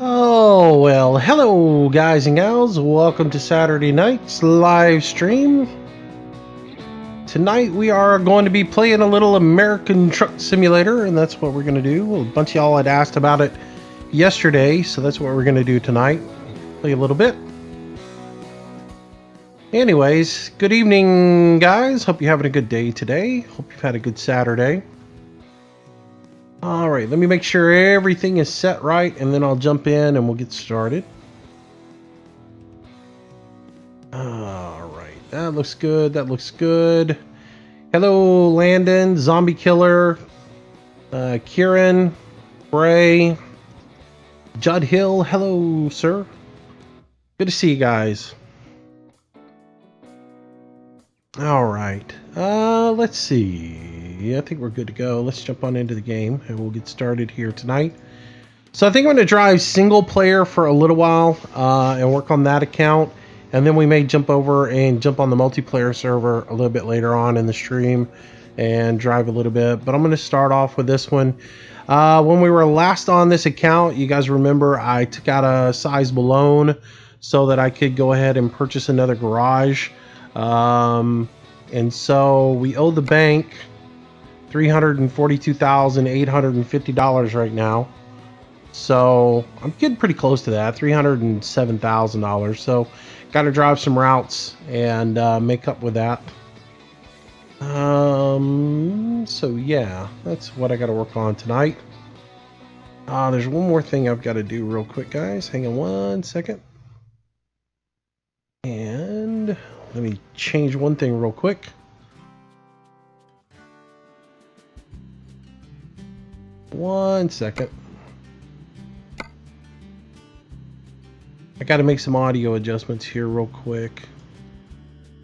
Oh, well, hello, guys and gals. Welcome to Saturday night's live stream. Tonight we are going to be playing a little American Truck Simulator, and that's what we're going to do. A bunch of y'all had asked about it yesterday, so that's what we're going to do tonight. Play a little bit. Anyways, good evening, guys. Hope you're having a good day today. Hope you've had a good Saturday. All right, let me make sure everything is set right, and then I'll jump in and we'll get started. All right, that looks good. That looks good. Hello, Landon, Zombie Killer, Kieran, Bray, Judd Hill. Hello, sir. Good to see you guys. All right, let's see. I think we're good to go. Let's jump on into the game and we'll get started here tonight. So I think I'm going to drive single player for a little while and work on that account. And then we may jump over and jump on the multiplayer server a little bit later on in the stream and drive a little bit. But I'm going to start off with this one. When we were last on this account, you guys remember I took out a sizable loan so that I could go ahead and purchase another garage. And so we owe the bank $342,850 right now. So I'm getting pretty close to that, $307,000. So got to drive some routes and make up with that. So yeah, that's what I got to work on tonight. There's one more thing I've got to do real quick, guys. Hang on one second. And let me change one thing real quick. One second. I got to make some audio adjustments here real quick.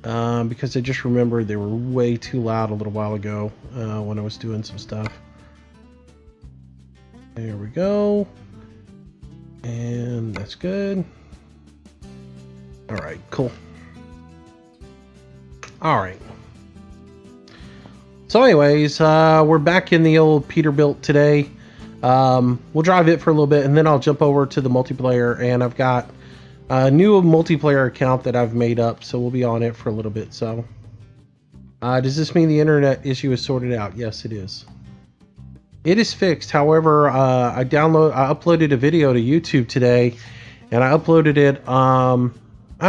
Because I just remembered they were way too loud a little while ago when I was doing some stuff. There we go. And that's good. All right, cool. All right. So anyways, we're back in the old Peterbilt today. We'll drive it for a little bit and then I'll jump over to the multiplayer, and I've got a new multiplayer account that I've made up, so we'll be on it for a little bit. So does this mean the internet issue is sorted out? Yes, it is. It is fixed. However, I uploaded a video to YouTube today, and I uploaded it, I don't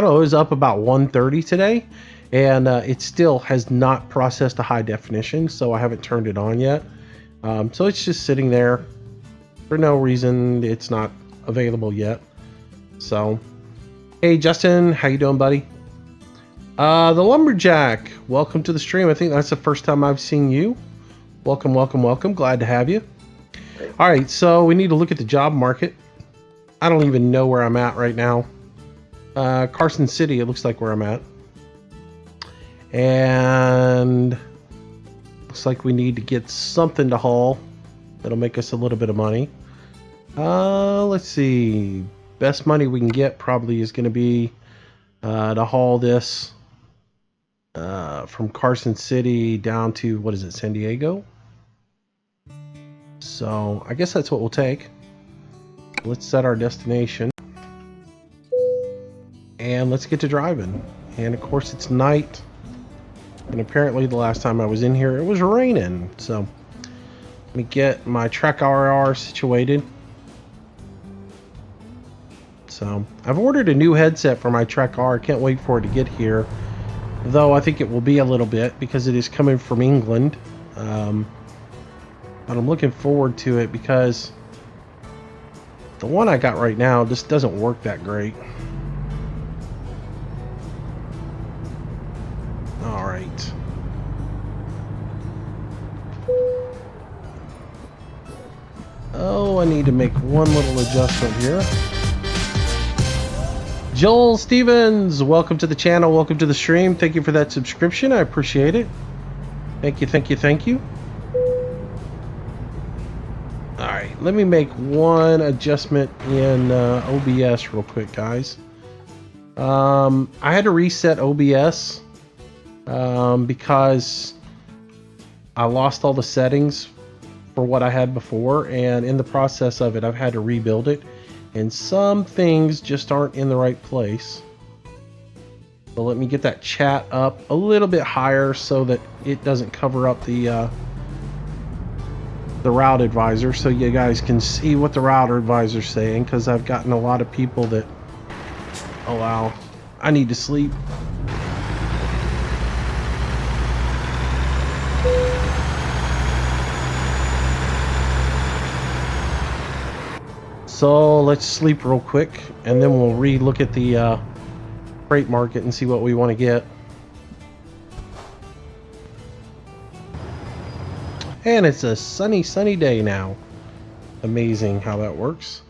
know, it was up about 1:30 today, and it still has not processed a high definition, so I haven't turned it on yet. So it's just sitting there for no reason. It's not available yet. So, hey Justin, how you doing, buddy? The Lumberjack, welcome to the stream. I think that's the first time I've seen you. Welcome, welcome, welcome. Glad to have you. All right, so we need to look at the job market. I don't even know where I'm at right now. Carson City, it looks like where I'm at. And looks like we need to get something to haul that'll make us a little bit of money. Let's see. Best money we can get probably is going to be to haul this from Carson City down to, what is it, San Diego? So I guess that's what we'll take. Let's set our destination. And let's get to driving. And of course it's night. And apparently the last time I was in here, it was raining. So let me get my Trek RR situated. So I've ordered a new headset for my Trek R. I can't wait for it to get here. Though I think it will be a little bit because it is coming from England. But I'm looking forward to it because the one I got right now just doesn't work that great. All right. Oh, I need to make one little adjustment here. Joel Stevens, welcome to the channel. Welcome to the stream. Thank you for that subscription. I appreciate it. Thank you, thank you, thank you. All right, let me make one adjustment in OBS real quick, guys. I had to reset OBS because I lost all the settings for what I had before, and in the process of it I've had to rebuild it, And some things just aren't in the right place. So let me get that chat up a little bit higher so that it doesn't cover up the route advisor, so you guys can see what the route advisor's saying, because I've gotten a lot of people that, oh wow, I need to sleep. So let's sleep real quick, and then we'll re-look at the freight market and see what we want to get. And it's a sunny day now. Amazing how that works.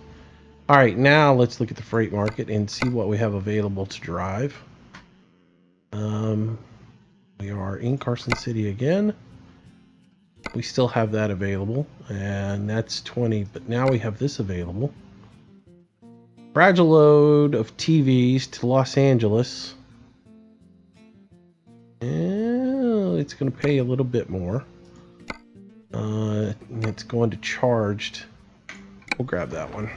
All right, now let's look at the freight market and see what we have available to drive. We are in Carson City again. We still have that available, and that's 20, but now we have this available. Fragile load of TVs to Los Angeles. And it's going to pay a little bit more. It's going to charged. We'll grab that one.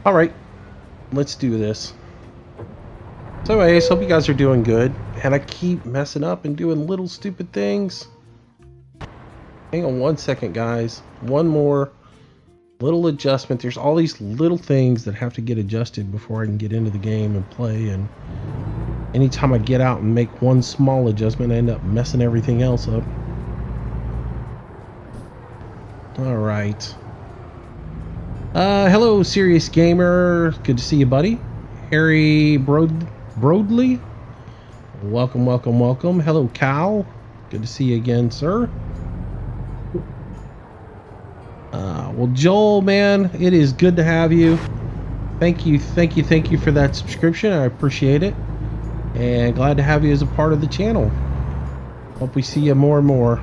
All right, let's do this. So anyways, hope you guys are doing good. And I keep messing up and doing little stupid things. Hang on one second, guys. One more little adjustment. There's all these little things that have to get adjusted before I can get into the game and play. And anytime I get out and make one small adjustment, I end up messing everything else up. All right. Hello, Serious Gamer. Good to see you, buddy. Harry Broadley. Welcome, welcome, welcome. Hello, Cal. Good to see you again, sir. Well, Joel, man, it is good to have you. Thank you for that subscription. I appreciate it. And glad to have you as a part of the channel. Hope we see you more and more.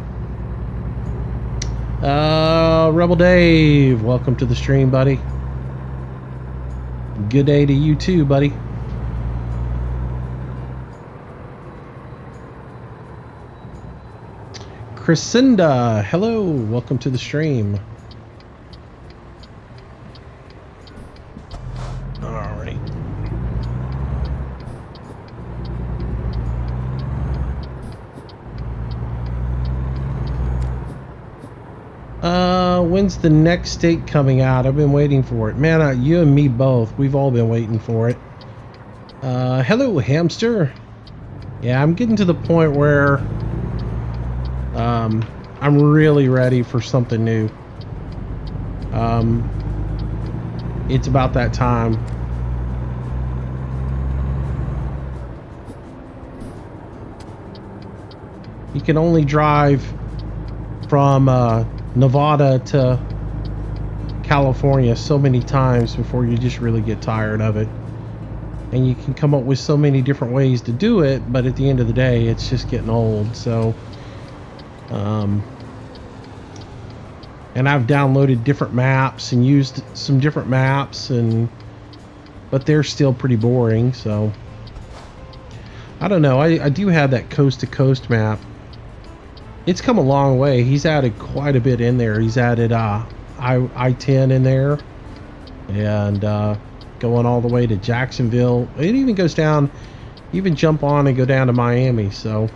Rebel Dave, welcome to the stream, buddy. Good day to you too, buddy. Crescenda, hello, welcome to the stream. Alright. When's the next state coming out? I've been waiting for it. Man, you and me both. We've all been waiting for it. Hello, hamster. Yeah, I'm getting to the point where I'm really ready for something new. It's about that time. You can only drive from Nevada to California so many times before you just really get tired of it. And you can come up with so many different ways to do it, but at the end of the day, it's just getting old. So, and I've downloaded different maps and used some different maps, but they're still pretty boring. So, I don't know. I do have that coast to coast map. It's come a long way. He's added quite a bit in there. He's added I-10 in there, and going all the way to Jacksonville. It even goes down, even jump on and go down to Miami. So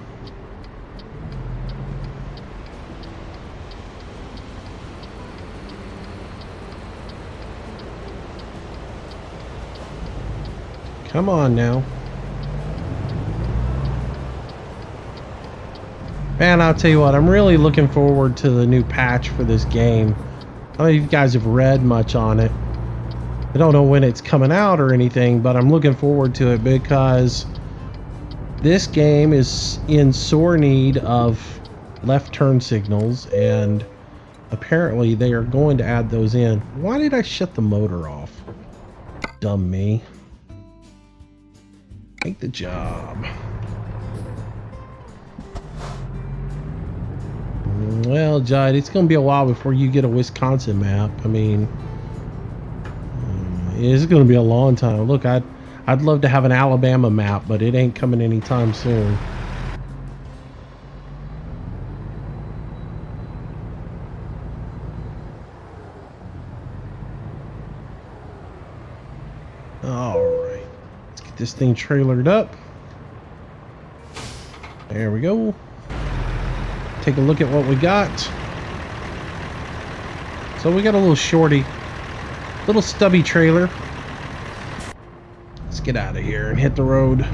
come on now. Man, I'll tell you what, I'm really looking forward to the new patch for this game. I don't know if you guys have read much on it. I don't know when it's coming out or anything, but I'm looking forward to it because this game is in sore need of left turn signals, and apparently they are going to add those in. Why did I shut the motor off? Dumb me. Take the job. Well, Judd, it's going to be a while before you get a Wisconsin map. I mean, it's going to be a long time. Look, I'd love to have an Alabama map, but it ain't coming anytime soon. All right, let's get this thing trailered up. There we go. Take a look at what we got. So we got a little shorty, little stubby trailer. Let's get out of here and hit the road.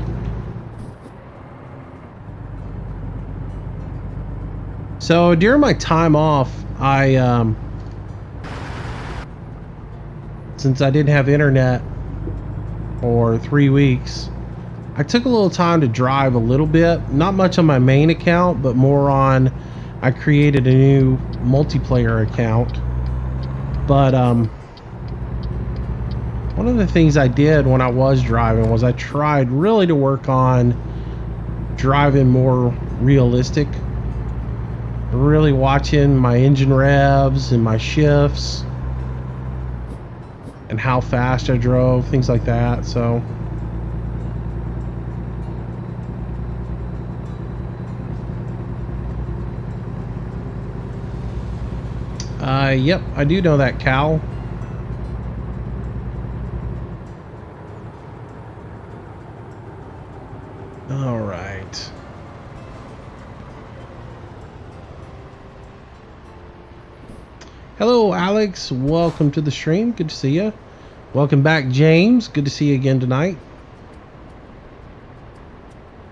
So during my time off, since I didn't have internet for 3 weeks, I took a little time to drive a little bit. Not much on my main account, but more on, I created a new multiplayer account. But one of the things I did when I was driving was I tried really to work on driving more realistic. Really watching my engine revs and my shifts and how fast I drove, things like that. So yep, I do know that, Cal. All right. Hello, Alex. Welcome to the stream. Good to see you. Welcome back, James. Good to see you again tonight.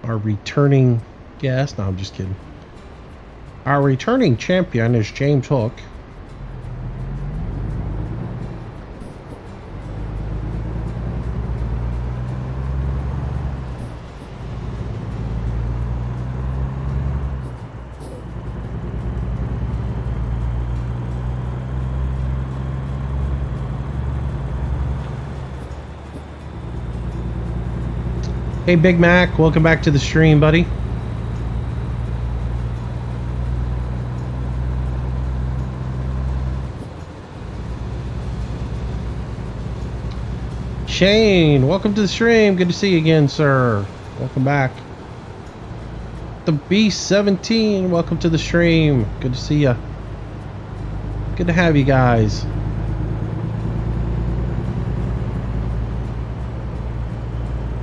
Our returning guest. No, I'm just kidding. Our returning champion is James Hook. Hey, Big Mac, welcome back to the stream, buddy. Shane, welcome to the stream. Good to see you again, sir. Welcome back. The B17, welcome to the stream. Good to see you. Good to have you guys.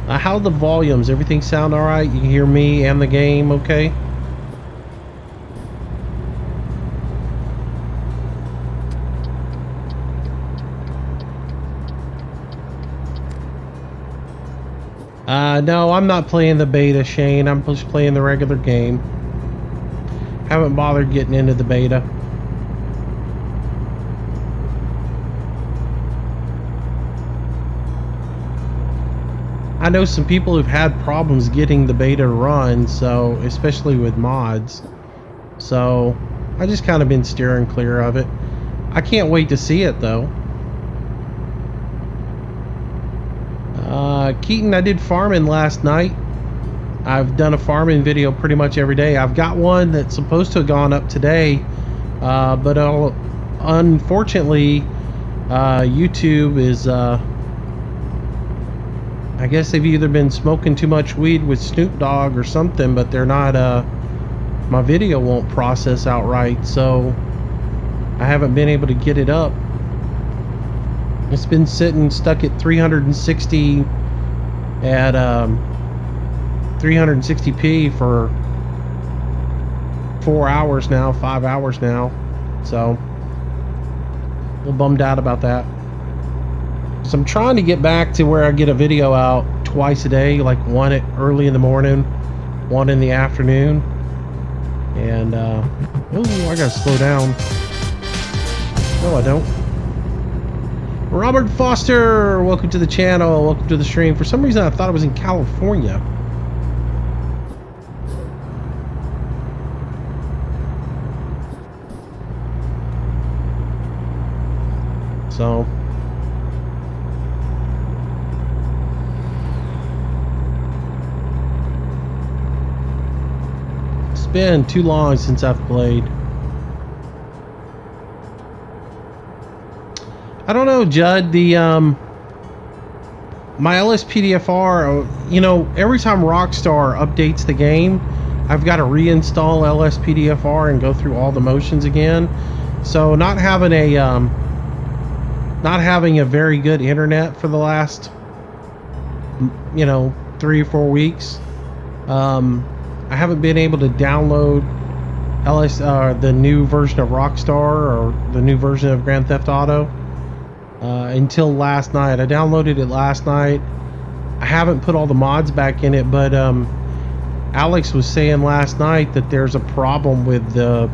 How are the volumes? Everything sound all right? You can hear me and the game okay? No, I'm not playing the beta, Shane. I'm just playing the regular game. Haven't bothered getting into the beta. I know some people who've had problems getting the beta run, so especially with mods. So I just kind of been steering clear of it. I can't wait to see it though. Keaton, I did farming last night. I've done a farming video pretty much every day. I've got one that's supposed to have gone up today, but unfortunately, YouTube is, I guess they've either been smoking too much weed with Snoop Dogg or something, but they're not, my video won't process outright, so I haven't been able to get it up. It's been stuck at 360 at 360p for 4 hours now, 5 hours now. So a little bummed out about that. So I'm trying to get back to where I get a video out twice a day, like one at early in the morning, one in the afternoon. And oh, I gotta slow down. No, I don't. Robert Foster, welcome to the channel, welcome to the stream. For some reason I thought it was in California. So it's been too long since I've played. I don't know, Judd, the my LSPDFR, you know, every time Rockstar updates the game, I've got to reinstall LSPDFR and go through all the motions again. So not having a very good internet for the last you know, 3 or 4 weeks. I haven't been able to download the new version of Rockstar or the new version of Grand Theft Auto until last night. I downloaded it last night. I haven't put all the mods back in it, but Alex was saying last night that there's a problem with the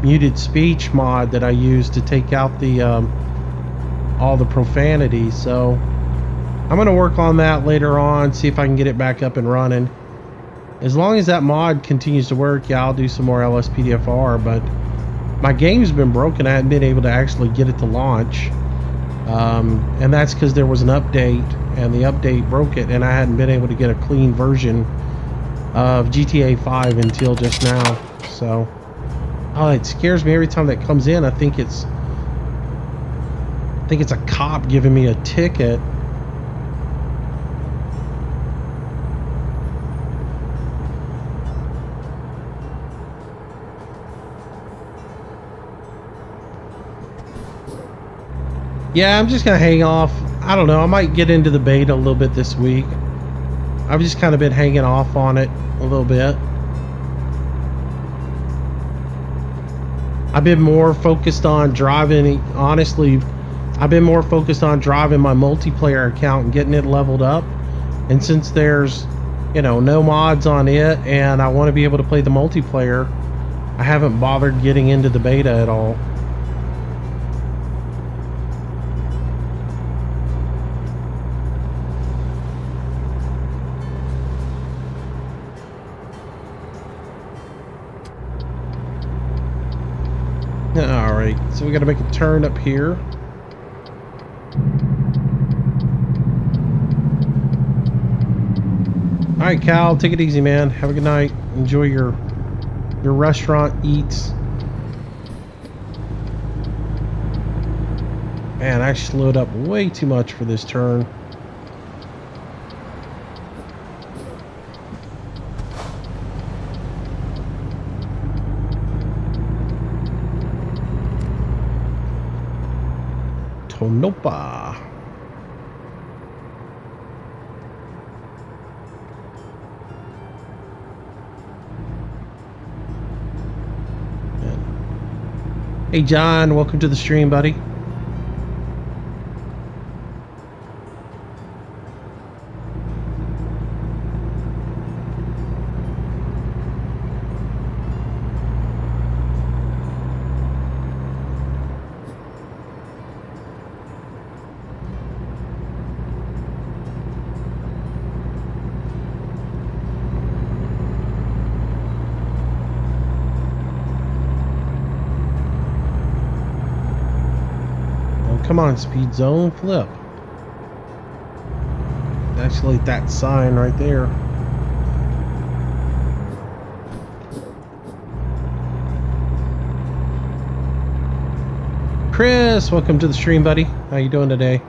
muted speech mod that I used to take out the all the profanity. So I'm gonna work on that later on, see if I can get it back up and running. As long as that mod continues to work, yeah, I'll do some more LSPDFR, but my game's been broken. I haven't been able to actually get it to launch. And that's because there was an update, and the update broke it, and I hadn't been able to get a clean version of GTA 5 until just now. So, oh, it scares me every time that comes in. I think it's a cop giving me a ticket. Yeah, I'm just gonna hang off. I don't know, I might get into the beta a little bit this week. I've just kind of been hanging off on it a little bit. I've been more focused on driving, honestly, I've been more focused on driving my multiplayer account and getting it leveled up. And since there's, you know, no mods on it and I want to be able to play the multiplayer, I haven't bothered getting into the beta at all. Alright, so we gotta make a turn up here. Alright, Cal, take it easy, man. Have a good night. Enjoy your restaurant eats. Man, I slowed up way too much for this turn. Tonopa. Hey John, welcome to the stream, buddy. Come on, speed zone, flip. Actually, that sign right there. Chris, welcome to the stream, buddy. How you doing today?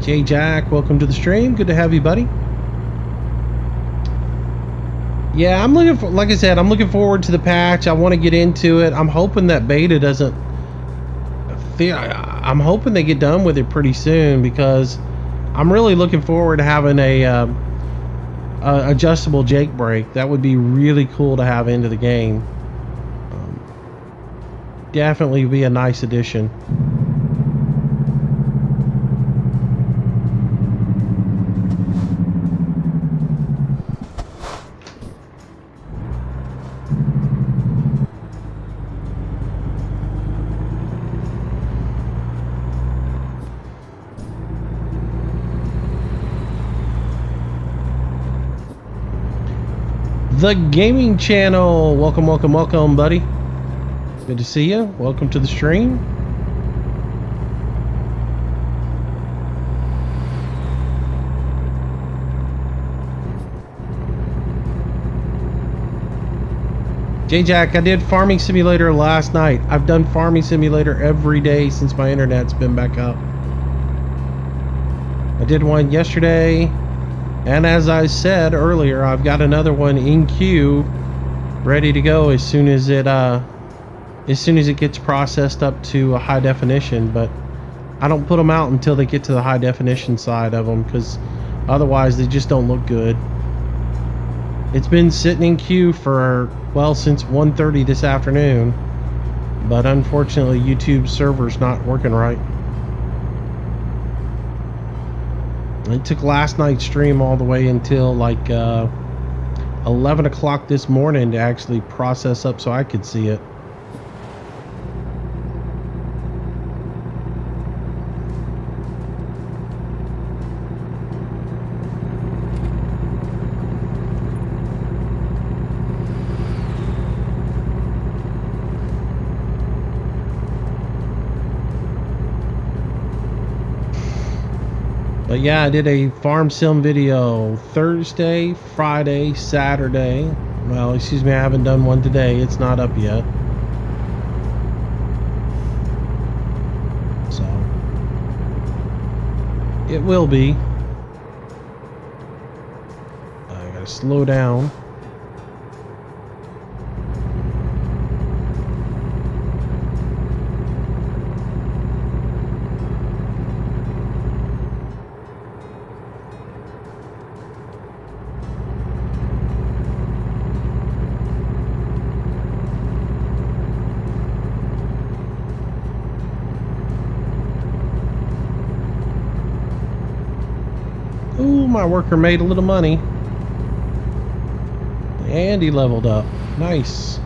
J Jack, welcome to the stream. Good to have you, buddy. Yeah, I'm looking for, like I said, I'm looking forward to the patch. I want to get into it. I'm hoping that beta doesn't. I'm hoping they get done with it pretty soon because I'm really looking forward to having a adjustable Jake brake. That would be really cool to have into the game. Definitely be a nice addition. The Gaming Channel, welcome, welcome, welcome, buddy. Good to see you. Welcome to the stream. J-Jack, I did Farming Simulator last night. I've done Farming Simulator every day since my internet's been back up. I did one yesterday. And as I said earlier, I've got another one in queue, ready to go as soon as it as soon as it gets processed up to a high definition, but I don't put them out until they get to the high definition side of them, because otherwise they just don't look good. It's been sitting in queue for, well, since 1:30 this afternoon, but unfortunately YouTube's server's not working right. It took last night's stream all the way until like 11 o'clock this morning to actually process up so I could see it. But yeah, I did a farm sim video Thursday, Friday, Saturday. Well, excuse me, I haven't done one today. It's not up yet. So, it will be. I gotta slow down. Ooh, my worker made a little money. And he leveled up. Nice.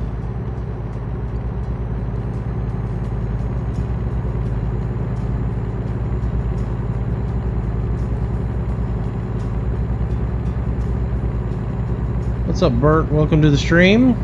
What's up, Bert? Welcome to the stream.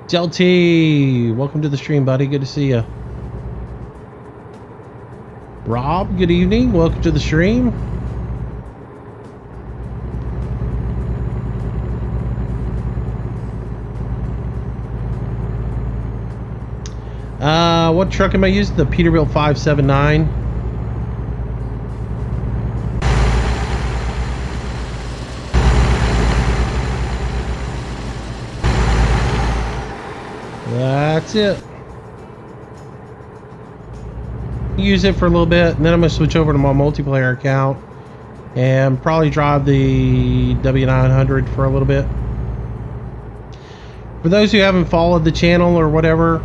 LT, welcome to the stream, buddy. Good to see you. Rob, good evening. Welcome to the stream. What truck am I using? The Peterbilt 579. That's it. Use it for a little bit, and then I'm going to switch over to my multiplayer account and probably drive the W900 for a little bit. For those who haven't followed the channel or whatever,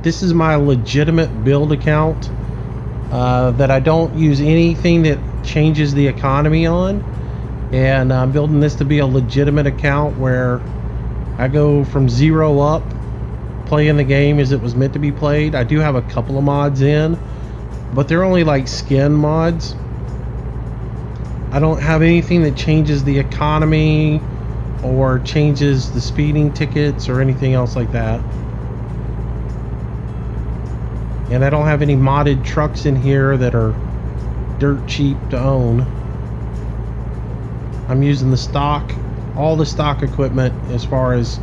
this is my legitimate build account that I don't use anything that changes the economy on, and I'm building this to be a legitimate account where I go from 0 up, playing the game as it was meant to be played. I do have a couple of mods in, but they're only like skin mods. I don't have anything that changes the economy or changes the speeding tickets or anything else like that. And I don't have any modded trucks in here that are dirt cheap to own. I'm using the stock, all the stock equipment as far as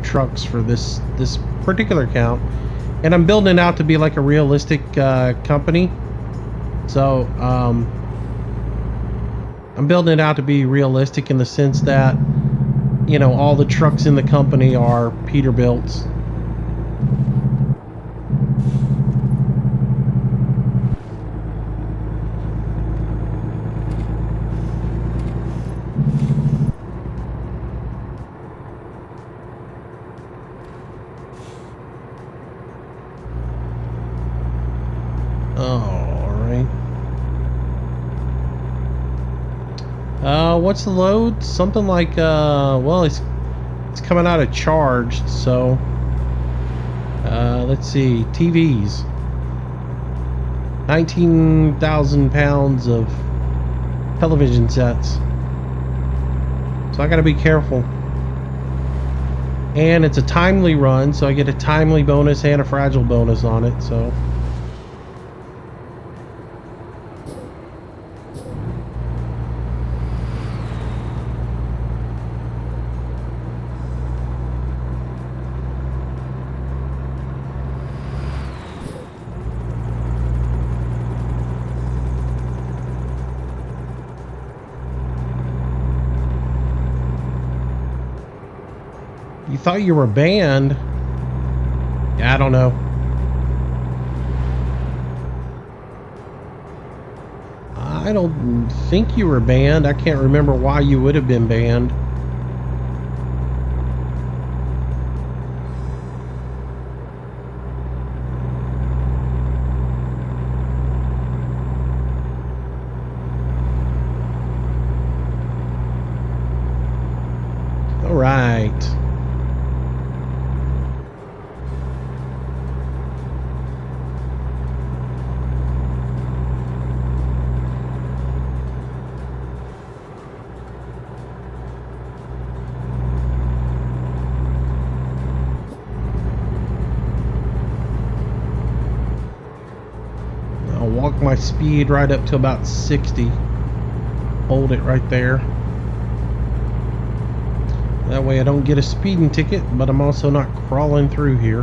trucks for this particular account, and I'm building it out to be like a realistic company. So I'm building it out to be realistic in the sense that, you know, all the trucks in the company are Peterbilts. What's the load? Something like well, it's coming out of charged, so let's see, TVs, 19,000 pounds of television sets, so I gotta be careful. And it's a timely run, so I get a timely bonus and a fragile bonus on it, so thought you were banned. Yeah, I don't know. I don't think you were banned. I can't remember why you would have been banned. All right. I'll walk my speed right up to about 60. Hold it right there. That way I don't get a speeding ticket, but I'm also not crawling through here.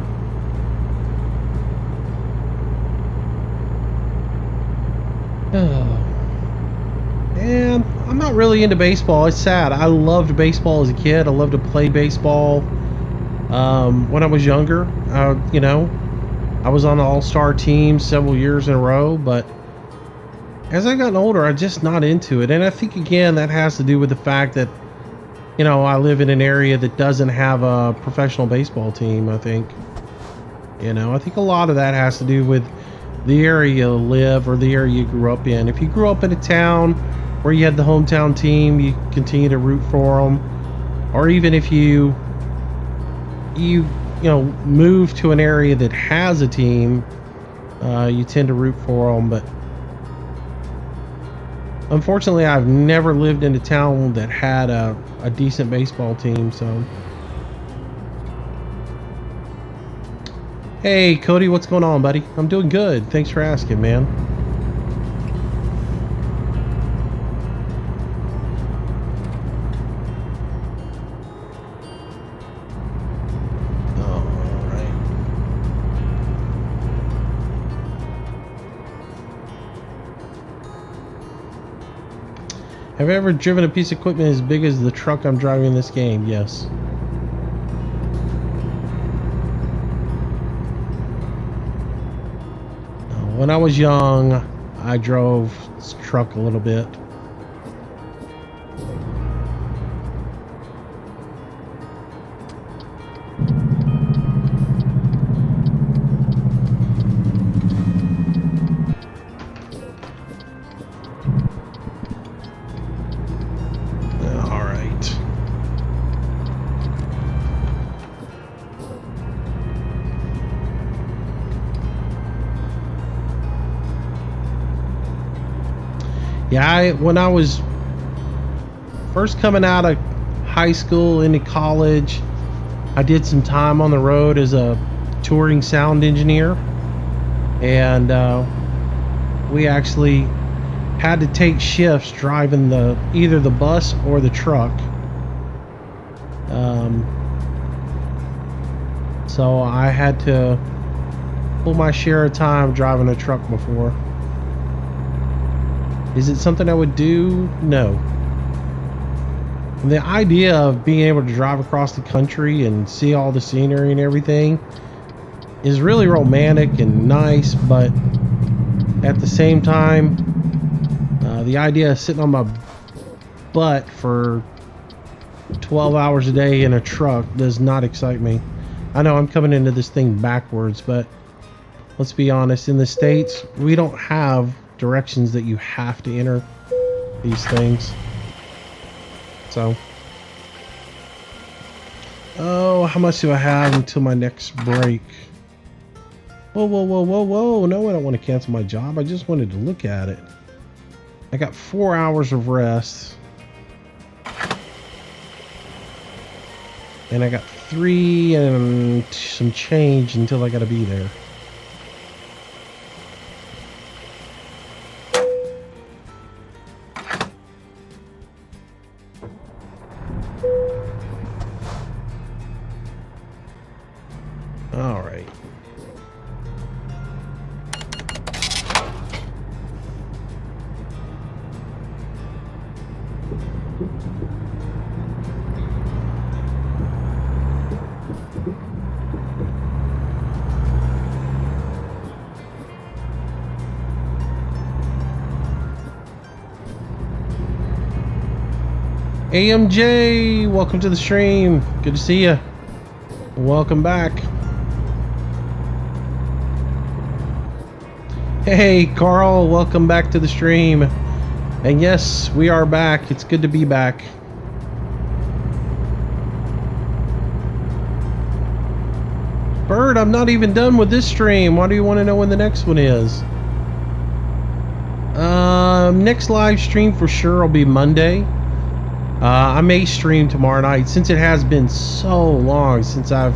And I'm not really into baseball. It's sad. I loved baseball as a kid. I loved to play baseball. When I was younger, you know, I was on the all-star team several years in a row, but as I gotten older, I'm just not into it. And I think, again, that has to do with the fact that, you know, I live in an area that doesn't have a professional baseball team, I think. You know, I think a lot of that has to do with the area you live or the area you grew up in. If you grew up in a town where you had the hometown team, you continue to root for them. Or even if you know, move to an area that has a team, you tend to root for them. But unfortunately, I've never lived in a town that had a decent baseball team, so. Hey, Cody, what's going on, buddy? I'm doing good. Thanks for asking, man. Have I ever driven a piece of equipment as big as the truck I'm driving in this game? Yes. When I was young, I drove this truck a little bit. Yeah, when I was first coming out of high school into college, I did some time on the road as a touring sound engineer, and we actually had to take shifts driving either the bus or the truck. So I had to pull my share of time driving a truck before. Is it something I would do? No. And the idea of being able to drive across the country and see all the scenery and everything is really romantic and nice, but at the same time, the idea of sitting on my butt for 12 hours a day in a truck does not excite me. I know I'm coming into this thing backwards, but let's be honest, in the States, we don't have directions that you have to enter these things. So, oh, how much do I have until my next break? Whoa, whoa, whoa, whoa, whoa. No, I don't want to cancel my job. I just wanted to look at it. I got 4 hours of rest. And I got 3 and some change until I got to be there. All right. AMJ, welcome to the stream. Good to see you. Welcome back. Hey, Carl, welcome back to the stream. And yes, we are back. It's good to be back. Bird, I'm not even done with this stream. Why do you want to know when the next one is? Next live stream for sure will be Monday. I may stream tomorrow night since it has been so long since I've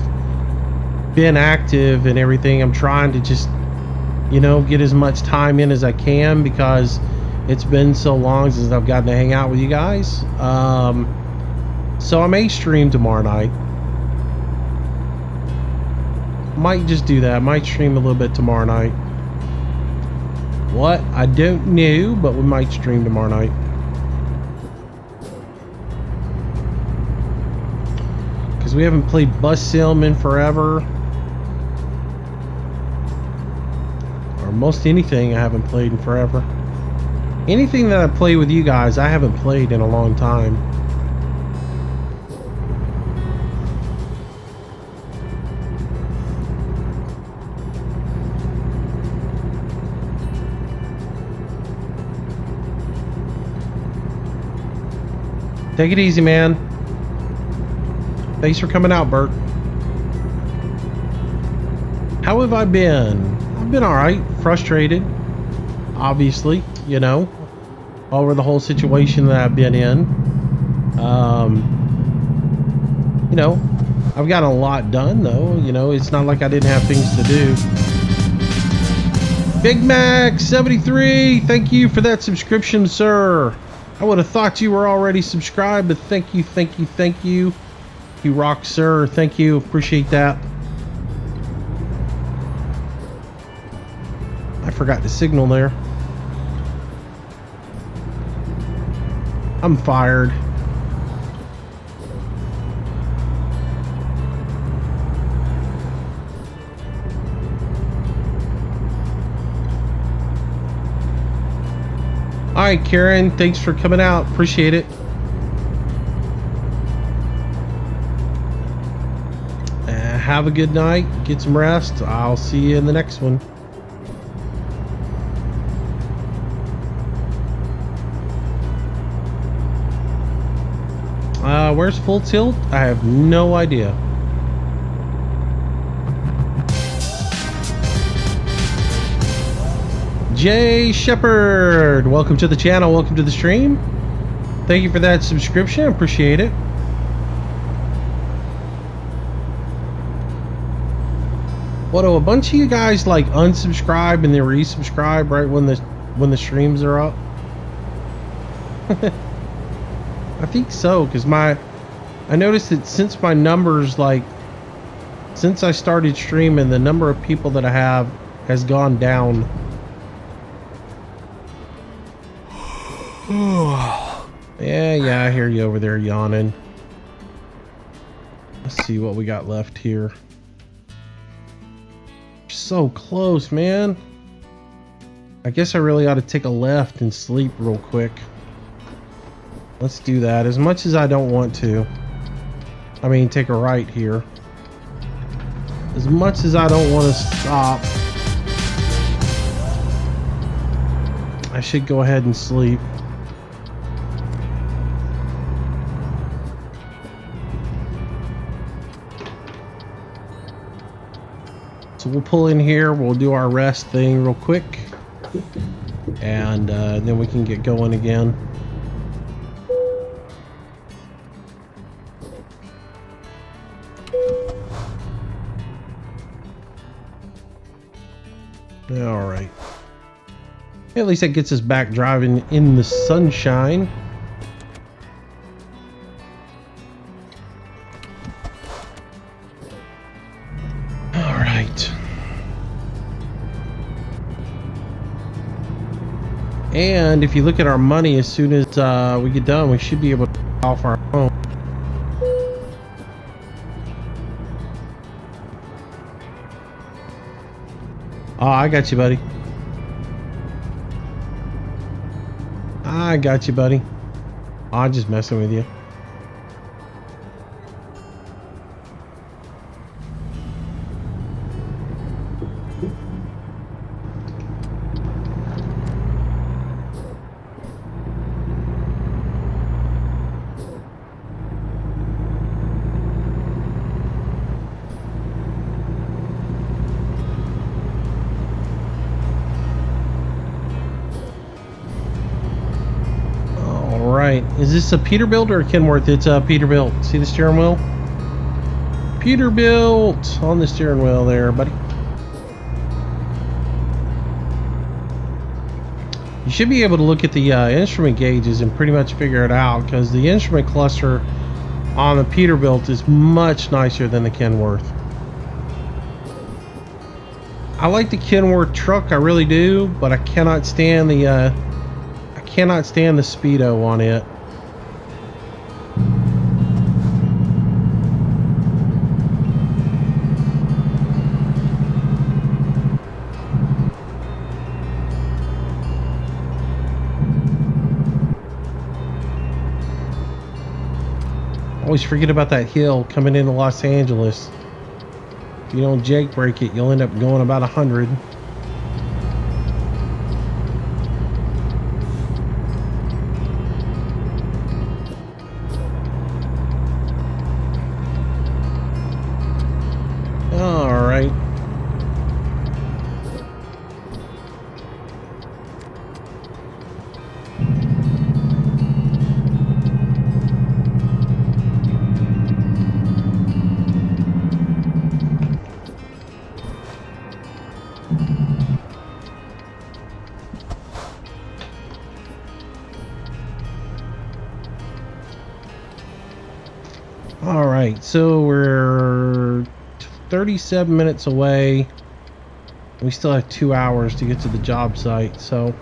been active and everything. I'm trying to just, you know, get as much time in as I can because it's been so long since I've gotten to hang out with you guys. So I may stream tomorrow night. Might just do that. Might stream a little bit tomorrow night. What? I don't know, but we might stream tomorrow night. Because we haven't played Bus Sim in forever. Or most anything I haven't played in forever. Anything that I play with you guys, I haven't played in a long time. Take it easy, man. Thanks for coming out, Bert. How have I been? I've been alright. Frustrated. Obviously, you know. Over the whole situation that I've been in. You know, I've got a lot done, though. You know, it's not like I didn't have things to do. Big Mac 73, thank you for that subscription, sir. I would have thought you were already subscribed, but thank you, thank you, thank you. You rock, sir. Thank you. Appreciate that. I forgot to signal there. I'm fired. All right, Karen, thanks for coming out. Appreciate it. Have a good night. Get some rest. I'll see you in the next one. Where's Full Tilt? I have no idea. Jay Shepherd, welcome to the channel. Welcome to the stream. Thank you for that subscription. Appreciate it. What do a bunch of you guys like unsubscribe and then resubscribe right when the streams are up? I think so, because I noticed that since my numbers, like, since I started streaming, the number of people that I have has gone down. Yeah, I hear you over there yawning. Let's see what we got left here. So close, man. I guess I really ought to take a left and sleep real quick. Let's do that, as much as I don't want to. I mean, take a right here. As much as I don't want to stop, I should go ahead and sleep. So we'll pull in here, we'll do our rest thing real quick, and then we can get going again. All right. At least that gets us back driving in the sunshine. All right. And if you look at our money, as soon as we get done, we should be able to pay off our home. Oh, I got you, buddy. I got you, buddy. I'm just messing with you. Is this a Peterbilt or a Kenworth? It's a Peterbilt. See the steering wheel? Peterbilt on the steering wheel there, buddy. You should be able to look at the instrument gauges and pretty much figure it out, because the instrument cluster on the Peterbilt is much nicer than the Kenworth. I like the Kenworth truck, I really do, but I cannot stand the speedo on it. Always forget about that hill coming into Los Angeles. If you don't jake brake it, you'll end up going about 100. All right. All right, so we're 37 minutes away. We still have 2 hours to get to the job site, so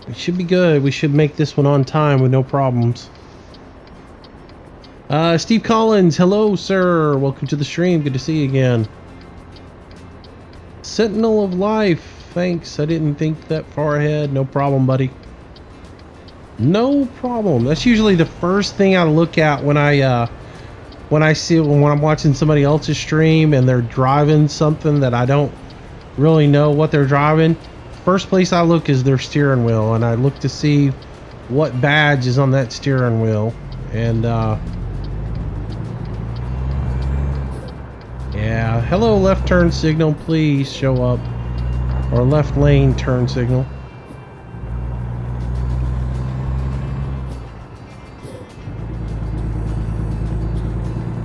we should be good. We should make this one on time with no problems. Steve Collins, hello, sir. Welcome to the stream. Good to see you again. Sentinel of Life, thanks. I didn't think that far ahead. No problem, buddy. No problem. That's usually the first thing I look at when I'm watching somebody else's stream and they're driving something that I don't really know what they're driving. First place I look is their steering wheel, and I look to see what badge is on that steering wheel. And yeah, hello, left turn signal, please show up, or left lane turn signal.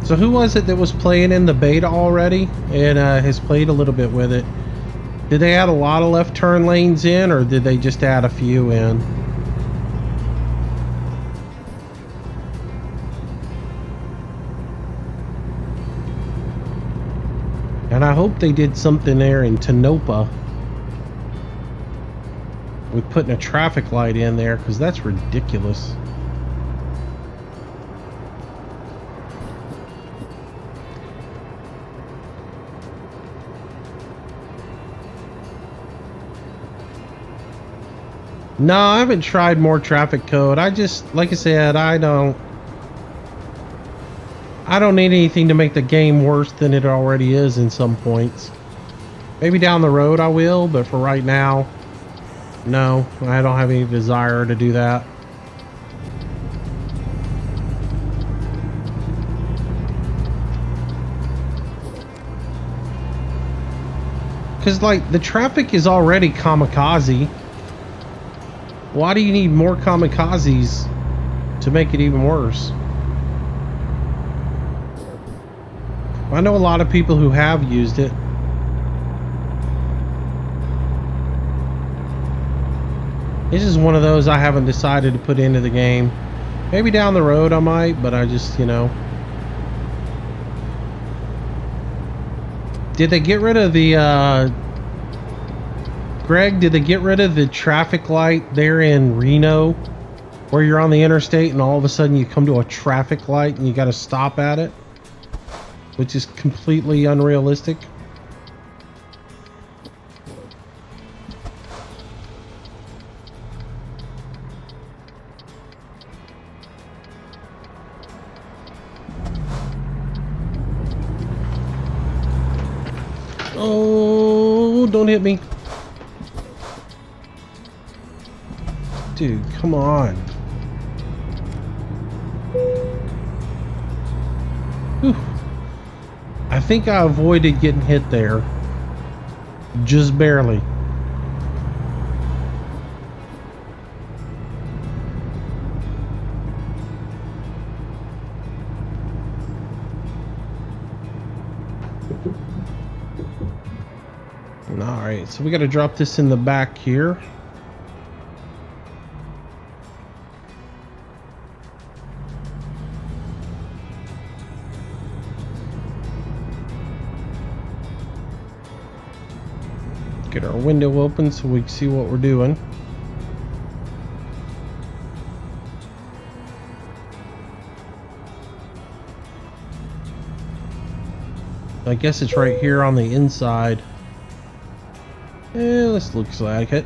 So who was it that was playing in the beta already and has played a little bit with it? Did they add a lot of left turn lanes in, or did they just add a few in? And I hope they did something there in Tonopah with putting a traffic light in there, because that's ridiculous. No, I haven't tried more traffic code. I just, like I said, I don't need anything to make the game worse than it already is in some points. Maybe down the road I will, but for right now, no, I don't have any desire to do that. Because, like, the traffic is already kamikaze. Why do you need more kamikazes to make it even worse? I know a lot of people who have used it. This is one of those I haven't decided to put into the game. Maybe down the road I might, but I just, you know. Did they get rid of the, Greg, did they get rid of the traffic light there in Reno, where you're on the interstate and all of a sudden you come to a traffic light and you got to stop at it, which is completely unrealistic? Oh, don't hit me. Dude, come on. Whew. I think I avoided getting hit there. Just barely. Alright, so we got to drop this in the back here. Get our window open so we can see what we're doing. I guess it's right here on the inside. Yeah, this looks like it.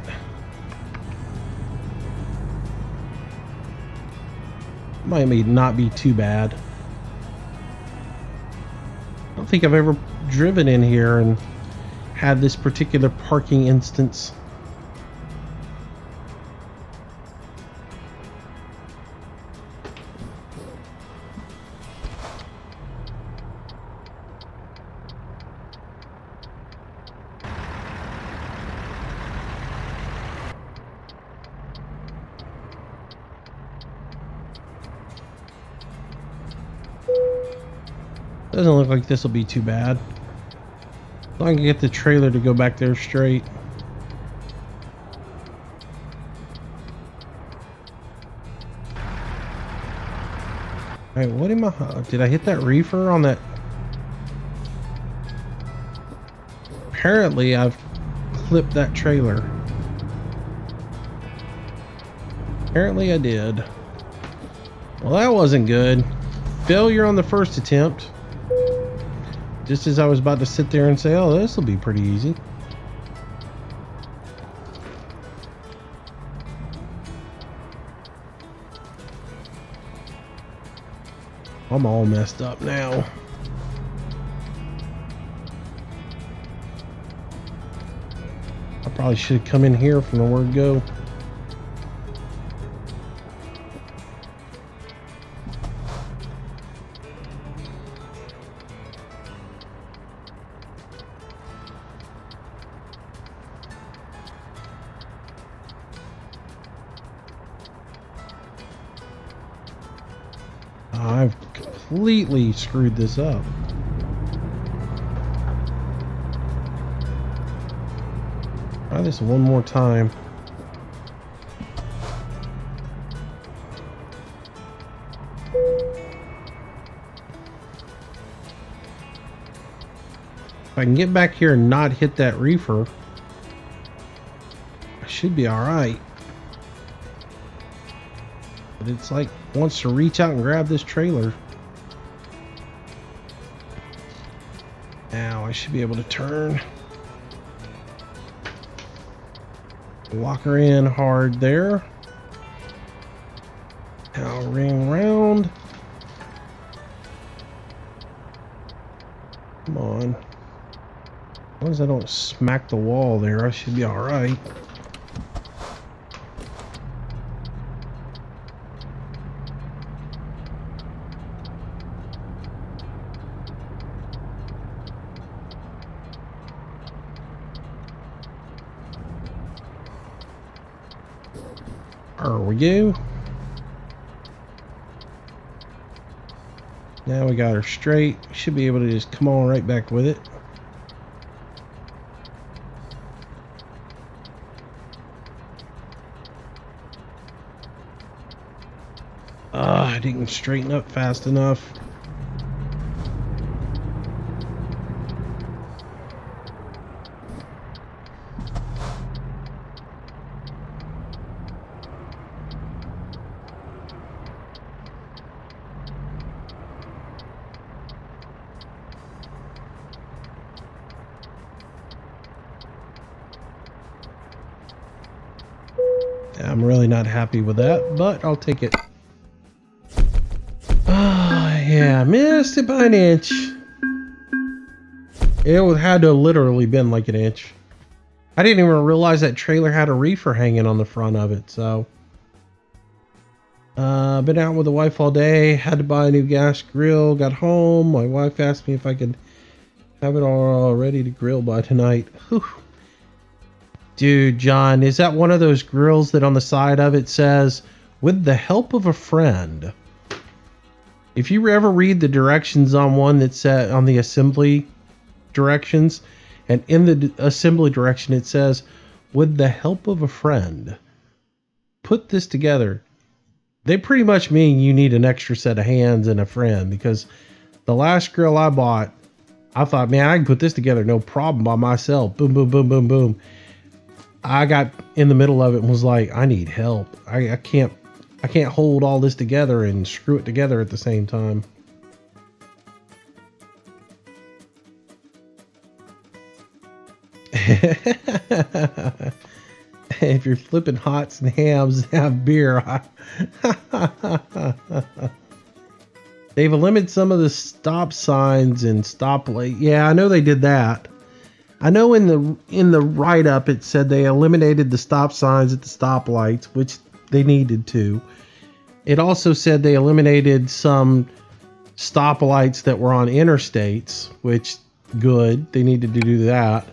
Might not be too bad. I don't think I've ever driven in here and had this particular parking instance. Doesn't look like this will be too bad. As long as I can get the trailer to go back there straight. Alright, what am I... did I hit that reefer on that? Apparently I've clipped that trailer. Apparently I did. Well, that wasn't good. Failure on the first attempt. Just as I was about to sit there and say, oh, this will be pretty easy. I'm all messed up now. I probably should have come in here from the word go. I've completely screwed this up. Try this one more time. If I can get back here and not hit that reefer, I should be alright. But it's like wants to reach out and grab this trailer. Now I should be able to turn. Lock her in hard there. Now ring round. Come on. As long as I don't smack the wall there, I should be alright. There we go. Now we got her straight. Should be able to just come on right back with it. I didn't straighten up fast enough. I'm really not happy with that, but I'll take it. Yeah, missed it by an inch. It had to have literally been like an inch. I didn't even realize that trailer had a reefer hanging on the front of it, so. Been out with the wife all day, had to buy a new gas grill, got home, my wife asked me if I could have it all ready to grill by tonight. Whew. Dude, John, is that one of those grills that on the side of it says, with the help of a friend? If you ever read the directions on one that said on the assembly directions, And in the assembly direction, it says, with the help of a friend, put this together. They pretty much mean you need an extra set of hands and a friend, because the last grill I bought, I thought, man, I can put this together no problem by myself. Boom, boom, boom, boom, boom. I got in the middle of it and was like, I need help. I can't hold all this together and screw it together at the same time. If you're flipping hots and hams, have beer. They've eliminated some of the stop signs and stoplight. Yeah, I know they did that. I know in the write-up it said they eliminated the stop signs at the stoplights, which they needed to. It also said they eliminated some stoplights that were on interstates, which good. They needed to do that.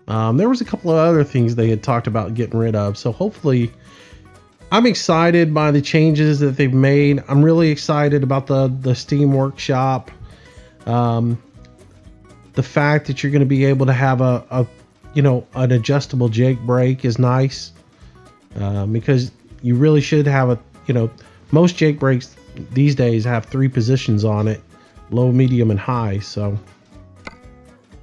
There was a couple of other things they had talked about getting rid of. So hopefully, I'm excited by the changes that they've made. I'm really excited about the Steam Workshop. The fact that you're going to be able to have an adjustable Jake brake is nice, because you really should have most Jake brakes these days have 3 positions on it: low, medium, and high. So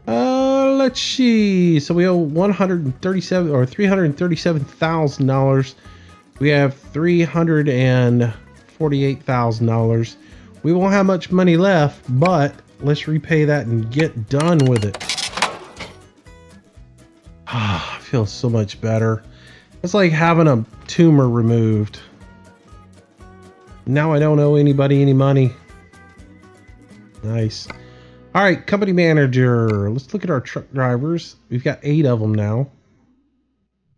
let's see. So we owe $337,000. We have $348,000. We won't have much money left, but let's repay that and get done with it. I feel so much better. It's like having a tumor removed. Now I don't owe anybody any money. Nice. All right, company manager. Let's look at our truck drivers. We've got 8 of them now,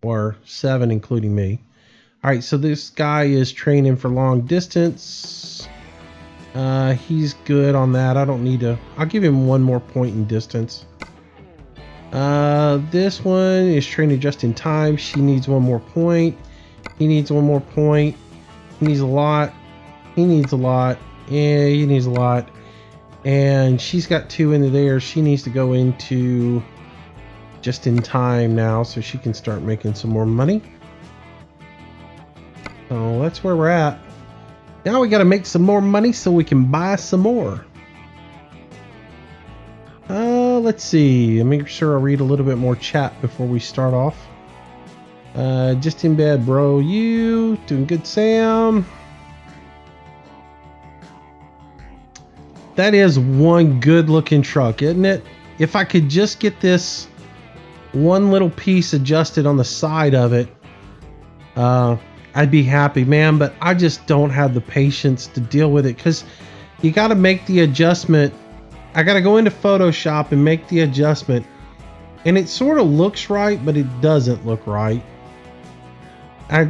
or 7 including me. All right, so this guy is training for long distance. He's good on that. I don't need to. I'll give him 1 more point in distance. This one is training just in time. She needs 1 more point. He needs 1 more point. He needs a lot. He needs a lot. Yeah, he needs a lot. And she's got 2 into there. She needs to go into just in time now so she can start making some more money. So that's where we're at. Now we got to make some more money so we can buy some more. Let's see. Let me make sure I read a little bit more chat before we start off. Just in bed, bro. You doing good, Sam? That is one good looking truck, isn't it? If I could just get this one little piece adjusted on the side of it, I'd be happy, man. But I just don't have the patience to deal with it, because you got to make the adjustment. I got to go into Photoshop and make the adjustment, and it sort of looks right, but it doesn't look right. I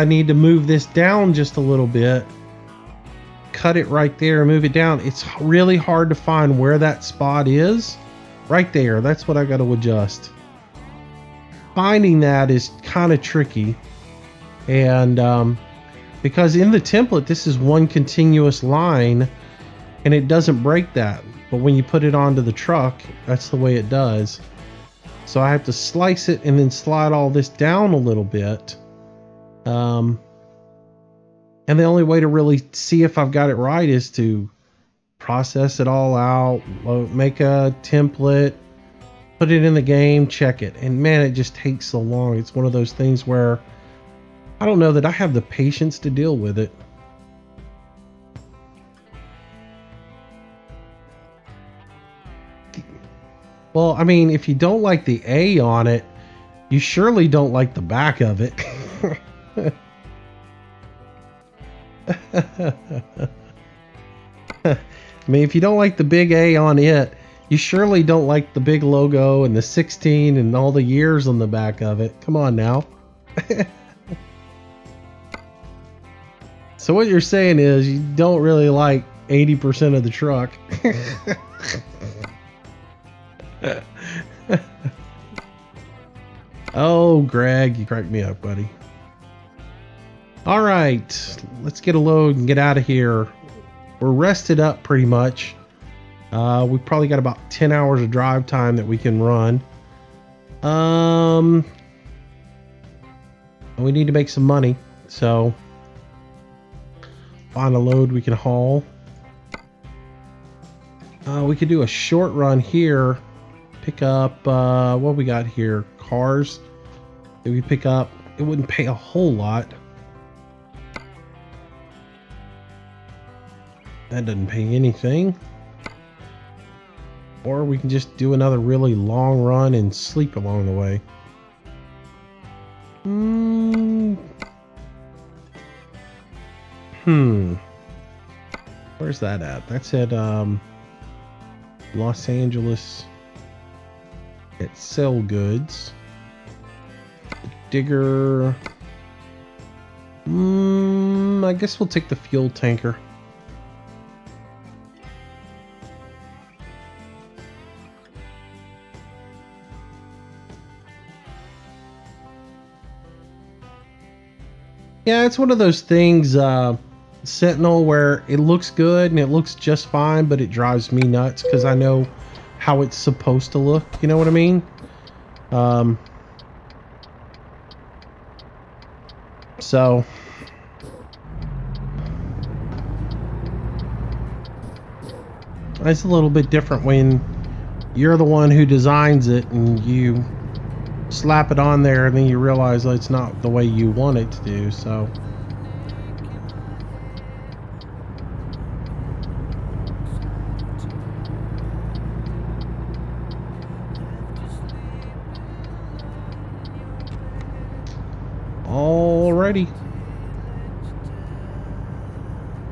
need to move this down just a little bit. Cut it right there and move it down. It's really hard to find where that spot is. Right there. That's what I got to adjust. Finding that is kind of tricky. And because in the template, this is one continuous line and it doesn't break that. But when you put it onto the truck, that's the way it does. So I have to slice it and then slide all this down a little bit. And the only way to really see if I've got it right is to process it all out, make a template, put it in the game, check it. And man, it just takes so long. It's one of those things where I don't know that I have the patience to deal with it. Well, I mean, if you don't like the A on it, you surely don't like the back of it. I mean, if you don't like the big A on it, you surely don't like the big logo and the 16 and all the years on the back of it. Come on now. So what you're saying is you don't really like 80% of the truck. Oh, Greg, you cracked me up, buddy. All right, let's get a load and get out of here. We're rested up pretty much. We probably got about 10 hours of drive time that we can run. We need to make some money, so find a load we can haul. We could do a short run here. Pick up, what we got here? Cars that we pick up. It wouldn't pay a whole lot. That doesn't pay anything. Or we can just do another really long run and sleep along the way. Where's that at? That's at Los Angeles at Sell Goods. Digger. I guess we'll take the fuel tanker. Yeah, it's one of those things, Sentinel, where it looks good and it looks just fine, but it drives me nuts because I know how it's supposed to look. You know what I mean? So it's a little bit different when you're the one who designs it and you slap it on there and then you realize that it's not the way you want it to do. So alrighty,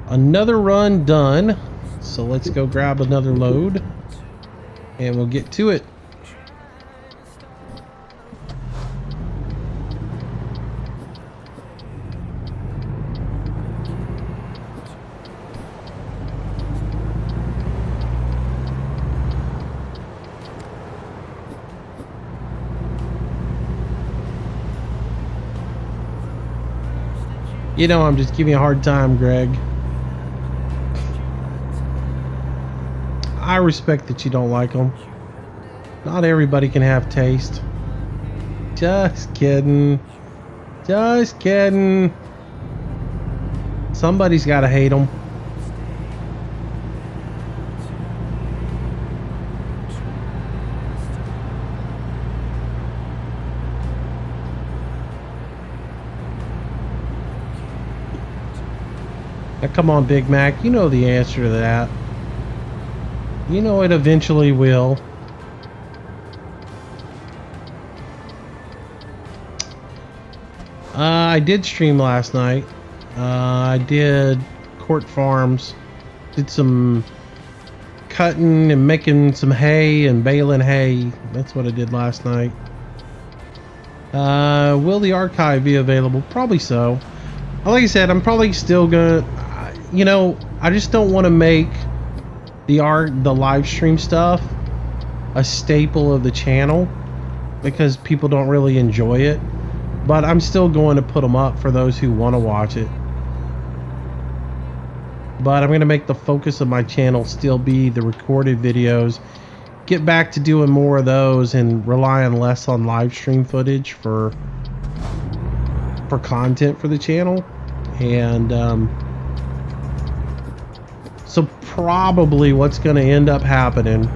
another run done. So let's go grab another load and we'll get to it. You know, I'm just giving you a hard time, Greg. I respect that you don't like them. Not everybody can have taste. Just kidding. Just kidding. Somebody's got to hate them. Now, come on, Big Mac. You know the answer to that. You know it eventually will. I did stream last night. I did Court Farms. Did some cutting and making some hay and baling hay. That's what I did last night. Will the archive be available? Probably so. Like I said, I'm probably still gonna, you know, I just don't want to make the live stream stuff a staple of the channel because people don't really enjoy it. But I'm still going to put them up for those who want to watch it. But I'm going to make the focus of my channel still be the recorded videos. Get back to doing more of those and relying less on live stream footage for content for the channel. And so probably what's going to end up happening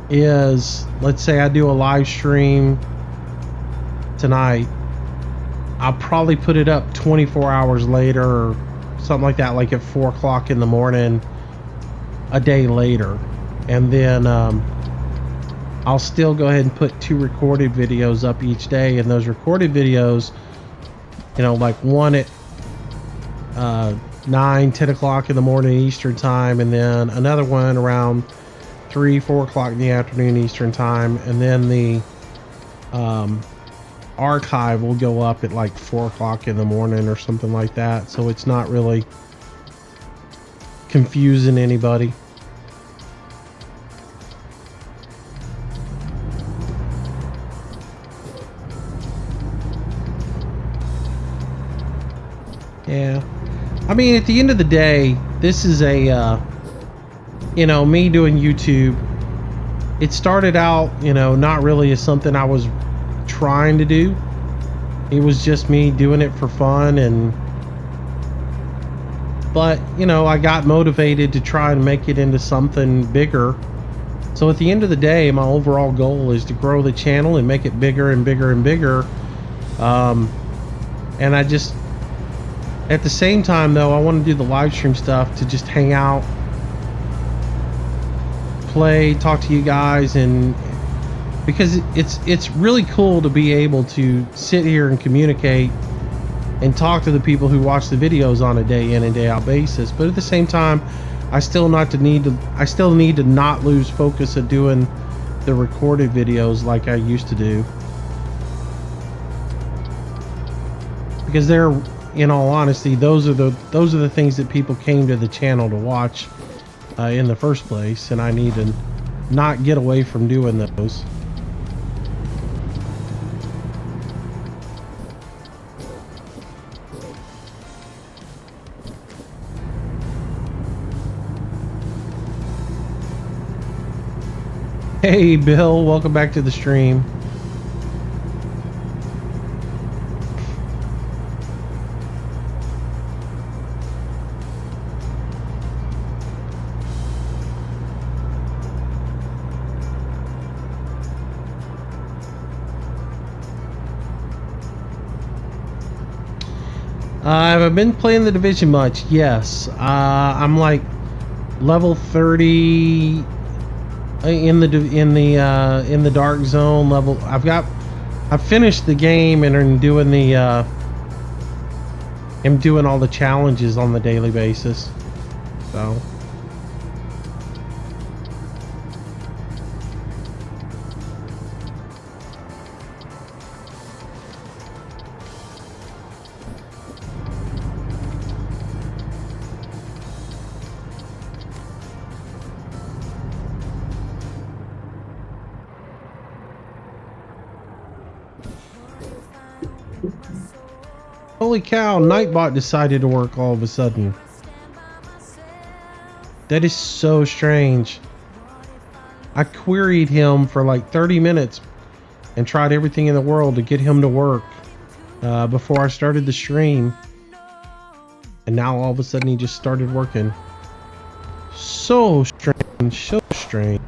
is, let's say I do a live stream tonight, I'll probably put it up 24 hours later or something like that, like at 4 o'clock in the morning a day later. And then I'll still go ahead and put 2 recorded videos up each day, and those recorded videos, you know, like one at 9-10 o'clock in the morning Eastern time, and then another one around 3-4 o'clock in the afternoon Eastern time, and then the archive will go up at like 4 o'clock in the morning or something like that, so it's not really confusing anybody. Yeah, I mean, at the end of the day, this is a you know, me doing YouTube, it started out, you know, not really as something I was trying to do. It was just me doing it for fun, but you know, I got motivated to try and make it into something bigger. So at the end of the day, my overall goal is to grow the channel and make it bigger and bigger and bigger. And I just, at the same time though, I want to do the live stream stuff to just hang out, play, talk to you guys, and because it's really cool to be able to sit here and communicate and talk to the people who watch the videos on a day in and day out basis. But at the same time, I still need to not lose focus of doing the recorded videos like I used to do, because they're, in all honesty, those are the things that people came to the channel to watch in the first place, and I need to not get away from doing those. Hey Bill, welcome back to the stream. I've been playing the Division much. Yes, I'm like level 30 in the dark zone level. I've finished the game and am doing all the challenges on the daily basis. So holy cow, Nightbot decided to work all of a sudden. That is so strange. I queried him for like 30 minutes and tried everything in the world to get him to work before I started the stream. And now all of a sudden he just started working. So strange, so strange.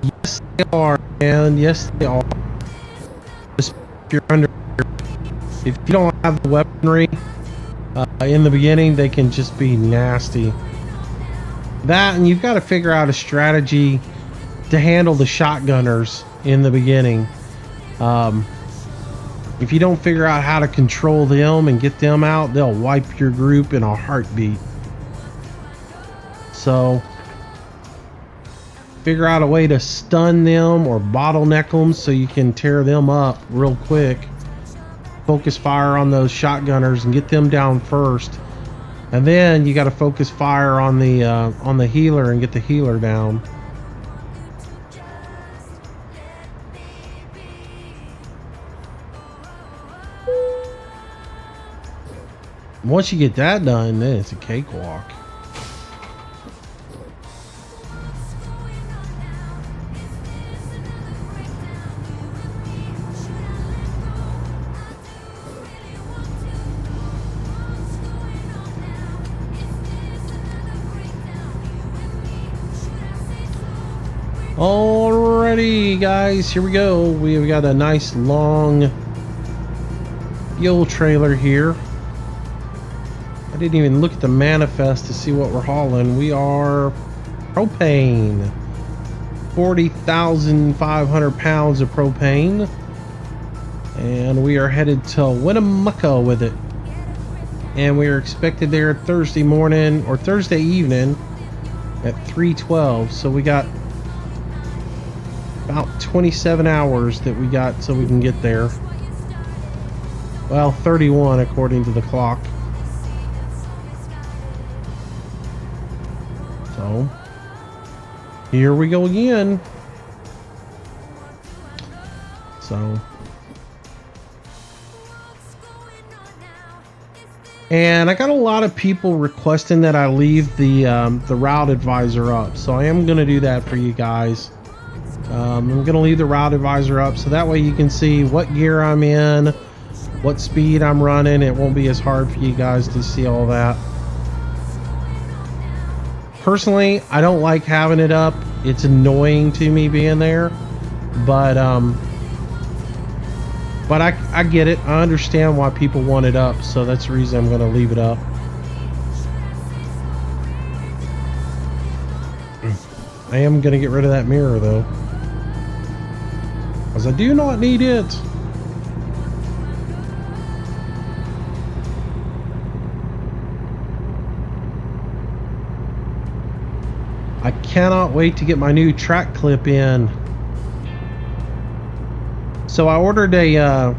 Yes, they are, man. Yes, they are. If you're under, if you don't have the weaponry in the beginning, they can just be nasty. That, and you've got to figure out a strategy to handle the shotgunners in the beginning. If you don't figure out how to control them and get them out, they'll wipe your group in a heartbeat. So figure out a way to stun them or bottleneck them so you can tear them up real quick. Focus fire on those shotgunners and get them down first, and then you got to focus fire on the healer and get the healer down. Once you get that done, then it's a cakewalk. Alrighty, guys, here we go. We've got a nice long fuel trailer here. I didn't even look at the manifest to see what we're hauling. We are propane. 40,500 pounds of propane. And we are headed to Winnemucca with it. And we are expected there Thursday morning or Thursday evening at 3:12. So we got about 27 hours that we got so we can get there. Well, 31 according to the clock. So here we go again. So And I got a lot of people requesting that I leave the route advisor up, so I am going to do that for you guys. I'm going to leave the route advisor up so that way you can see what gear I'm in, what speed I'm running. It won't be as hard for you guys to see all that. Personally, I don't like having it up. It's annoying to me being there, but I get it. I understand why people want it up, so that's the reason I'm going to leave it up. I am going to get rid of that mirror though, because I do not need it. I cannot wait to get my new track clip in. So I ordered a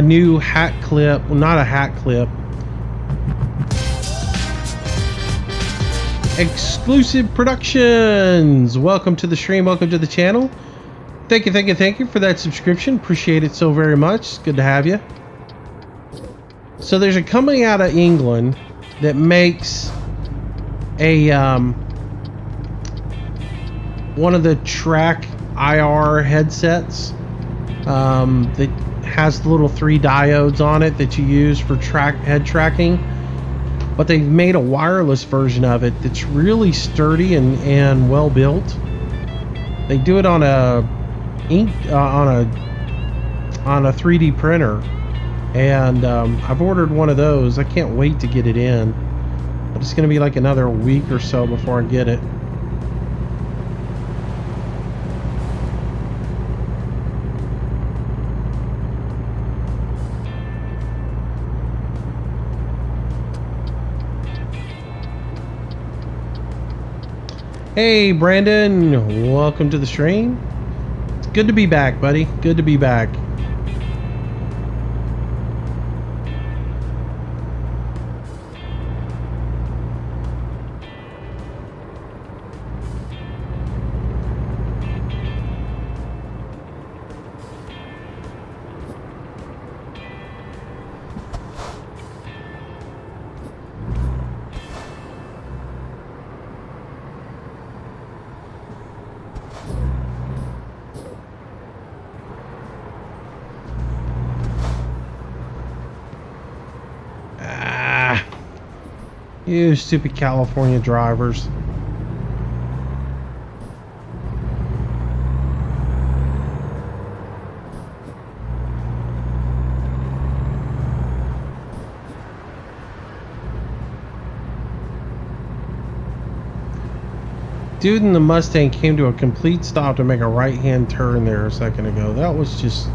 new hat clip. Well, not a hat clip. Exclusive Productions. Welcome to the stream. Welcome to the channel. Thank you for that subscription. Appreciate it so very much. It's good to have you. So there's a company out of England that makes a one of the track IR headsets that has the little 3 diodes on it that you use for head tracking, but they've made a wireless version of it that's really sturdy and well built. They do it on a on a 3D printer, and I've ordered one of those. I can't wait to get it in, but it's going to be like another week or so before I get it. Hey Brandon, welcome to the stream. It's good to be back, buddy. Good to be back. You stupid California drivers. Dude in the Mustang came to a complete stop to make a right-hand turn there a second ago. That was just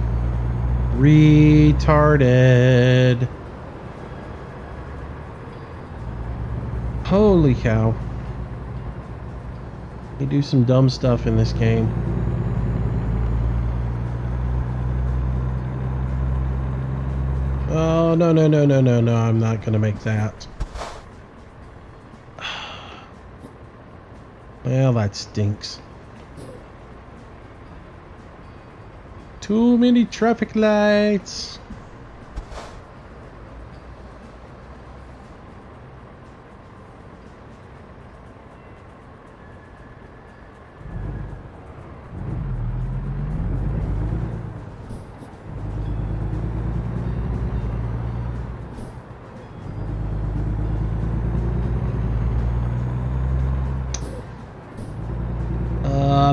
retarded. Holy cow. You do some dumb stuff in this game. Oh, no, I'm not gonna make that. Well, that stinks. Too many traffic lights.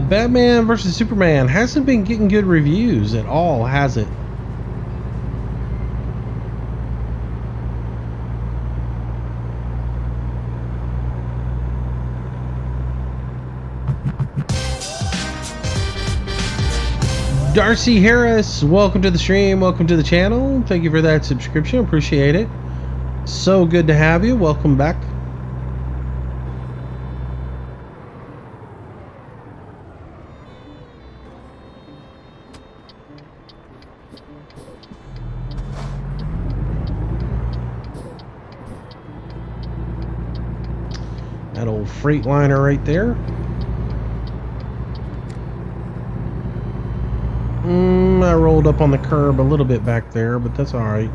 Batman versus Superman hasn't been getting good reviews at all, has it? Darcy Harris, welcome to the stream, welcome to the channel. Thank you for that subscription, appreciate it. So good to have you, welcome back. That old Freightliner right there. I rolled up on the curb a little bit back there, but that's alright.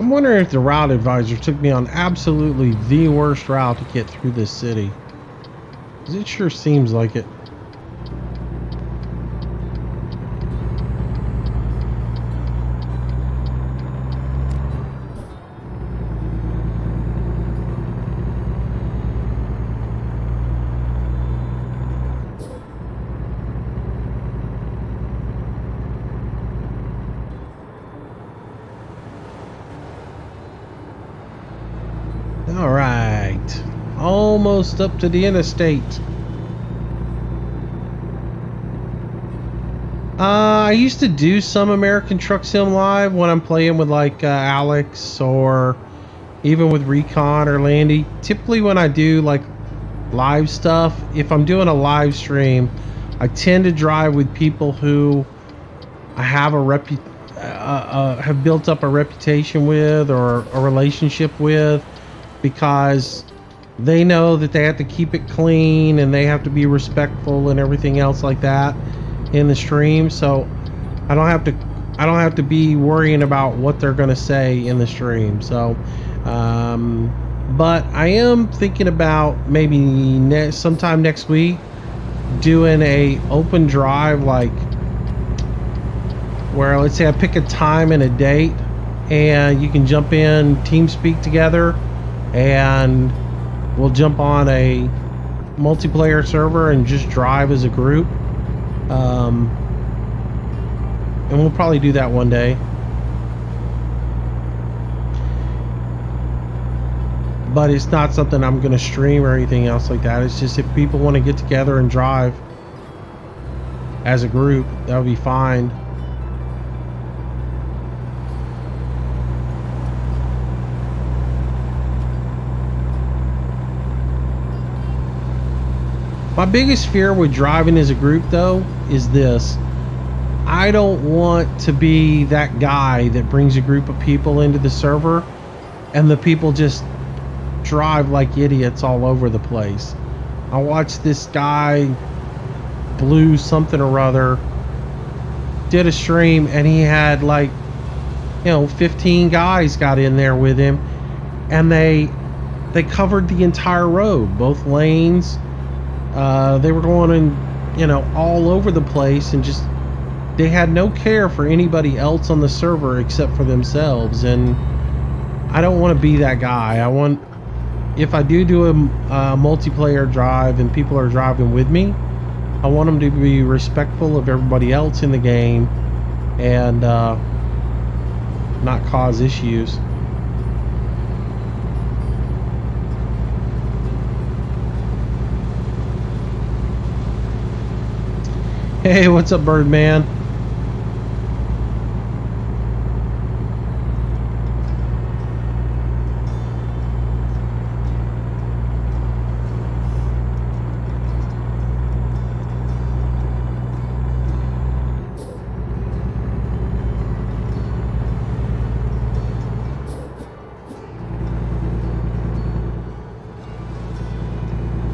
I'm wondering if the route advisor took me on absolutely the worst route to get through this city. 'Cause it sure seems like it. All right, almost up to the interstate. I used to do some American Truck Sim Live when I'm playing with like Alex or even with Recon or Landy. Typically when I do like live stuff, if I'm doing a live stream, I tend to drive with people who I have have built up a reputation with or a relationship with, because they know that they have to keep it clean and they have to be respectful and everything else like that in the stream. So I don't have to be worrying about what they're going to say in the stream. So but I am thinking about maybe sometime next week doing a open drive, like where, let's say I pick a time and a date and you can jump in TeamSpeak together and we'll jump on a multiplayer server and just drive as a group. And we'll probably do that one day. But it's not something I'm going to stream or anything else like that. It's just if people want to get together and drive as a group, that would be fine. My biggest fear with driving as a group, though, is this. I don't want to be that guy that brings a group of people into the server and the people just drive like idiots all over the place. I watched this guy, Blue something or other, did a stream and he had like, 15 guys got in there with him and they covered the entire road, both lanes. They were going in, all over the place and just, they had no care for anybody else on the server except for themselves. And I don't want to be that guy. If I do a multiplayer drive and people are driving with me, I want them to be respectful of everybody else in the game and not cause issues. Hey, what's up, Birdman?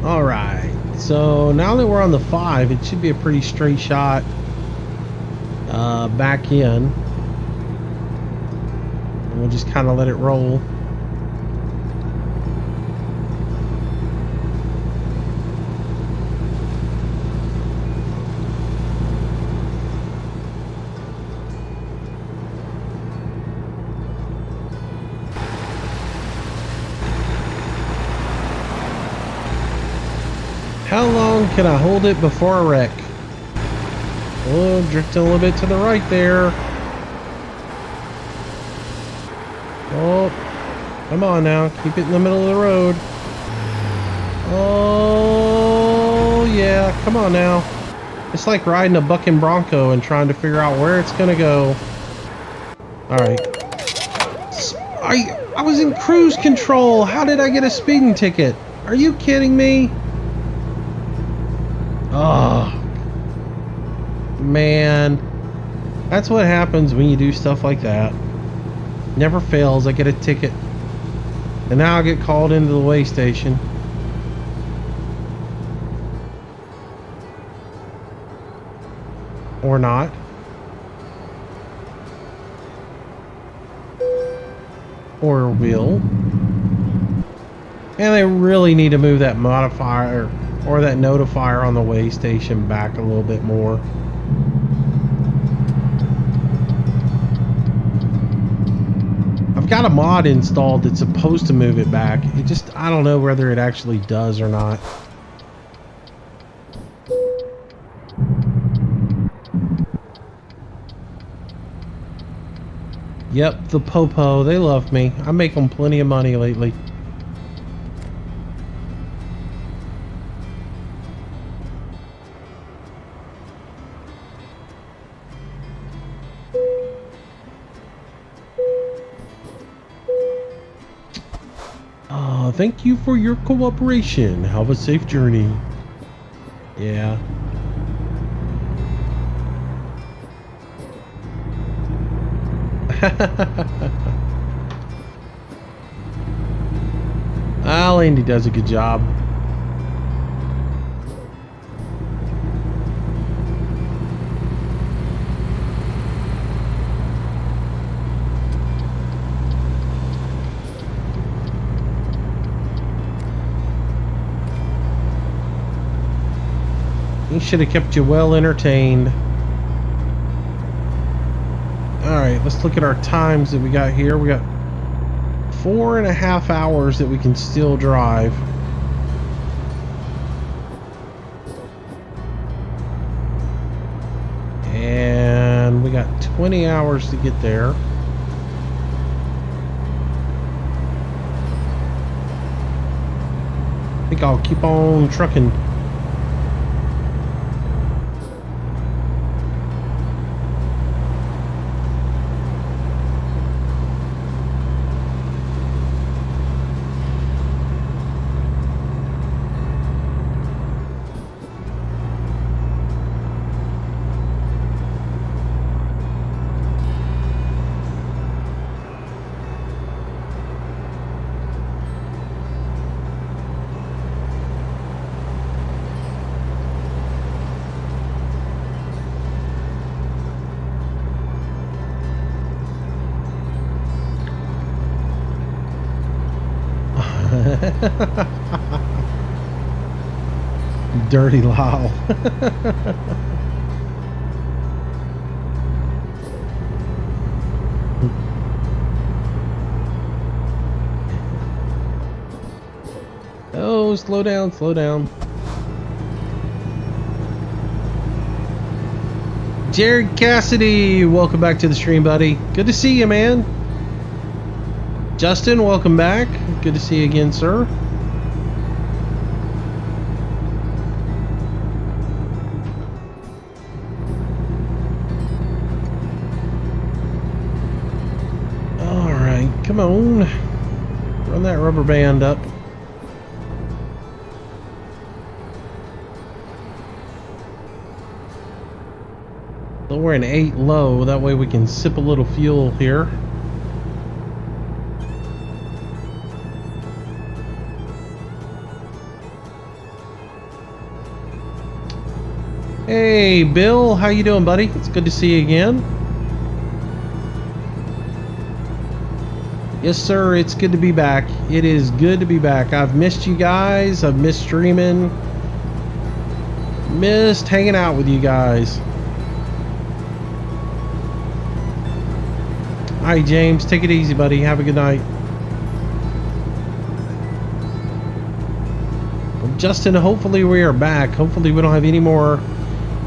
All right, so now that we're on the 5, it should be a pretty straight shot back in. And we'll just kind of let it roll. How long can I hold it before a wreck? Oh, drifting a little bit to the right there. Oh, come on now. Keep it in the middle of the road. Oh, yeah. Come on now. It's like riding a bucking bronco and trying to figure out where it's going to go. All right. I was in cruise control. How did I get a speeding ticket? Are you kidding me? Oh, man. That's what happens when you do stuff like that. Never fails. I get a ticket. And now I get called into the weigh station. Or not. or will. And they really need to move that modifier or that notifier on the weigh station back a little bit more. I've got a mod installed that's supposed to move it back. It just, I don't know whether it actually does or not. Yep, the Popo, they love me. I make them plenty of money lately. Thank you for your cooperation. Have a safe journey. Yeah. Andy does a good job. He should have kept you well entertained. Alright, let's look at our times that we got here. We got 4.5 hours that we can still drive. And we got 20 hours to get there. I think I'll keep on trucking. Dirty Lyle. Oh, slow down, slow down. Jared Cassidy, welcome back to the stream, buddy. Good to see you, man. Justin, welcome back. Good to see you again, sir. Alright, come on. Run that rubber band up. So we're in 8 low, that way we can sip a little fuel here. Hey Bill, how you doing, buddy? It's good to see you again. Yes sir, it's good to be back. It is good to be back. I've missed you guys. I've missed streaming. Missed hanging out with you guys. Alright James, take it easy, buddy. Have a good night. Well, Justin, hopefully we are back. Hopefully we don't have any more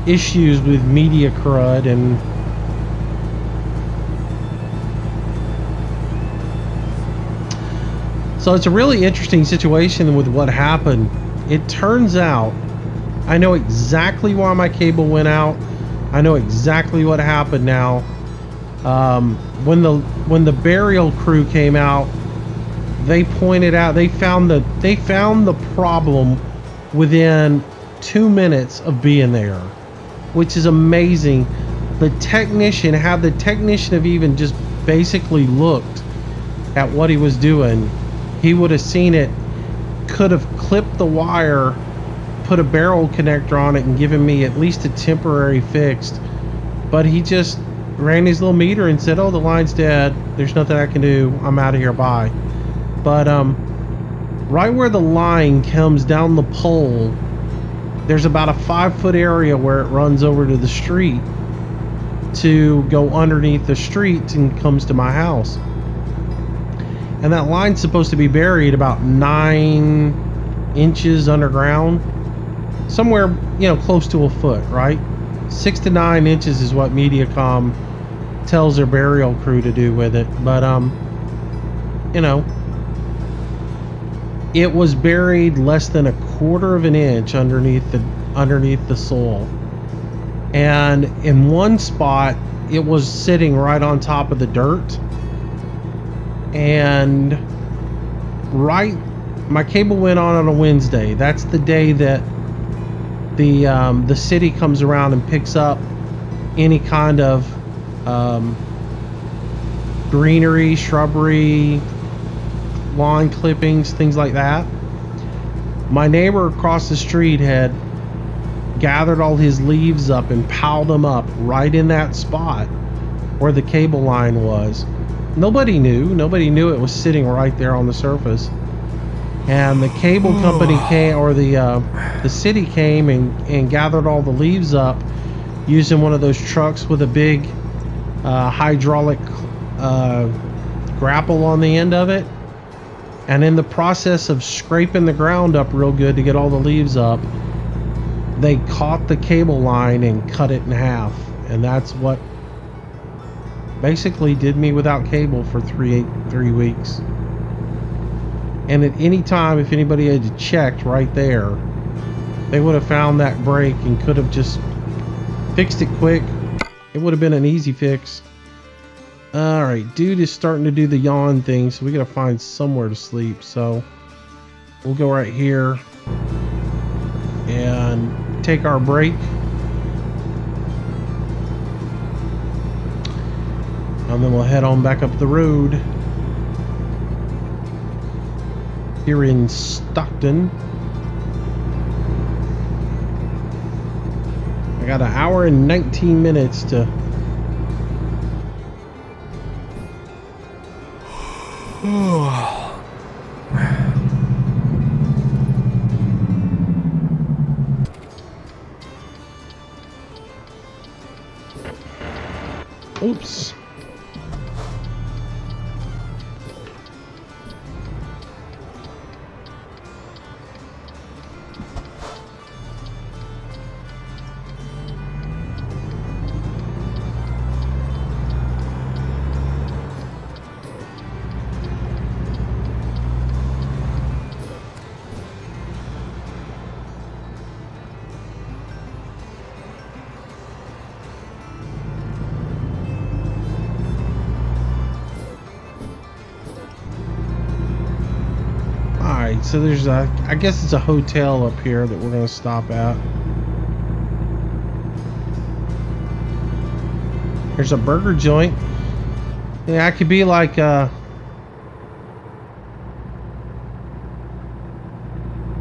issues with media crud. And so it's a really interesting situation with what happened. It turns out I know exactly why my cable went out. I know exactly what happened now. When the burial crew came out, they pointed out they found the problem within 2 minutes of being there, which is amazing. The technician have even just basically looked at what he was doing, he would have seen it, could have clipped the wire, put a barrel connector on it and given me at least a temporary fix. But he just ran his little meter and said, oh, the line's dead. There's nothing I can do. I'm out of here. Bye. But right where the line comes down the pole, there's about a 5-foot area where it runs over to the street to go underneath the street and comes to my house. And that line's supposed to be buried about 9 inches underground. Somewhere, you know, close to a foot, right? 6 to 9 inches is what Mediacom tells their burial crew to do with it. But, you know, it was buried less than 1/4 of an inch underneath the soil. And in one spot, it was sitting right on top of the dirt. And my cable went on a Wednesday. That's the day that the city comes around and picks up any kind of greenery, shrubbery, lawn clippings, things like that. My neighbor across the street had gathered all his leaves up and piled them up right in that spot where the cable line was. Nobody knew it was sitting right there on the surface. And the cable company came, or the city came and gathered all the leaves up using one of those trucks with a big hydraulic grapple on the end of it. And in the process of scraping the ground up real good to get all the leaves up, they caught the cable line and cut it in half. And that's what basically did me without cable for 3 weeks. And at any time, if anybody had checked right there, they would have found that break and could have just fixed it quick. It would have been an easy fix. Alright, dude is starting to do the yawn thing, so we gotta find somewhere to sleep. So we'll go right here and take our break. And then we'll head on back up the road here in Stockton. I got 1 hour and 19 minutes to oops. So there's I guess it's a hotel up here that we're gonna stop at. There's a burger joint. Yeah, it could be like it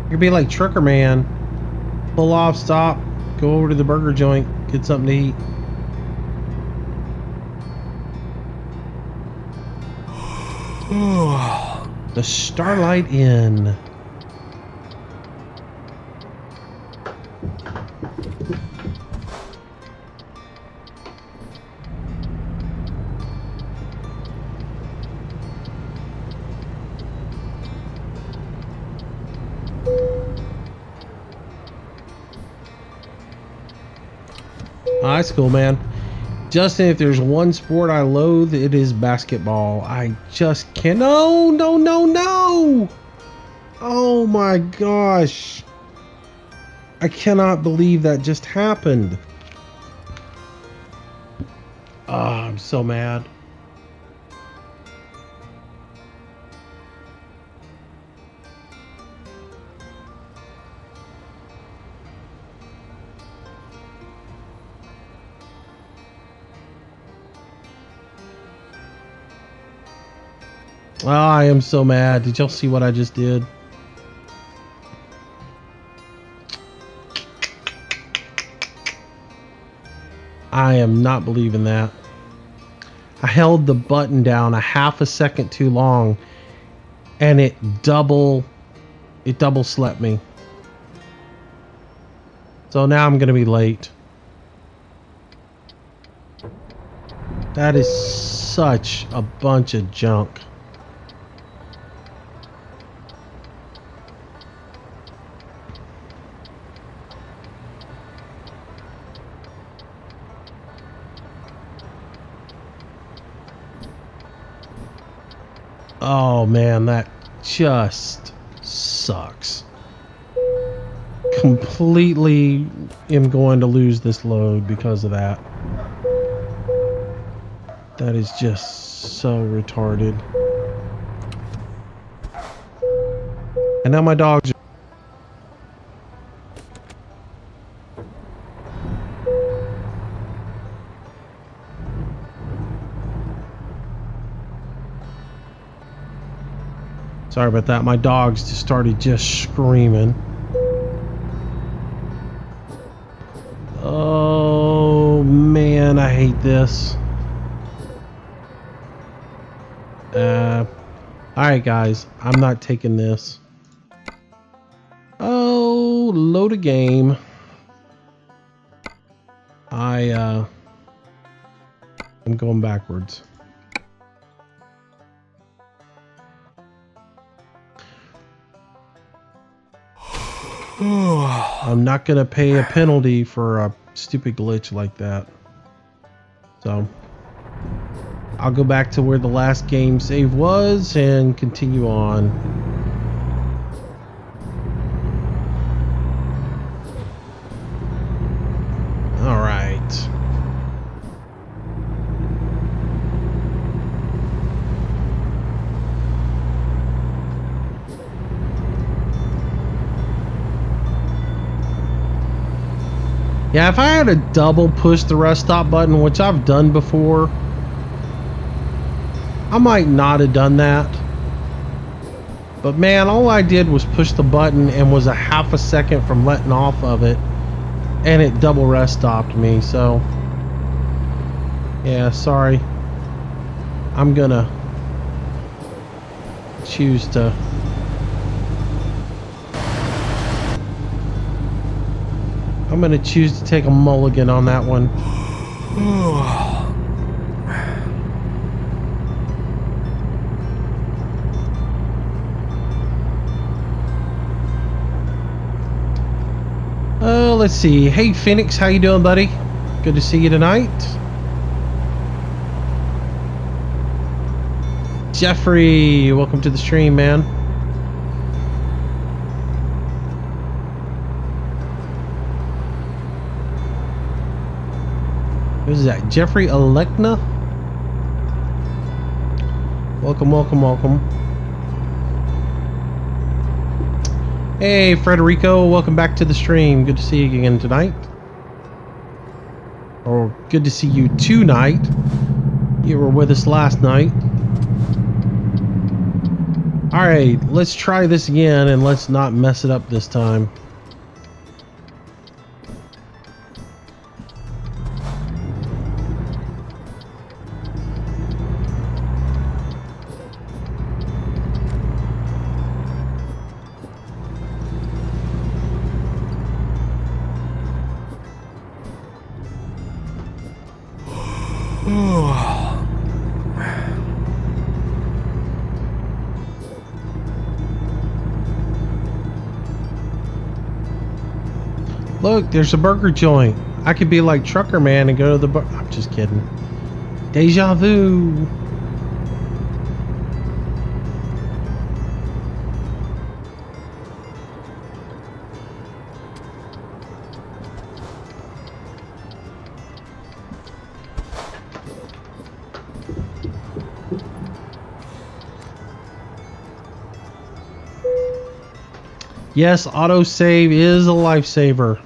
could be like Trucker Man. Pull off, stop, go over to the burger joint, get something to eat. The Starlight Inn. Oh, that's cool, man. Justin, if there's one sport I loathe, it is basketball. I just can't. No, no, no, no. Oh my gosh. I cannot believe that just happened. Oh, I'm so mad. Oh, I am so mad. Did y'all see what I just did? I am not believing that. I held the button down a half a second too long, and it double slept me. So now I'm gonna be late. That is such a bunch of junk. Oh man, that just sucks. Completely am going to lose this load because of that. That is just so retarded. And now my dogs are... Sorry about that. My dogs just started screaming. Oh man, I hate this. Alright guys, I'm not taking this. Oh, load a game. I'm going backwards. I'm not gonna pay a penalty for a stupid glitch like that. So I'll go back to where the last game save was and continue on. All right. Yeah, if I had a double push the rest stop button, which I've done before, I might not have done that. But man, all I did was push the button and was a half a second from letting off of it, and it double rest stopped me. So yeah, sorry. I'm gonna choose to take a mulligan on that one. Let's see. Hey Phoenix, how you doing, buddy? Good to see you tonight. Jeffrey, welcome to the stream, man. Who is that? Jeffrey Alekna? Welcome, welcome, welcome. Hey, Frederico, welcome back to the stream. Good to see you again tonight. Or good to see you tonight. You were with us last night. Alright, let's try this again and let's not mess it up this time. Look, there's a burger joint. I could be like Trucker Man and go to the bar. I'm just kidding. Deja vu. Yes, autosave is a lifesaver.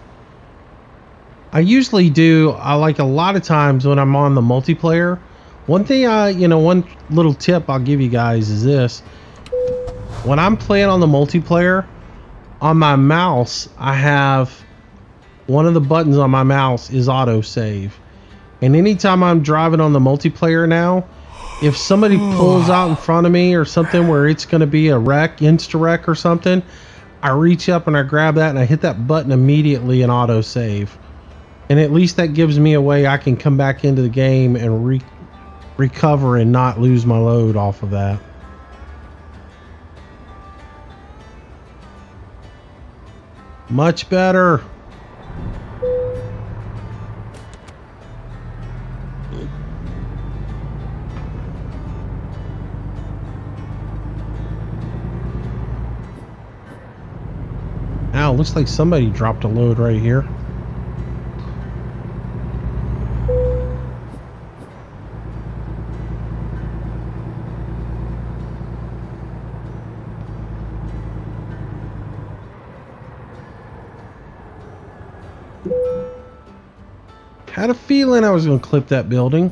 I usually do, like a lot of times when I'm on the multiplayer. One thing one little tip I'll give you guys is this. When I'm playing on the multiplayer, on my mouse, I have one of the buttons on my mouse is autosave. And anytime I'm driving on the multiplayer now, if somebody pulls out in front of me or something where it's going to be a wreck, insta-wreck or something, I reach up and I grab that and I hit that button immediately and auto save. And at least that gives me a way I can come back into the game and recover and not lose my load off of that. Much better. Ow, looks like somebody dropped a load right here. Had a feeling I was going to clip that building.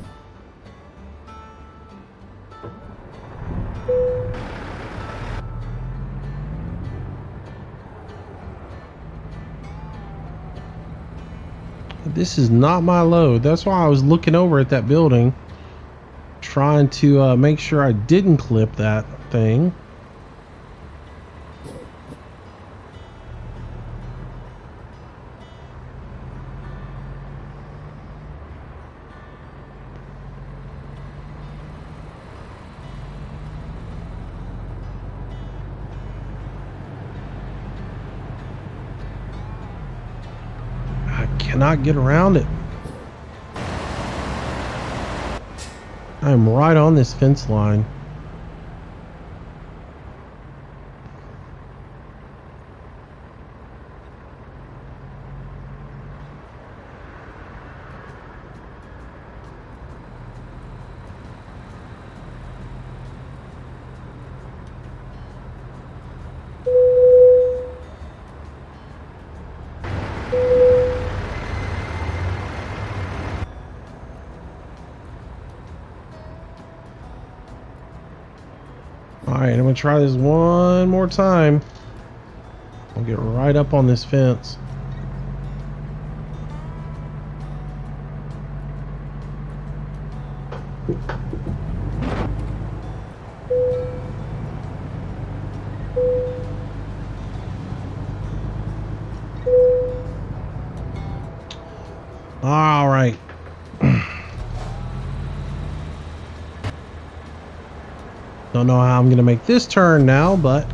This is not my load. That's why I was looking over at that building, trying to make sure I didn't clip that thing. Cannot get around it. I'm right on this fence line. Alright, I'm going to try this one more time. I'll get right up on this fence. Alright. Don't know how I'm going to make this turn now, but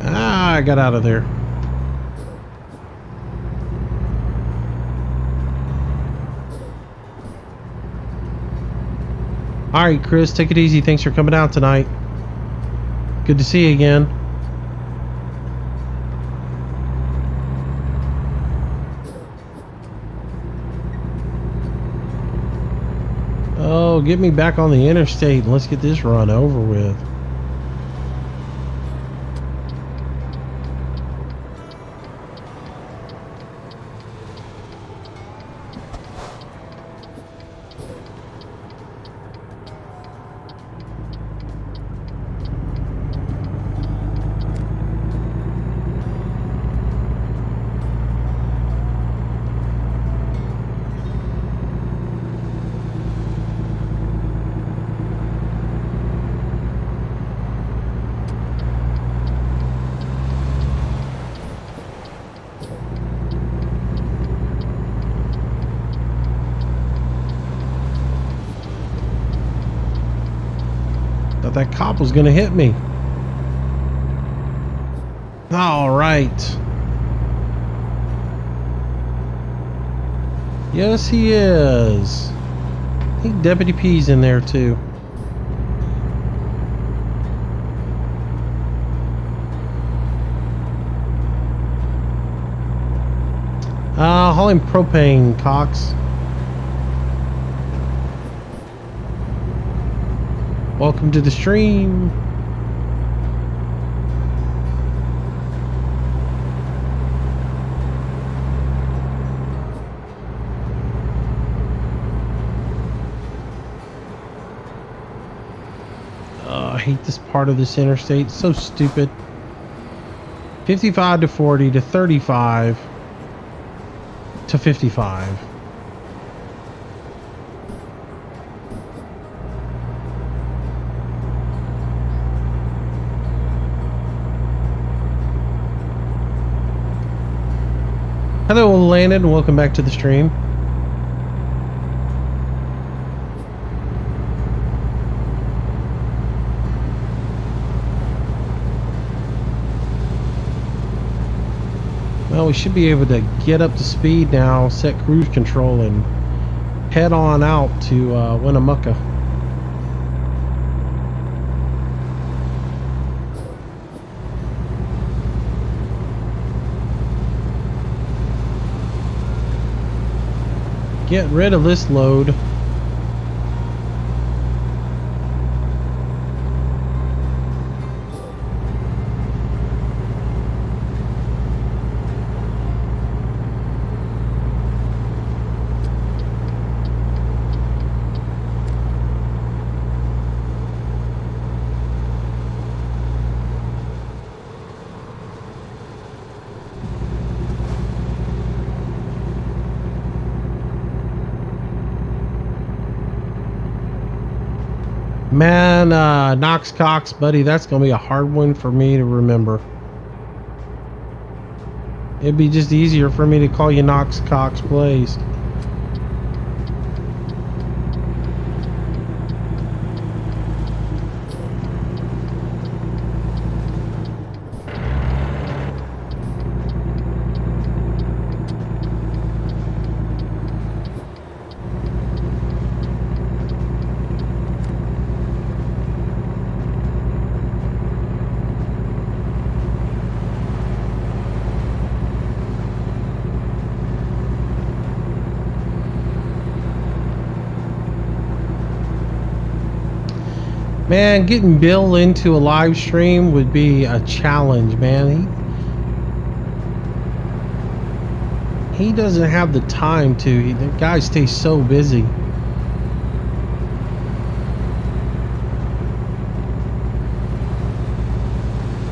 I got out of there. All right, Chris, take it easy. Thanks for coming out tonight. Good to see you again. Oh, get me back on the interstate and let's get this run over with. Thought that cop was gonna hit me. All right. Yes, he is. I think Deputy P's in there too. Hauling propane, Cox. Welcome to the stream. I hate this part of this interstate. It's so stupid. 55 to 40 to 35 to 55. Hello, Landon. Welcome back to the stream. Well, we should be able to get up to speed now, set cruise control, and head on out to Winnemucca. Get rid of this load. Man, Knox Cox, buddy, that's gonna be a hard one for me to remember. It'd be just easier for me to call you Knox Cox Plays. Man, getting Bill into a live stream would be a challenge, man. He doesn't have the time to. The guy stays so busy.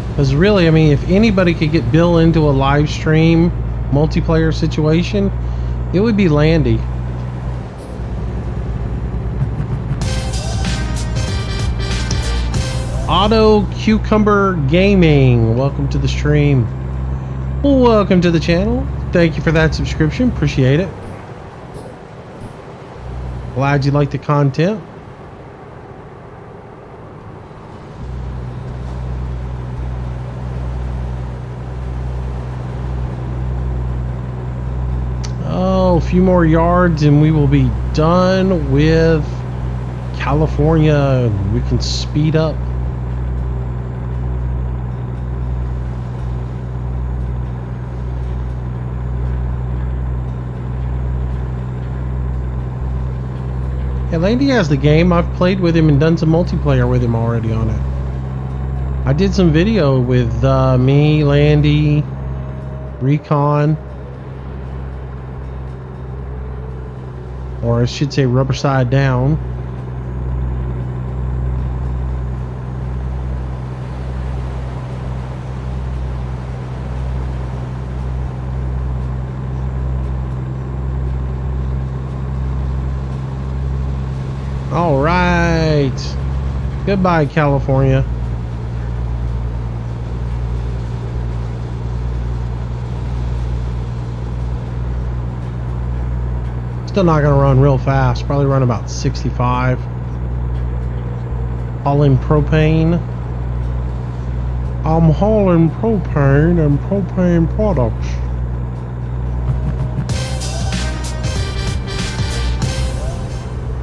Because really, I mean, if anybody could get Bill into a live stream multiplayer situation, it would be Landy. Auto Cucumber Gaming, welcome to the stream. Welcome to the channel. Thank you for that subscription. Appreciate it. Glad you like the content. Oh, a few more yards and we will be done with California. We can speed up. Yeah, Landy has the game. I've played with him and done some multiplayer with him already on it. I did some video with me, Landy, Recon, or I should say Rubber Side Down. All right. Goodbye, California. Still not going to run real fast. Probably run about 65. Hauling propane. I'm hauling propane and propane products.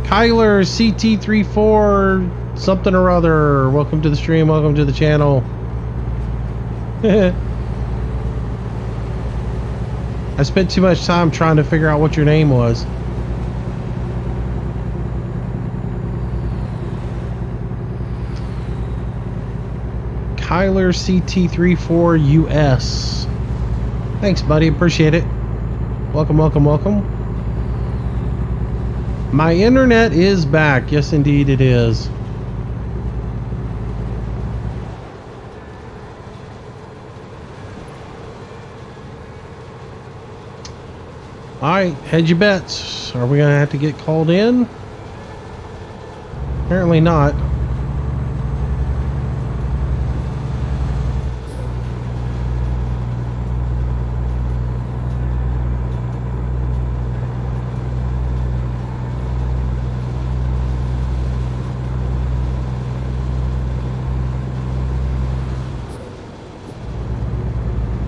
Kyler CT34 something or other. Welcome to the stream. Welcome to the channel. I spent too much time trying to figure out what your name was. Tyler CT34US. Thanks, buddy. Appreciate it. Welcome, welcome, welcome. My internet is back. Yes, indeed it is. Alright, hedge your bets. Are we going to have to get called in? Apparently not.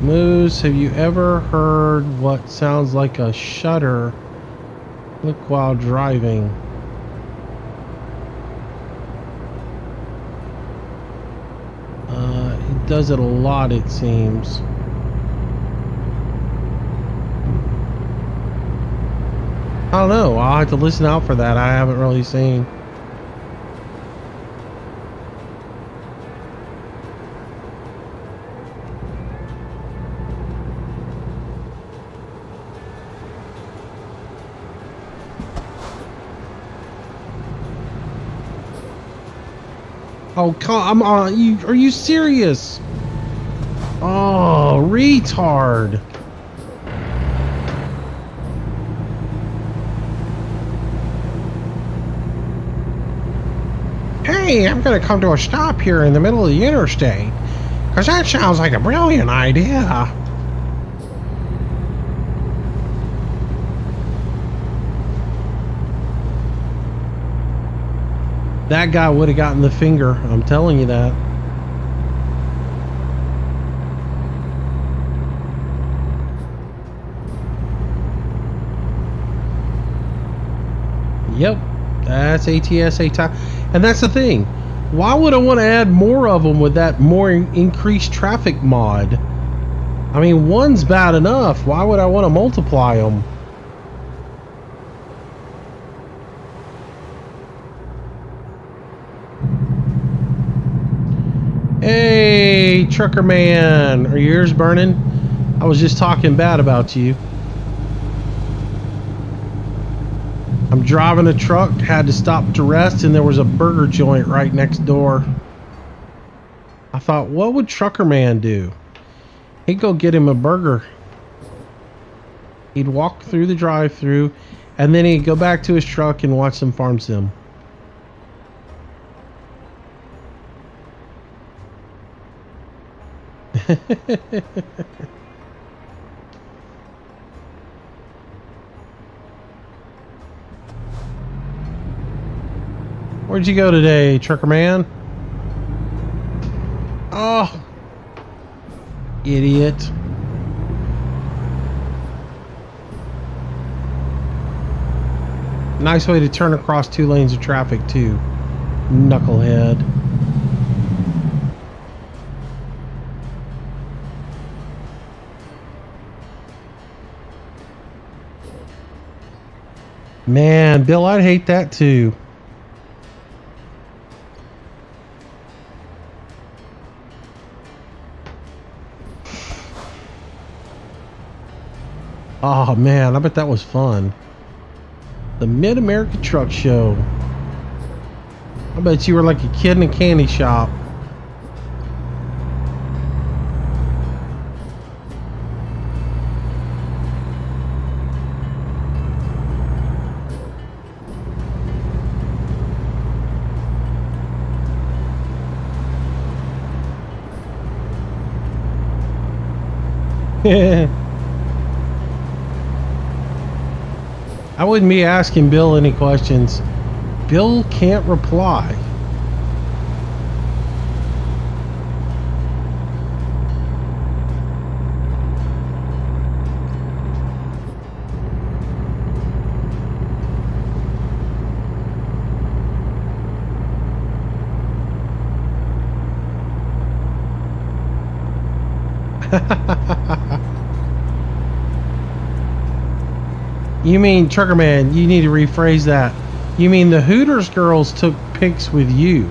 Moose, have you ever heard what sounds like a shutter click while driving? It does it a lot, it seems. I don't know. I'll have to listen out for that. I haven't really seen. Oh, come on. Are you serious? Oh, retard. Hey, I'm going to come to a stop here in the middle of the interstate. Because that sounds like a brilliant idea. That guy would have gotten the finger. I'm telling you that. Yep. That's ATSA time. And that's the thing. Why would I want to add more of them with that more increased traffic mod? I mean, one's bad enough. Why would I want to multiply them? Hey, trucker man, are your ears burning? I was just talking bad about you. I'm driving a truck, had to stop to rest, and there was a burger joint right next door. I thought, what would trucker man do? He'd go get him a burger. He'd walk through the drive-thru, and then he'd go back to his truck and watch some farm sim. Where'd you go today, trucker man? Oh, idiot. Nice way to turn across 2 lanes of traffic too, knucklehead. Man, Bill, I'd hate that too. Oh man, I bet that was fun. The Mid-America Truck Show. I bet you were like a kid in a candy shop. I wouldn't be asking Bill any questions. Bill can't reply. You mean, Trucker Man, you need to rephrase that. You mean the Hooters girls took pics with you?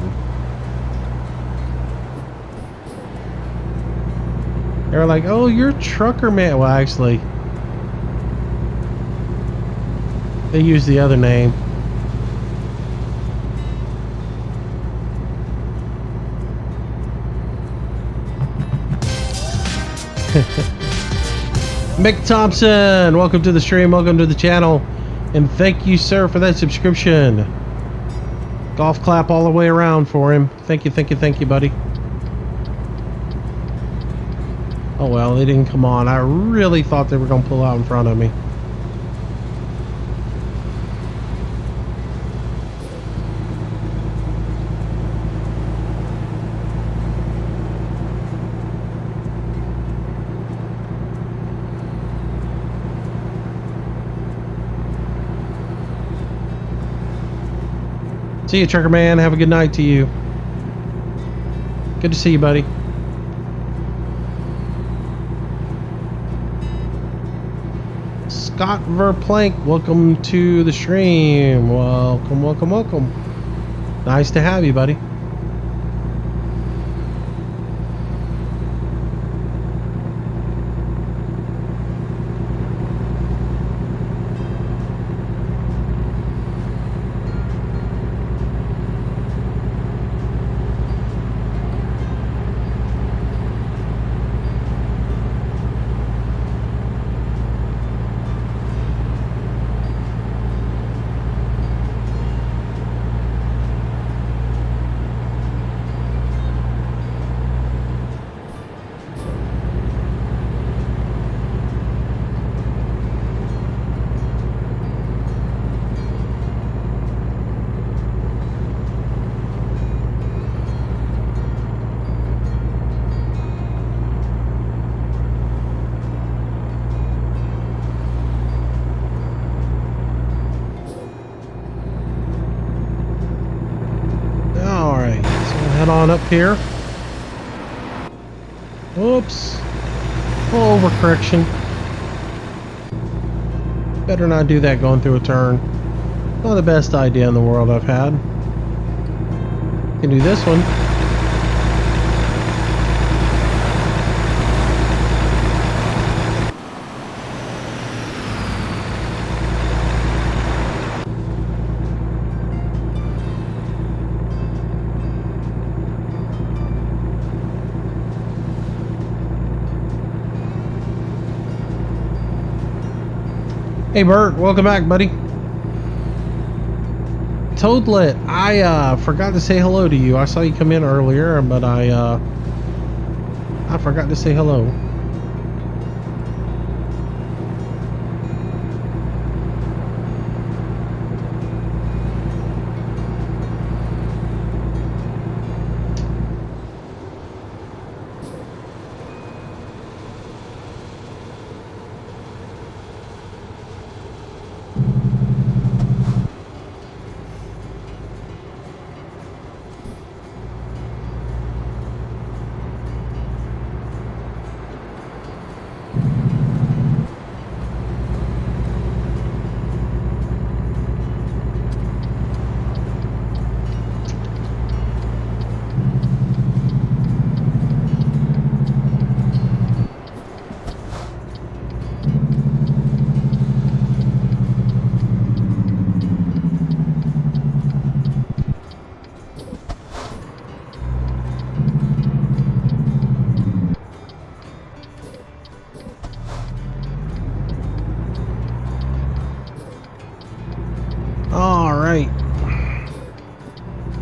They're like, oh, you're trucker man. Well, actually, they use the other name. Mick Thompson, welcome to the stream, welcome to the channel, and thank you, sir, for that subscription. Golf clap all the way around for him. Thank you, thank you, thank you, buddy. Oh well, they didn't come on. I really thought they were going to pull out in front of me. See you, trucker man. Have a good night to you. Good to see you, buddy. Scott Verplank, welcome to the stream. Welcome, welcome, welcome. Nice to have you, buddy. On up here. Oops. Oh, overcorrection. Better not do that going through a turn. Not the best idea in the world I've had. Can do this one. Hey Bert, welcome back, buddy. Toadlet, I forgot to say hello to you. I saw you come in earlier, but I forgot to say hello.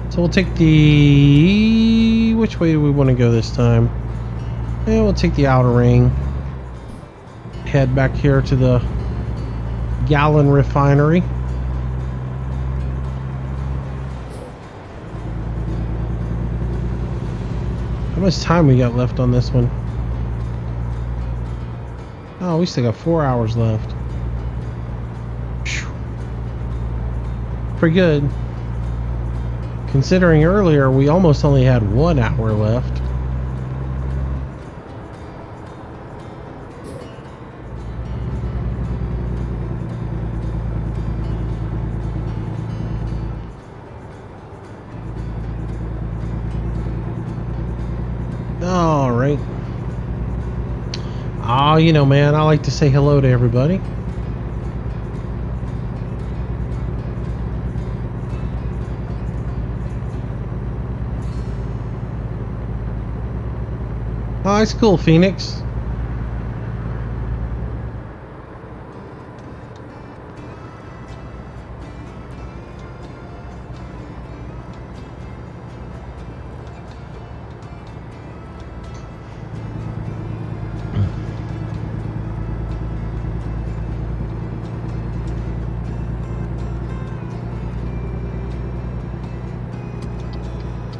So we'll take the... Which way do we want to go this time? Yeah, we'll take the outer ring. Head back here to the Gallon Refinery. How much time we got left on this one? Oh, we still got 4 hours left. Pretty good. Considering earlier we almost only had 1 hour left. All right. Oh, you know, man, I like to say hello to everybody. Oh, it's cool, Phoenix.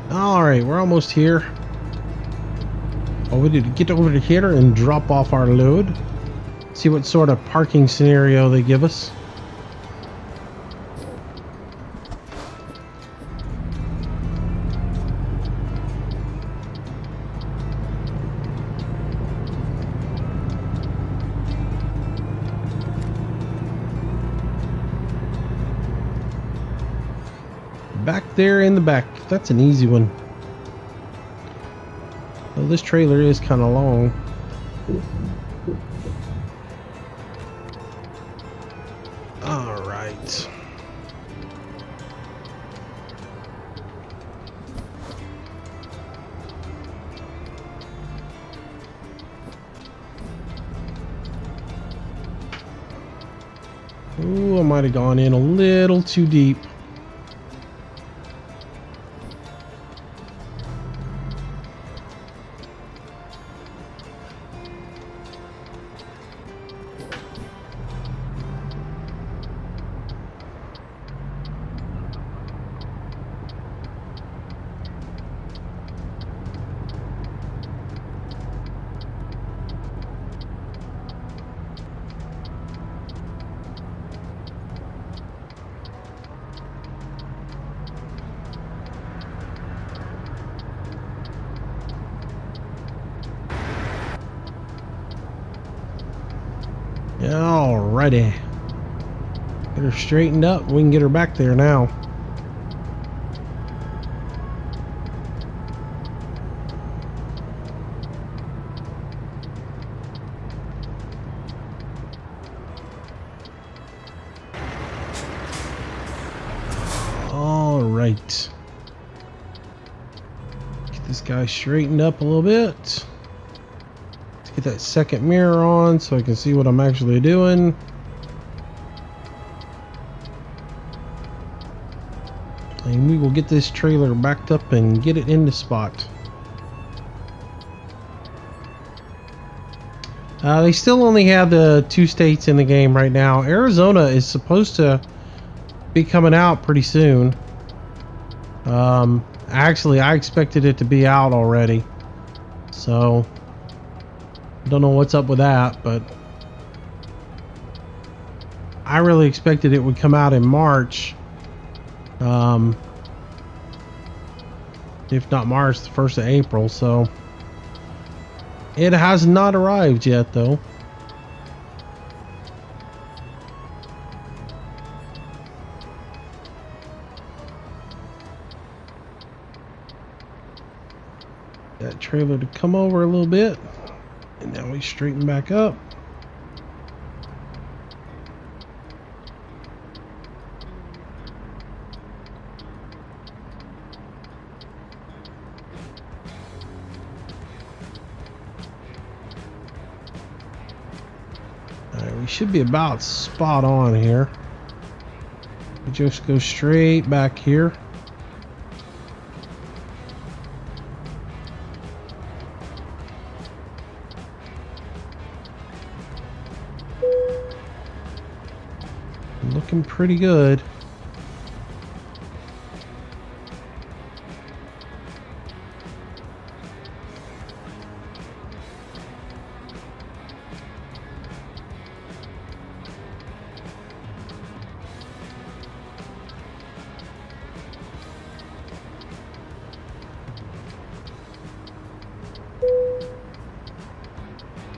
All right, we're almost here. Oh, we need to get over to here and drop off our load. See what sort of parking scenario they give us. Back there in the back. That's an easy one. Well, this trailer is kind of long. All right. Ooh, I might have gone in a little too deep. Alrighty. Get her straightened up. We can get her back there now. Alright. Get this guy straightened up a little bit. Get that second mirror on so I can see what I'm actually doing. And we will get this trailer backed up and get it in the spot. They still only have the 2 states in the game right now. Arizona is supposed to be coming out pretty soon. Actually, I expected it to be out already. So don't know what's up with that, but I really expected it would come out in March. If not March, the 1st of April, so it has not arrived yet though. That trailer to come over a little bit. And now we straighten back up. Alright, we should be about spot on here. We just go straight back here. Looking pretty good.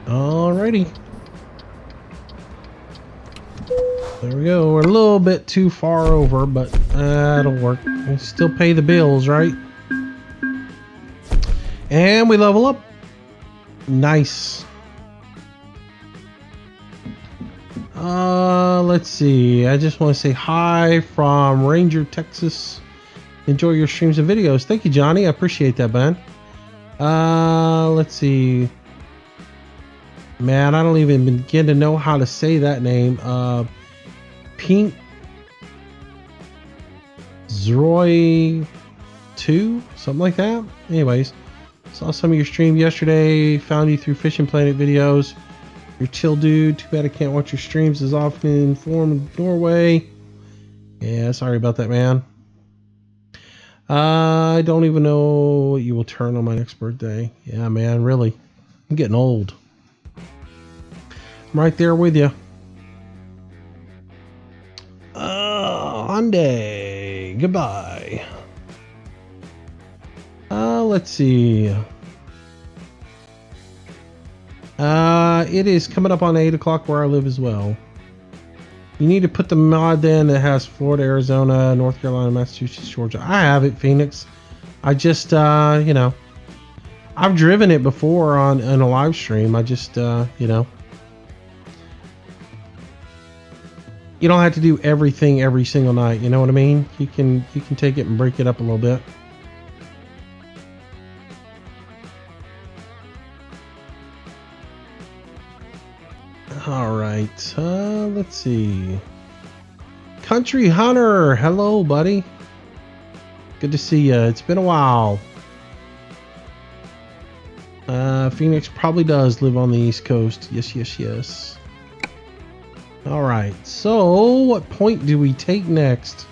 Alrighty. There we go. We're a little bit too far over, but that'll work. We still pay the bills, right? And we level up. Nice. Let's see. I just want to say hi from Ranger, Texas. Enjoy your streams and videos. Thank you, Johnny. I appreciate that, man. Let's see. Man, I don't even begin to know how to say that name. Pink Zroy 2, something like that. Anyways, saw some of your stream yesterday. Found you through Fishing Planet videos. You're chill, dude. Too bad I can't watch your streams as often in Norway. Yeah, sorry about that, man. I don't even know what you will turn on my next birthday. Yeah, man, really. I'm getting old. I'm right there with you. Hyundai. Goodbye. Let's see. It is coming up on 8 o'clock where I live as well. You need to put the mod in that has Florida, Arizona, North Carolina, Massachusetts, Georgia. I have it, Phoenix. I just, you know, I've driven it before on a live stream. I just, you know, you don't have to do everything every single night. You know what I mean? You can take it and break it up a little bit. All right. Let's see. Country Hunter. Hello, buddy. Good to see you. It's been a while. Phoenix probably does live on the East Coast. Yes, yes, yes. All right. So, what point do we take next?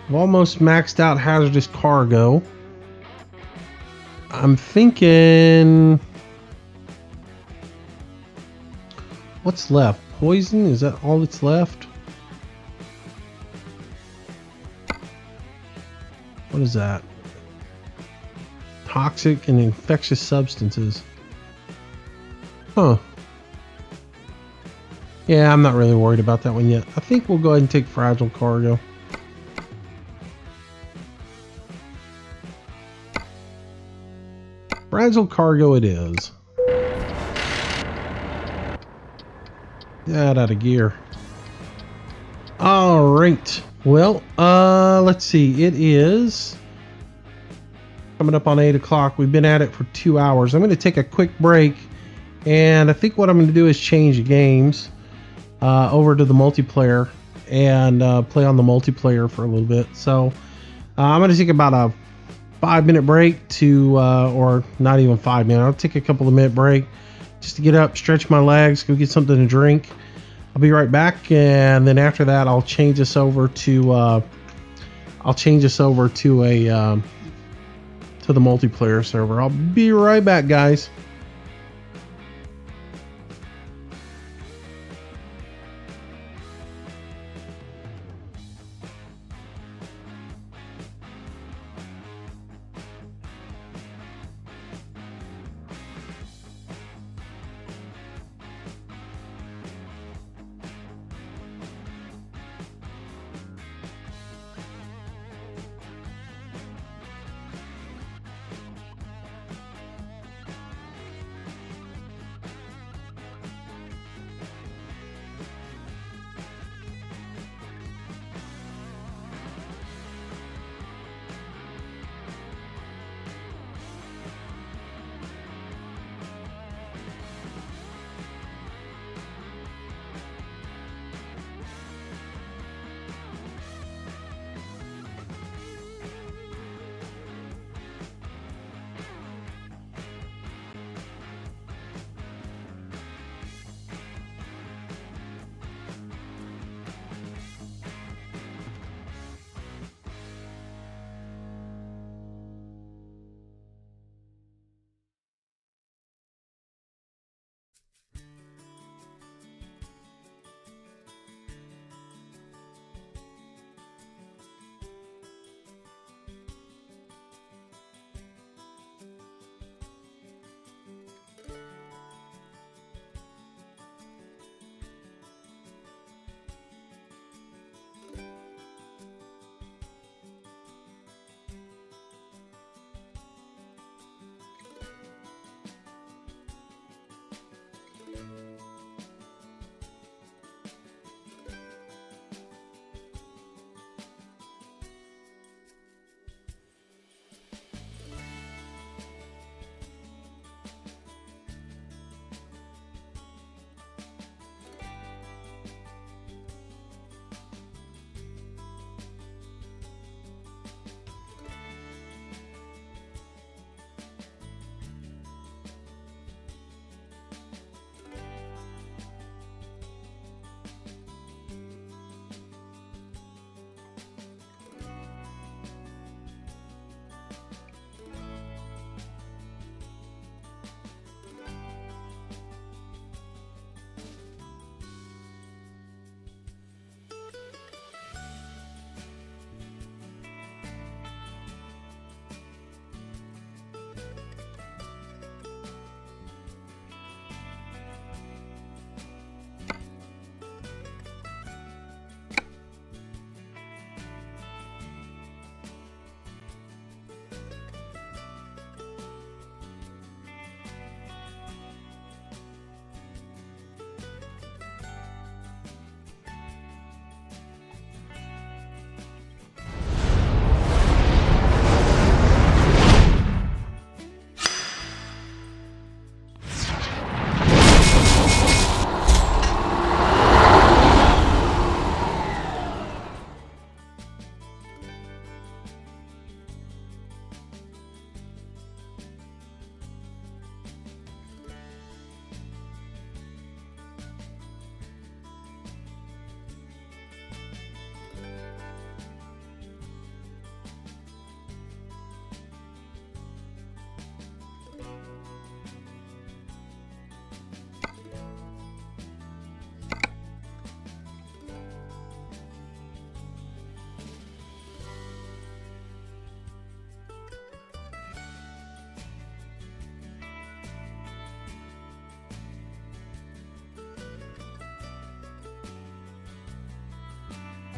I've almost maxed out hazardous cargo. I'm thinking... What's left? Poison? Is that all that's left? What is that? Toxic and infectious substances. Huh. Yeah, I'm not really worried about that one yet. I think we'll go ahead and take fragile cargo. Fragile cargo it is. Get out of gear. All right. Well, let's see. It is coming up on 8 o'clock. We've been at it for 2 hours. I'm going to take a quick break, and I think what I'm going to do is change the games over to the multiplayer and play on the multiplayer for a little bit. So I'm going to take about a 5-minute break to, or not even 5 minutes. I'll take a couple of minute break just to get up, stretch my legs, go get something to drink. I'll be right back, and then after that, I'll change us over to a to the multiplayer server. I'll be right back, guys.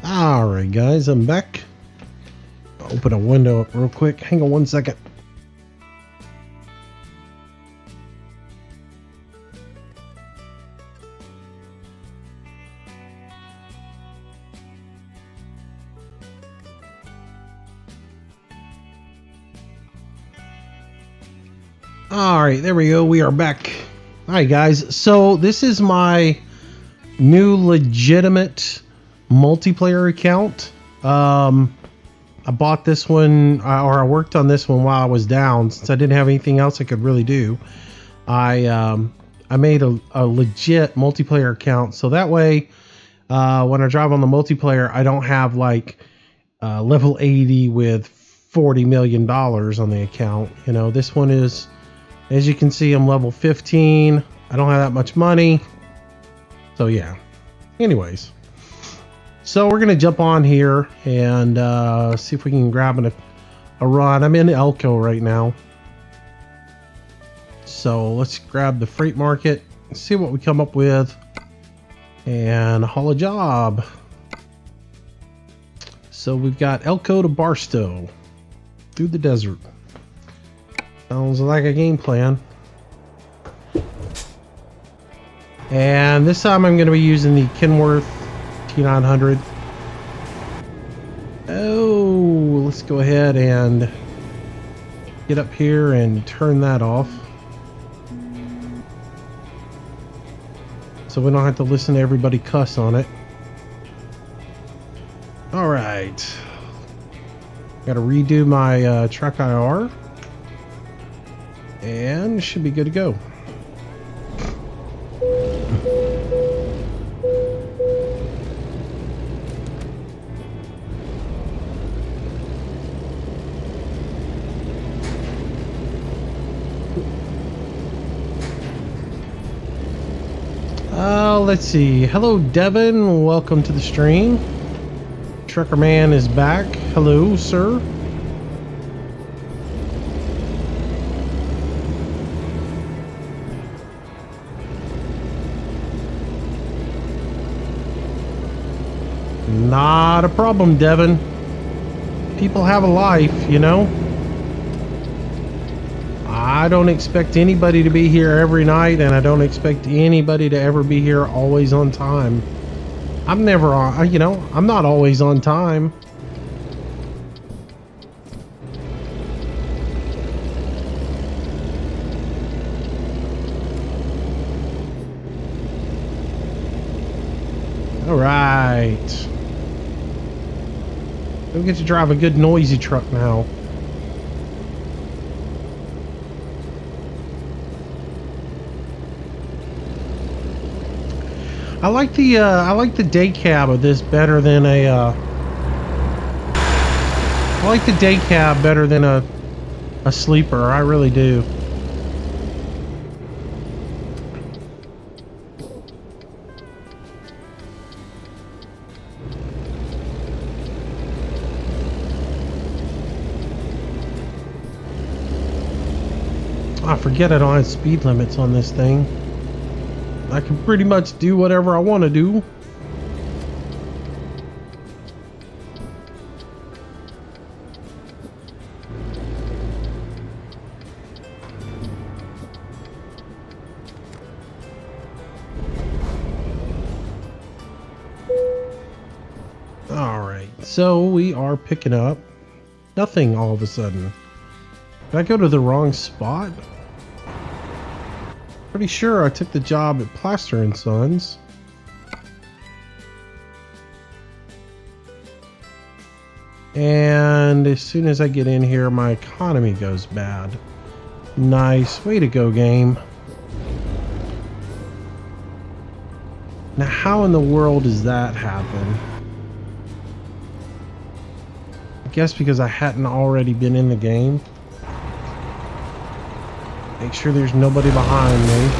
Alright guys, I'm back. Open a window up real quick. Hang on 1 second. Alright, there we go. We are back. Alright guys, so this is my new legitimate multiplayer account. I bought this one, or I worked on this one while I was down, since I didn't have anything else I could really do. I made a legit multiplayer account, so that way when I drive on the multiplayer, I don't have like level 80 with $40 million on the account. You know, this one is, as you can see, I'm level 15. I don't have that much money. So yeah. Anyways. So we're going to jump on here and see if we can grab a run. I'm in Elko right now. So let's grab the freight market, see what we come up with, and haul a job. So we've got Elko to Barstow through the desert. Sounds like a game plan. And this time I'm going to be using the Kenworth W900. Oh, let's go ahead and get up here and turn that off, so we don't have to listen to everybody cuss on it. All right, got to redo my track IR, and should be good to go. Let's see. Hello, Devin. Welcome to the stream. Trucker Man is back. Hello, sir. Not a problem, Devin. People have a life, you know. I don't expect anybody to be here every night, and I don't expect anybody to ever be here always on time. I'm never on, you know, I'm not always on time. All right. We get to drive a good noisy truck now. I like the day cab of this better than a I like the day cab better than a sleeper. I really do. I forget I don't have speed limits on this thing. I can pretty much do whatever I want to do. Alright, so we are picking up nothing all of a sudden. Did I go to the wrong spot? Pretty sure I took the job at Plaster & Sons. And as soon as I get in here, my economy goes bad. Nice. Way to go, game. Now, how in the world does that happen? I guess because I hadn't already been in the game. Make sure there's nobody behind me.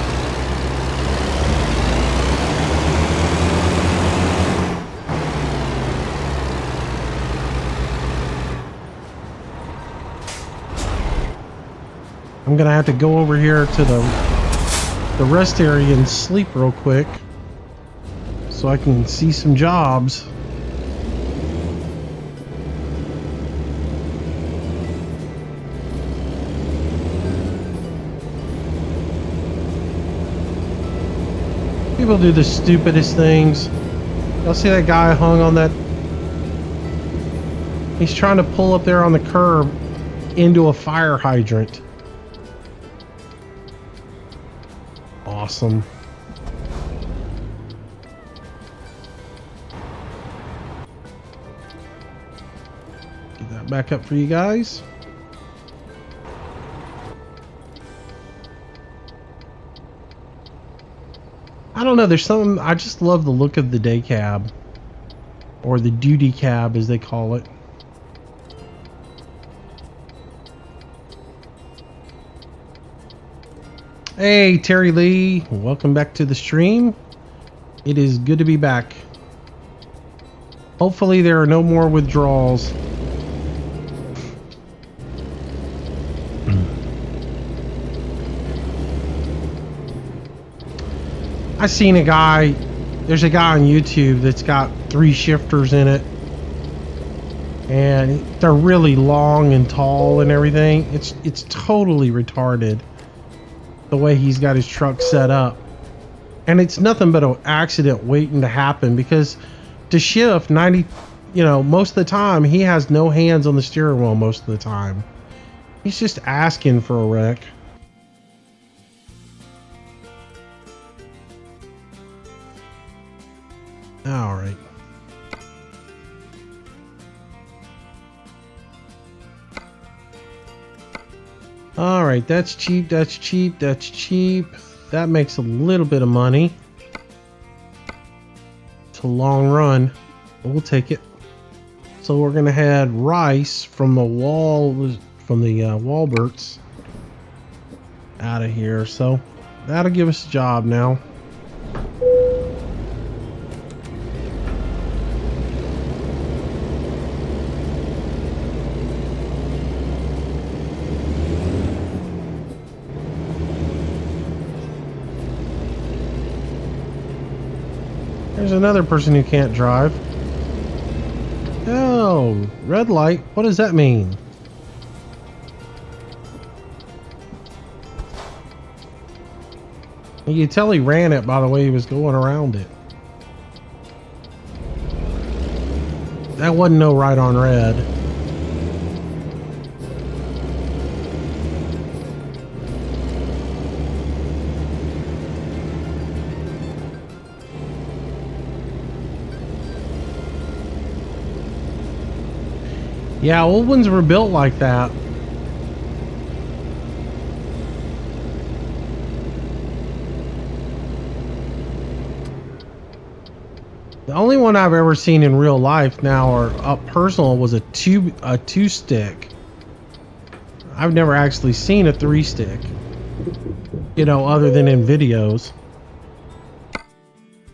I'm gonna have to go over here to the rest area and sleep real quick so I can see some jobs. People do the stupidest things. Y'all see that guy hung on that? He's trying to pull up there on the curb into a fire hydrant. Awesome. Get that back up for you guys. I don't know, there's something, I just love the look of the day cab. Or the duty cab as they call it. Hey Terry Lee, welcome back to the stream. It is good to be back. Hopefully there are no more withdrawals. I seen a guy, there's a guy on YouTube that's got 3 shifters in it. And they're really long and tall and everything. It's totally retarded the way he's got his truck set up. And it's nothing but an accident waiting to happen, because to shift 90, you know, most of the time he has no hands on the steering wheel most of the time. He's just asking for a wreck. All right. All right, that's cheap, that's cheap, that's cheap. That makes a little bit of money. It's a long run, but we'll take it. So we're gonna head rice from the Walberts out of here. So that'll give us a job now. There's another person who can't drive. Oh, red light. What does that mean? You can tell he ran it by the way he was going around it. That wasn't no right on red. Yeah, old ones were built like that. The only one I've ever seen in real life now, or up personal, was a two stick. I've never actually seen a 3-stick. You know, other than in videos.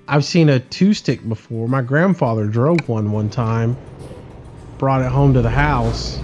I've seen a 2-stick before. My grandfather drove one time. Brought it home to the house.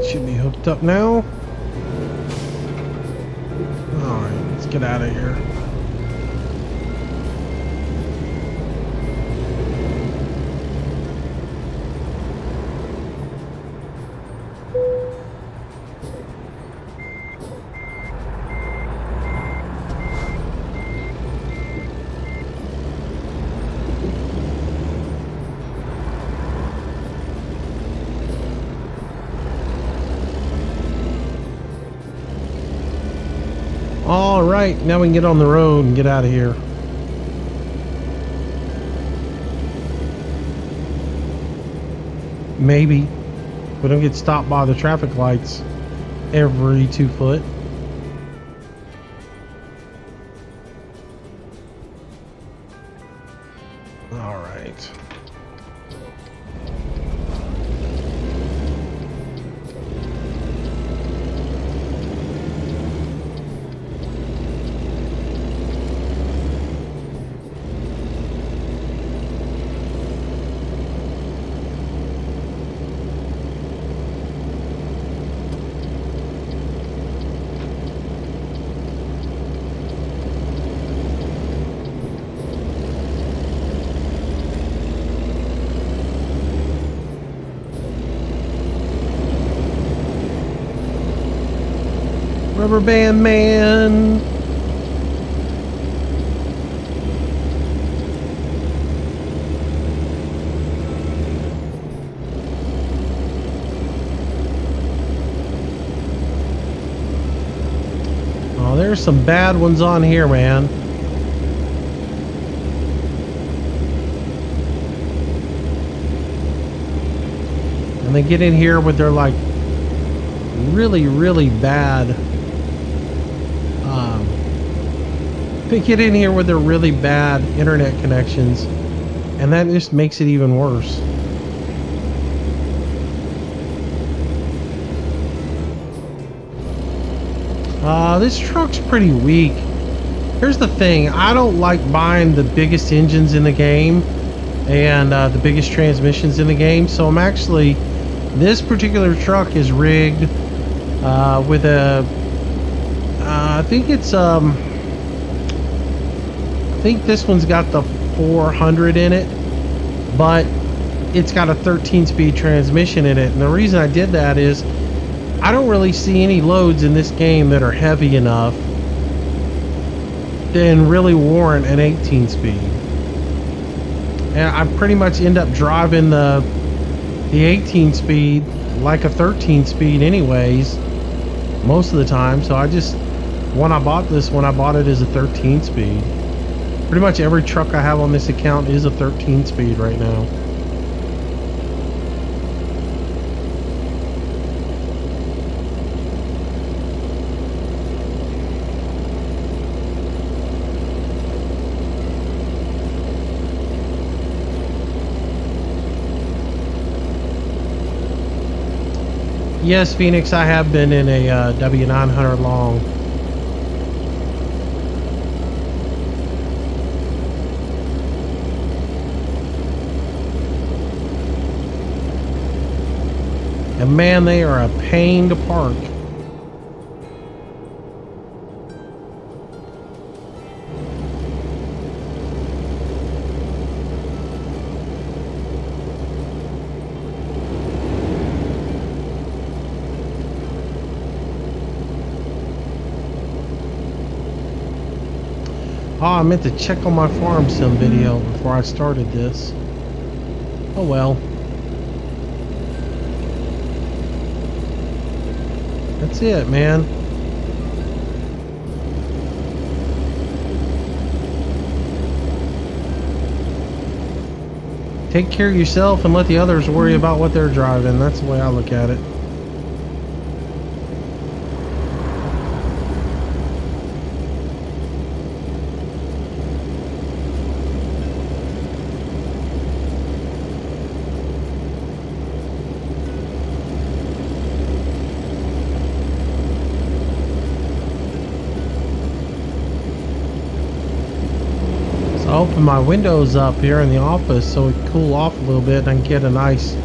Should be hooked up now. Alright, let's get out of here. Alright, now we can get on the road and get out of here. Maybe. We don't get stopped by the traffic lights every 2 foot. Alright. Rubber band man. Oh, there's some bad ones on here, man. And they get in here with their like really bad they get in here with their really bad internet connections, and that just makes it even worse. This truck's pretty weak. Here's the thing, I don't like buying the biggest engines in the game and the biggest transmissions in the game, so I'm actually, this particular truck is rigged with a I think it's I think this one's got the 400 in it, but it's got a 13-speed transmission in it. And the reason I did that is I don't really see any loads in this game that are heavy enough then really warrant an 18-speed. And I pretty much end up driving the 18-speed like a 13-speed anyways most of the time. So I just, when I bought this one, I bought it as a 13-speed. Pretty much every truck I have on this account is a 13-speed right now. Yes, Phoenix, I have been in a W900 long. And man, they are a pain to park. Oh, I meant to check on my farm sim video before I started this. Oh well. That's it, man. Take care of yourself and let the others worry about what they're driving. That's the way I look at it. I open my windows up here in the office so it can cool off a little bit and I can get a nice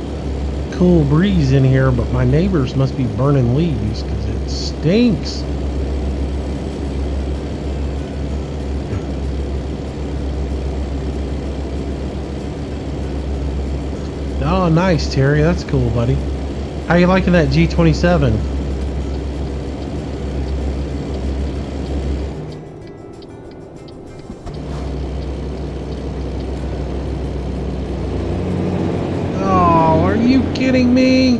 cool breeze in here, but my neighbors must be burning leaves because it stinks. Oh, nice, Terry. That's cool, buddy. How you liking that G27? Are you kidding me?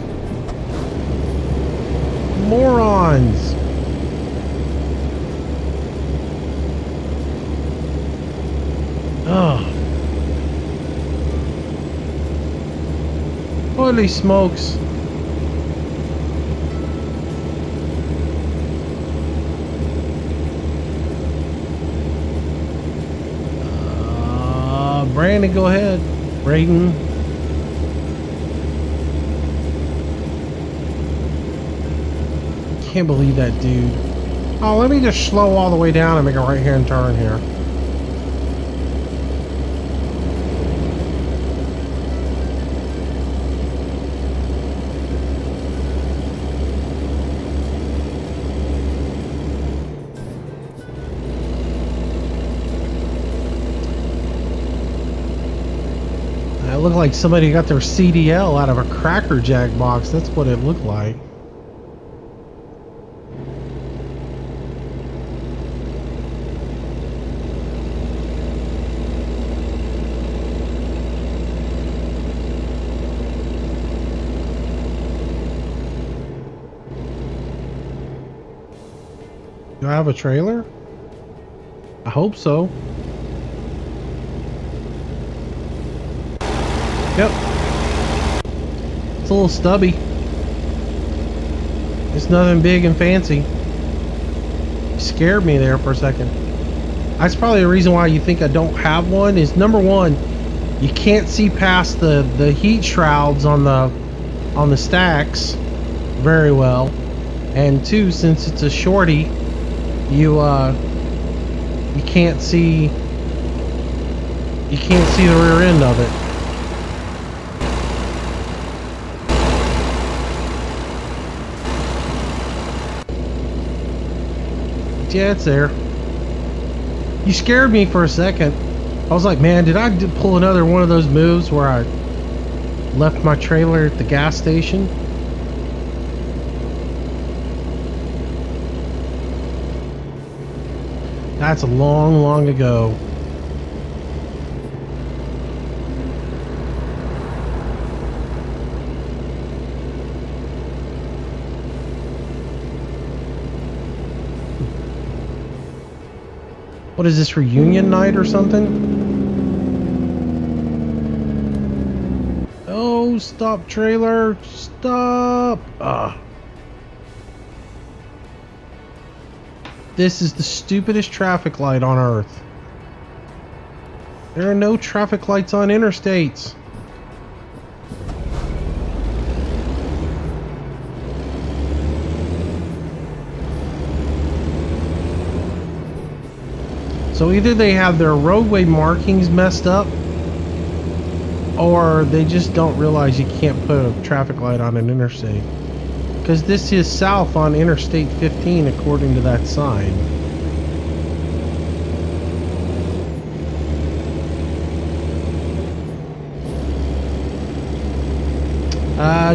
Morons. Oh. Holy smokes. Brandon, go ahead. Brayden. Can't believe that dude. Oh, let me just slow all the way down and make a right hand turn here. It looked like somebody got their CDL out of a Cracker Jack box. That's what it looked like. Do I have a trailer? I hope so. Yep. It's a little stubby. It's nothing big and fancy. You scared me there for a second. That's probably the reason why you think I don't have one is number one, you can't see past the heat shrouds on the stacks very well. And two, since it's a shorty, you can't see the rear end of it. But yeah, it's there. You scared me for a second. I was like, man, did I pull another one of those moves where I left my trailer at the gas station? That's a long, long ago. What is this, reunion night or something? Oh, stop, trailer. Stop. This is the stupidest traffic light on earth. There are no traffic lights on interstates. So either they have their roadway markings messed up, or they just don't realize you can't put a traffic light on an interstate. Because this is south on Interstate 15 according to that sign.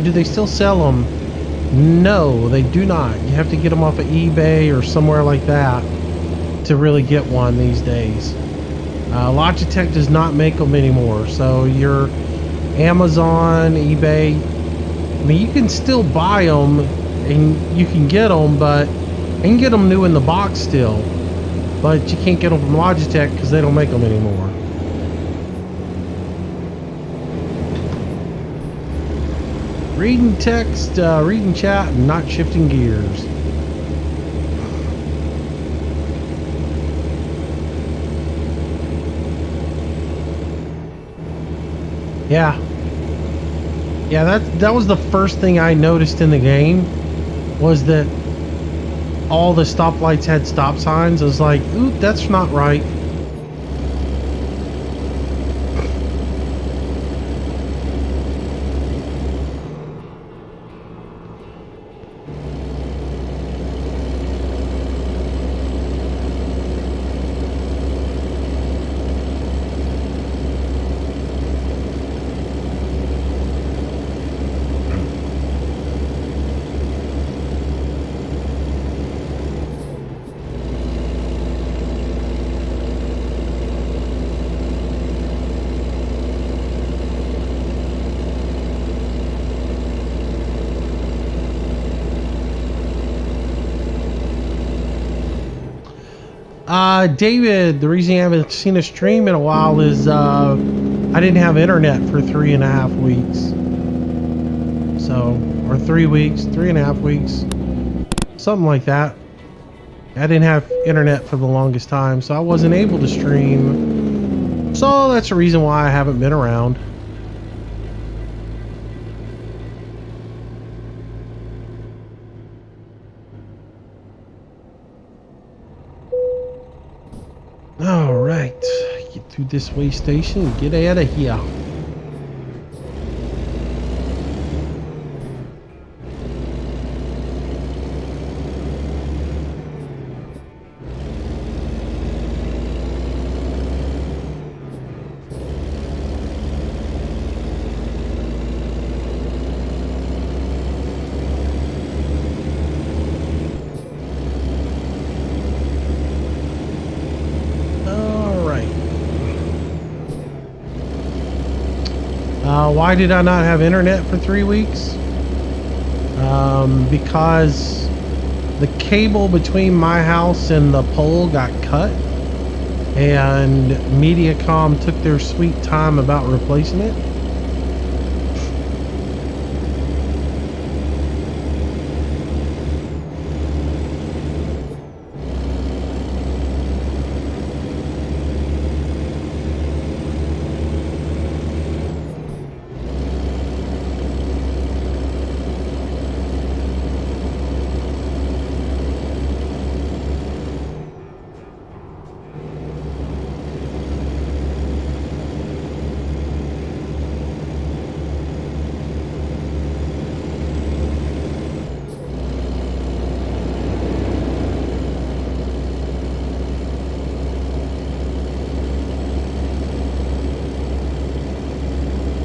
Do they still sell them? No, they do not. You have to get them off of eBay or somewhere like that to really get one these days. Logitech does not make them anymore, so your Amazon, eBay, I mean, you can still buy them and you can get them, but you can get them new in the box still, but you can't get them from Logitech because they don't make them anymore. Reading text, reading chat, and not shifting gears. Yeah. Yeah, that was the first thing I noticed in the game, was that all the stoplights had stop signs. I was like, ooh, that's not right. David, the reason you haven't seen a stream in a while is I didn't have internet for 3.5 weeks. So, or 3 weeks, 3.5 weeks, something like that. I didn't have internet for the longest time, so I wasn't able to stream. So that's the reason why I haven't been around. Alright, get through this way station and get out of here. Why did I not have internet for 3 weeks? Because the cable between my house and the pole got cut, and Mediacom took their sweet time about replacing it.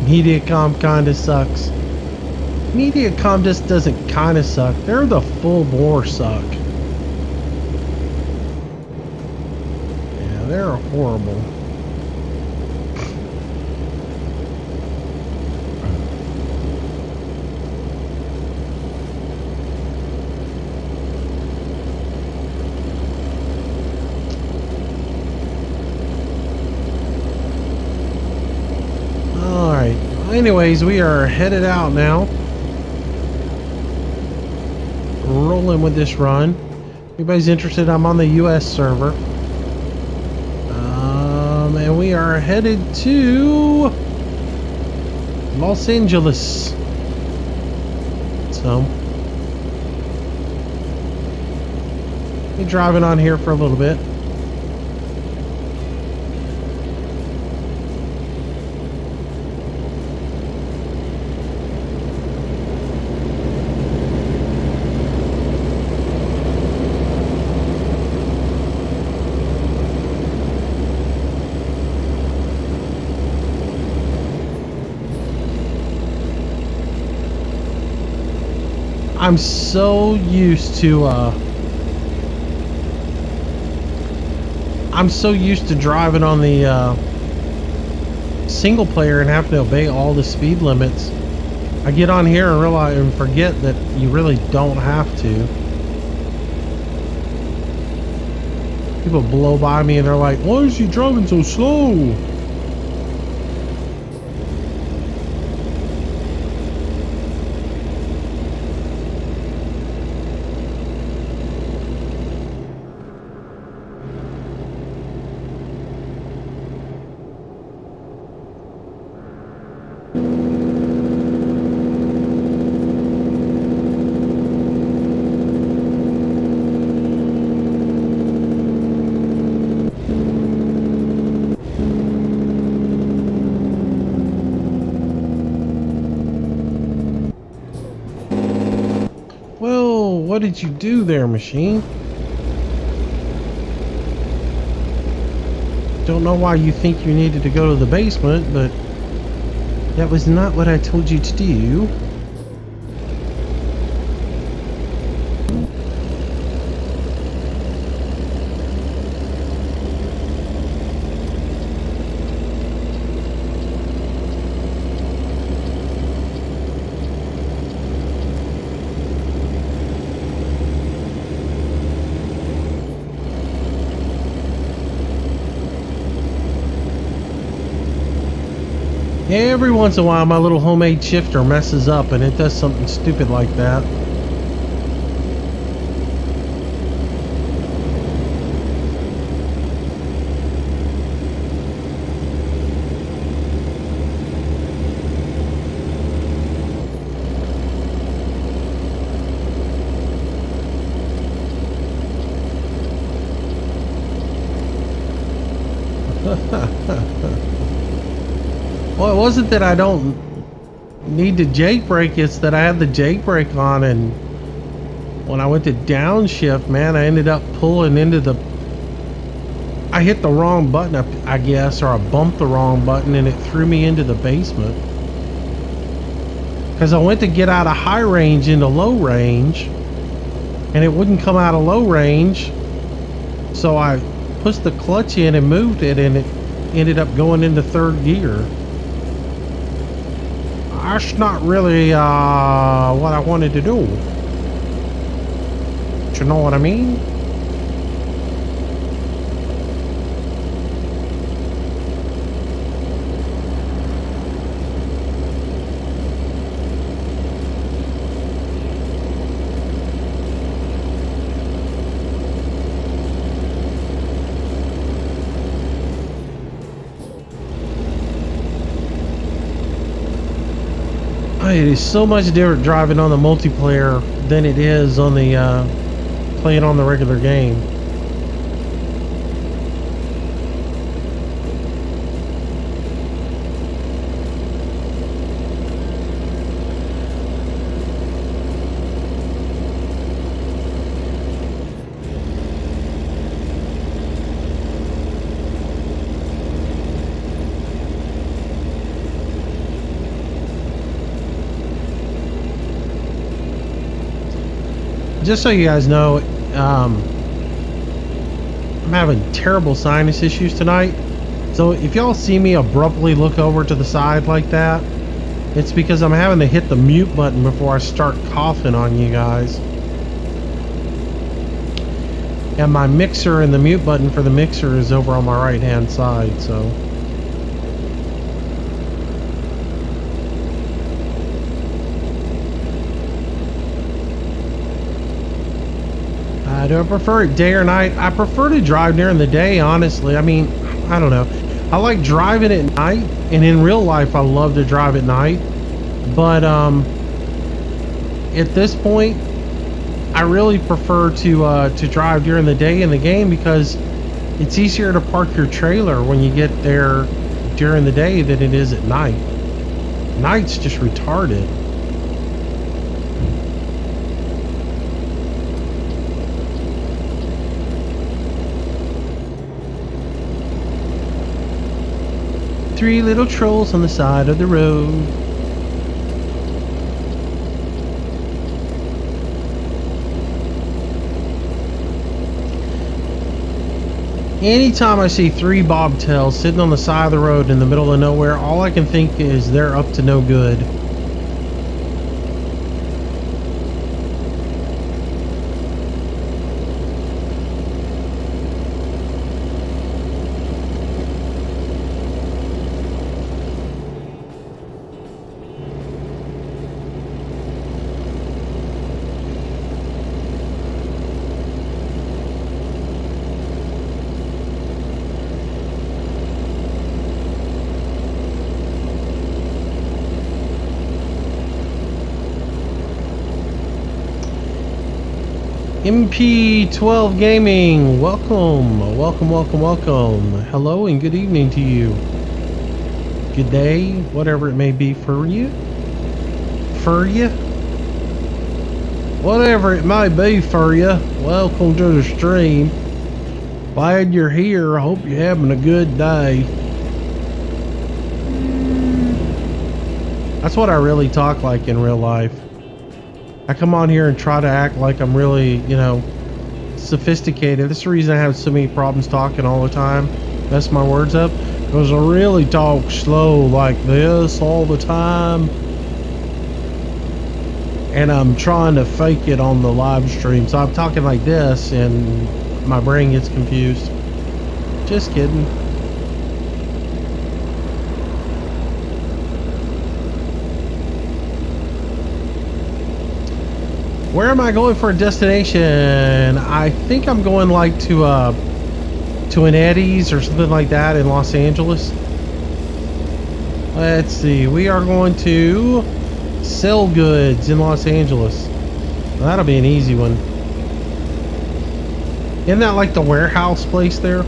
Mediacom kinda sucks. Mediacom just doesn't kinda suck. They're the full bore suck. Yeah, they're horrible. Alright. Anyways, we are headed out now. Rolling with this run. Anybody's interested, I'm on the US server. And we are headed to Los Angeles. So be driving on here for a little bit. I'm so used to driving on the single player and having to obey all the speed limits. I get on here and realize and forget that you really don't have to. People blow by me and they're like, "Why is he driving so slow?" What did you do there, machine? Don't know why you think you needed to go to the basement, but that was not what I told you to do. Every once in a while my little homemade shifter messes up and it does something stupid like that. Well, it wasn't that I don't need to jake brake, it's that I had the jake brake on, and when I went to downshift, man, I ended up pulling into the... I hit the wrong button, I guess, or I bumped the wrong button, and it threw me into the basement. Because I went to get out of high range into low range, and it wouldn't come out of low range, so I pushed the clutch in and moved it, and it ended up going into third gear. That's not really what I wanted to do. you know what I mean? It is so much different driving on the multiplayer than it is on the playing on the regular game. Just so you guys know, I'm having terrible sinus issues tonight. So if y'all see me abruptly look over to the side like that, it's because I'm having to hit the mute button before I start coughing on you guys. And my mixer and the mute button for the mixer is over on my right hand side, so. Do I prefer it day or night? I prefer to drive during the day, honestly. I mean, I don't know. I like driving at night, and in real life, I love to drive at night. But at this point, I really prefer to drive during the day in the game because it's easier to park your trailer when you get there during the day than it is at night. Night's just retarded. Three little trolls on the side of the road. Anytime I see three bobtails sitting on the side of the road in the middle of nowhere, all I can think is they're up to no good. MP12 Gaming, welcome, welcome. Hello and good evening to you. Good day, whatever it may be for you. Whatever it may be for you. Welcome to the stream. Glad you're here. I hope you're having a good day. That's what I really talk like in real life. I come on here and try to act like I'm really, you know, sophisticated. That's the reason I have so many problems talking all the time. Mess my words up. Because I really talk slow like this all the time. And I'm trying to fake it on the live stream. So I'm talking like this and my brain gets confused. Just kidding. Where am I going for a destination? I think I'm going like to an Eddie's or something like that in Los Angeles. Let's see. We are going to Sell Goods in Los Angeles. Well, that'll be an easy one. Isn't that like the warehouse place there?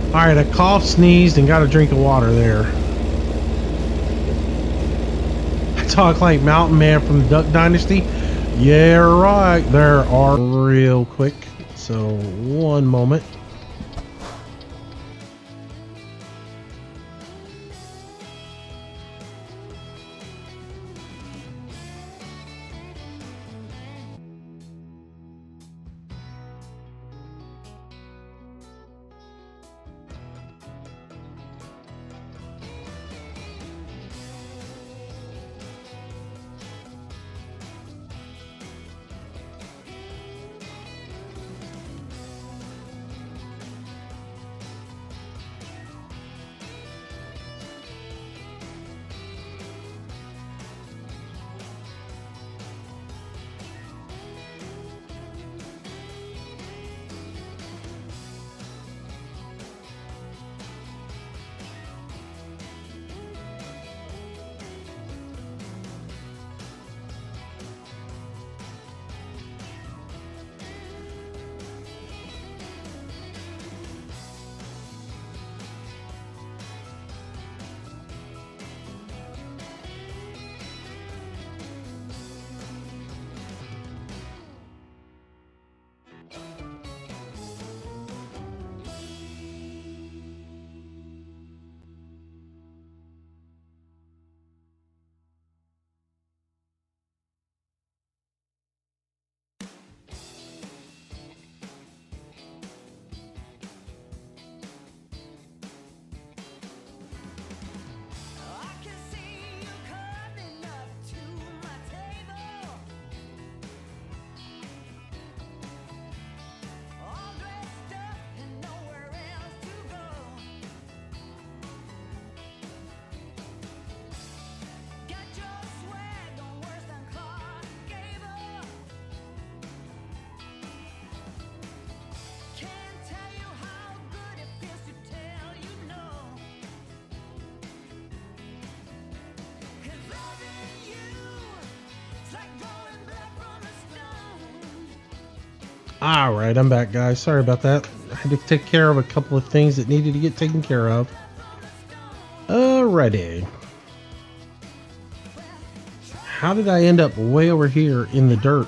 Alright, I coughed, sneezed, and got a drink of water there. I talk like Mountain Man from the Duck Dynasty. Yeah, right. There are real quick. So, one moment. All right, I'm back, guys. Sorry about that. I had to take care of a couple of things that needed to get taken care of. Alrighty. How did I end up way over here in the dirt?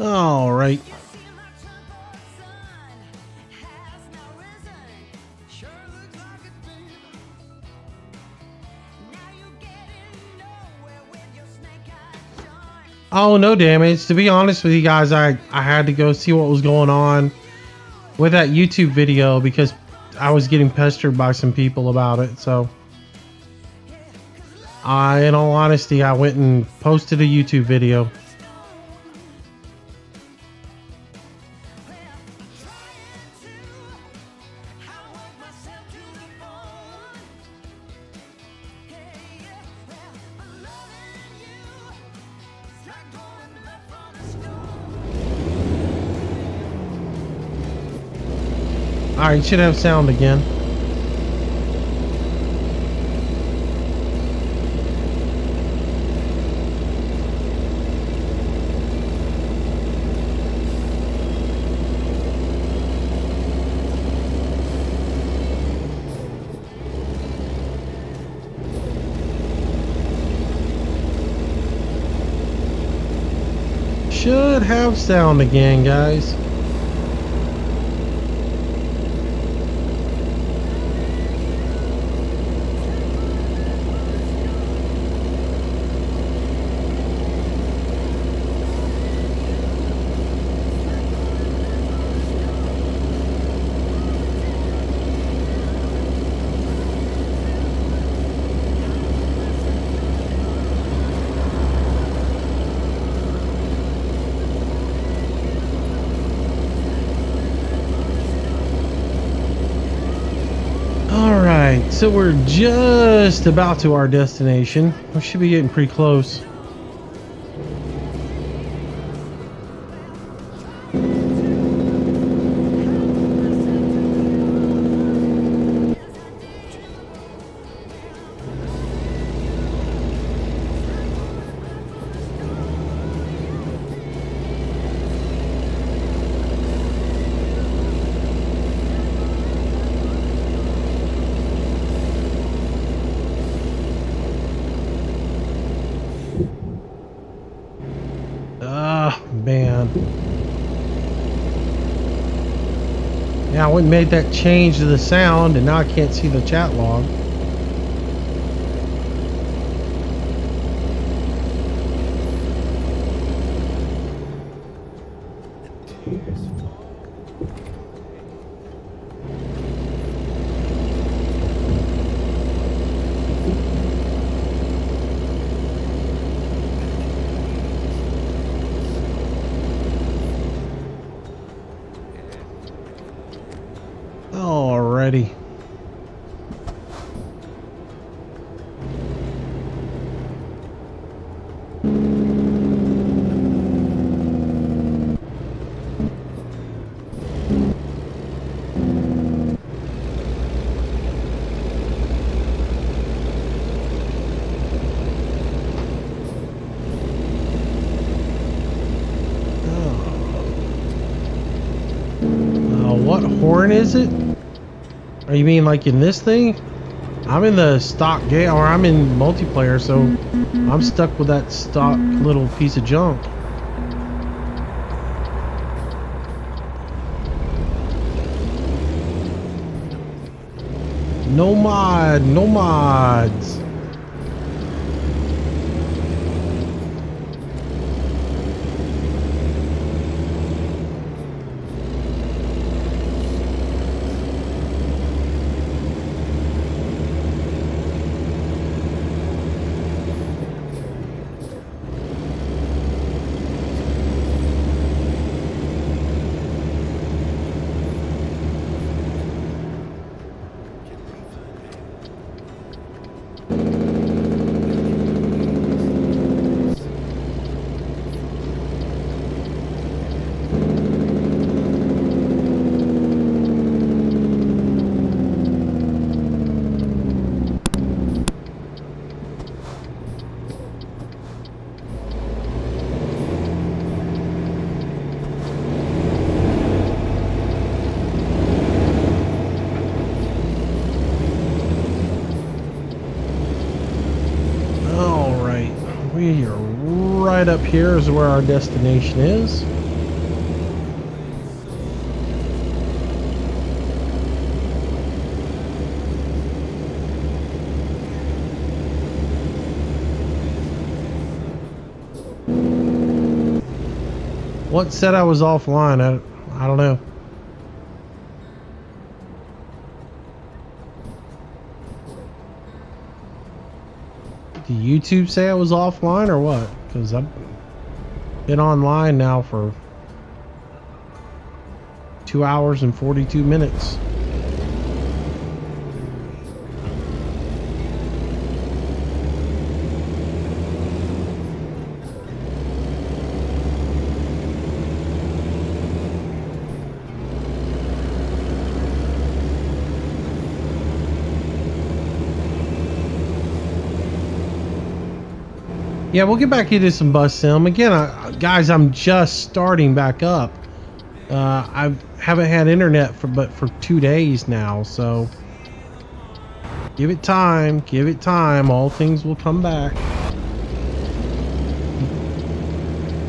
All right. Oh, no damage. To be honest with you guys, I had to go see what was going on with that YouTube video because I was getting pestered by some people about it. So, in all honesty, I went and posted a YouTube video. Alright, you should have sound again. Should have sound again, guys. Alright, so we're just about to our destination. We should be getting pretty close. Man. Yeah, I went and made that change to the sound, and now I can't see the chat log. Alrighty. What horn is it? Or you mean like in this thing? I'm in the stock game, or I'm in multiplayer, so I'm stuck with that stock little piece of junk. No mod, no mods. right up here is where our destination is. What said I was offline? I don't know. Did YouTube say I was offline or what? Because I've been online now for 2 hours and 42 minutes. Yeah, we'll get back into some bus sim. Again, guys, I'm just starting back up. I haven't had internet for 2 days now, so give it time. Give it time. All things will come back.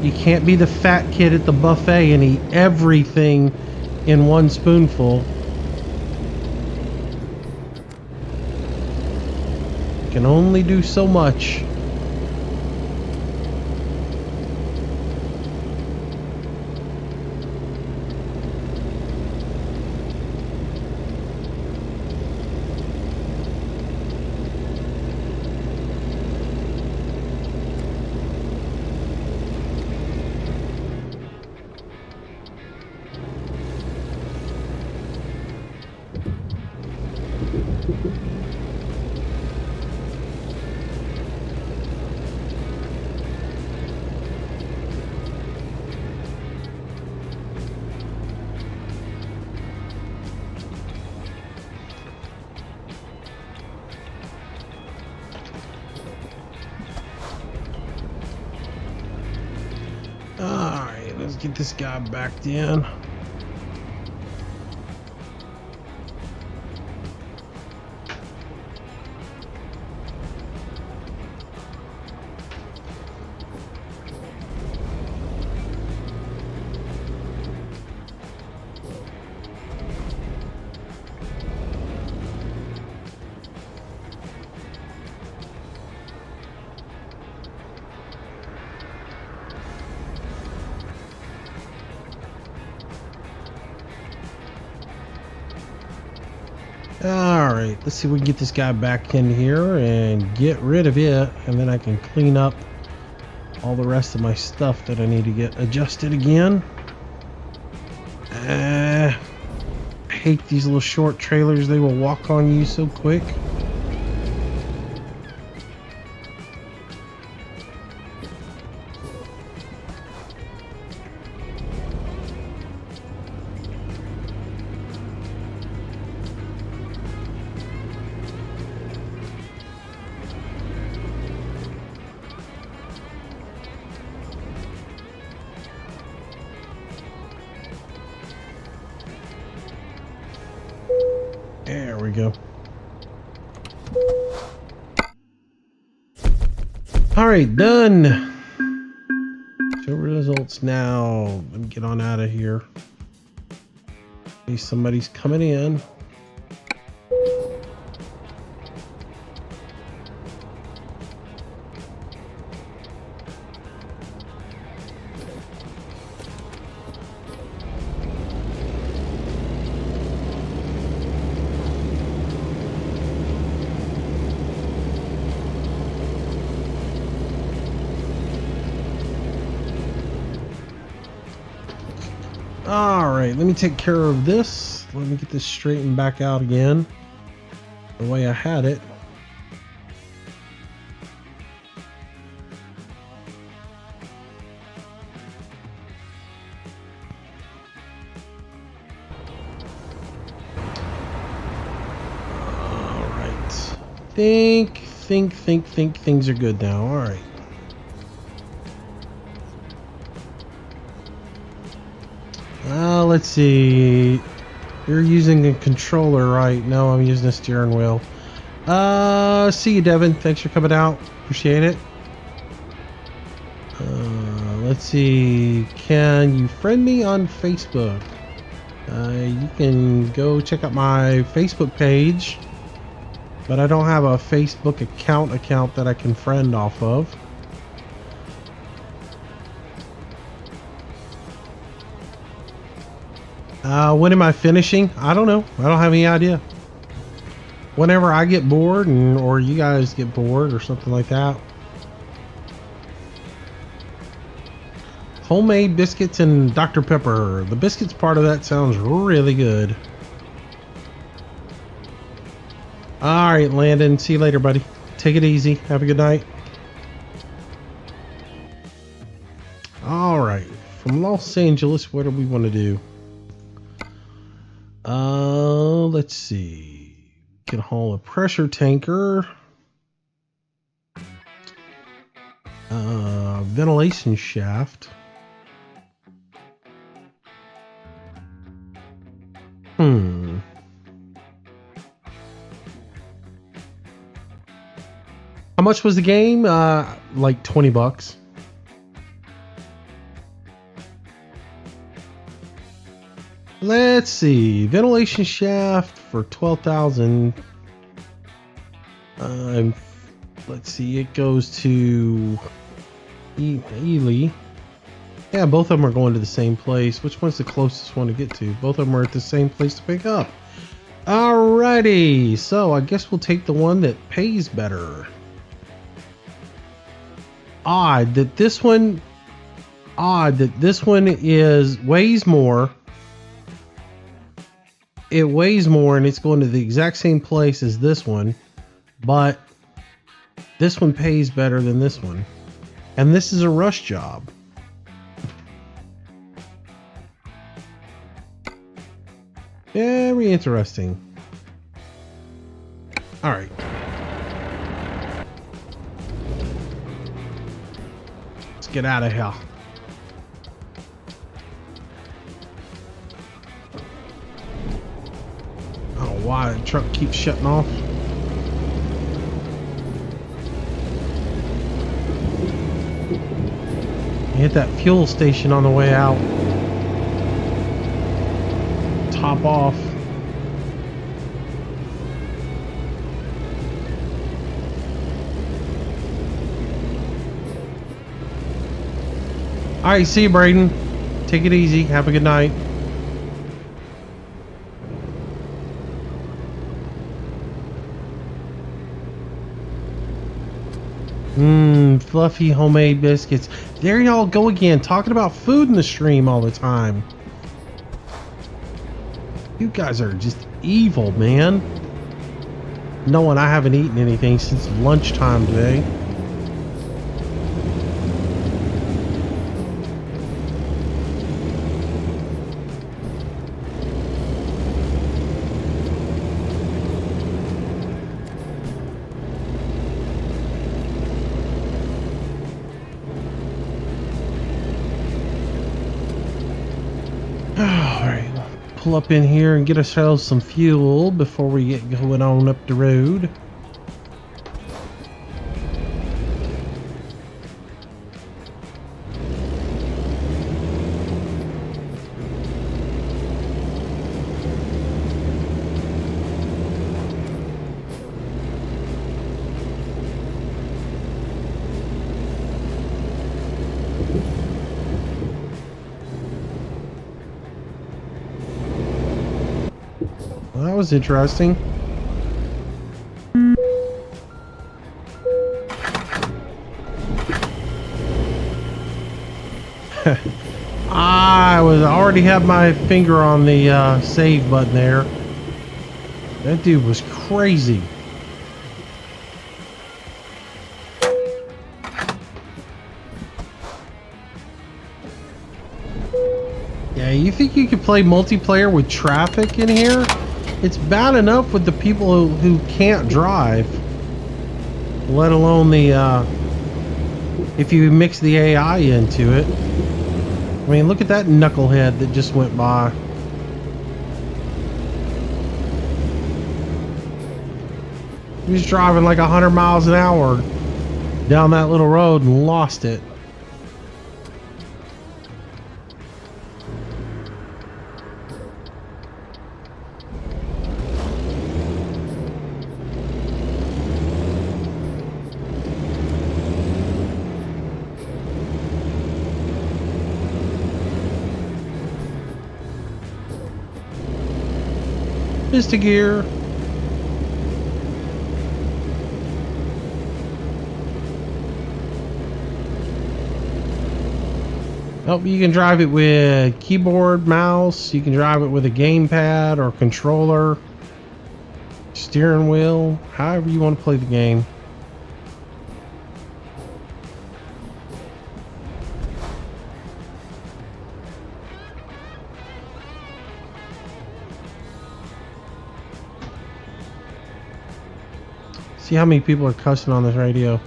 You can't be the fat kid at the buffet and eat everything in one spoonful. You can only do so much. Alright, let's get this guy backed in. Alright, let's see if we can get this guy back in here and get rid of it, and then I can clean up all the rest of my stuff that I need to get adjusted again. I hate these little short trailers. They will walk on you so quick. There we go. Alright, done. Show results now. Let me get on out of here. In case somebody's coming in. Alright, let me take care of this. Let me get this straightened back out again the way I had it. Alright. Think things are good now. Alright. Let's see. You're using a controller, right? No, I'm using a steering wheel. See you, Devin. Thanks for coming out. Appreciate it. Let's see. Can you friend me on Facebook? You can go check out my Facebook page, but I don't have a Facebook account that I can friend off of. When am I finishing? I don't know. I don't have any idea. Whenever I get bored, or you guys get bored or something like that. Homemade biscuits and Dr. Pepper. The biscuits part of that sounds really good. All right, Landon. See you later, buddy. Take it easy. Have a good night. All right. From Los Angeles, what do we want to do? Let's see. Can haul a pressure tanker. Ventilation shaft. How much was the game? Like 20 bucks. Let's see. Ventilation shaft for 12,000. Let's see. It goes to Ely. Yeah, both of them are going to the same place. Which one's the closest one to get to? Both of them are at the same place to pick up. Alrighty. So I guess we'll take the one that pays better. Odd that this one weighs more. It weighs more and it's going to the exact same place as this one, but this one pays better than this one. And this is a rush job. Very interesting. All right. Let's get out of here. Why the truck keeps shutting off. Hit that fuel station on the way out. Top off. All right, see you, Braden. Take it easy. Have a good night. Fluffy homemade biscuits. There y'all go again, talking about food in the stream all the time. You guys are just evil, man. Knowing I haven't eaten anything since lunchtime today. Pull up in here and get ourselves some fuel before we get going on up the road. Well, that was interesting. I already had my finger on the save button there. That dude was crazy. Yeah, you think you could play multiplayer with traffic in here? It's bad enough with the people who can't drive, let alone the if you mix the AI into it. I mean, look at that knucklehead that just went by. He was driving like 100 miles an hour down that little road and lost it. Mr. Gear. Oh, you can drive it with keyboard, mouse. You can drive it with a gamepad or controller, steering wheel, however you want to play the game. See how many people are cussing on this radio.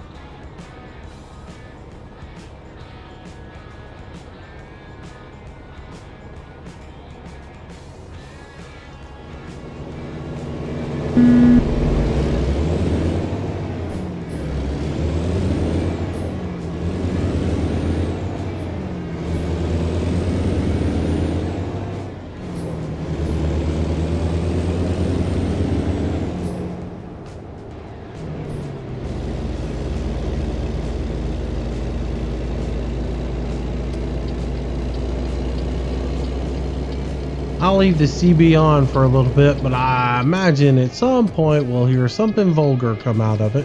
I'll leave the CB on for a little bit, but I imagine at some point we'll hear something vulgar come out of it.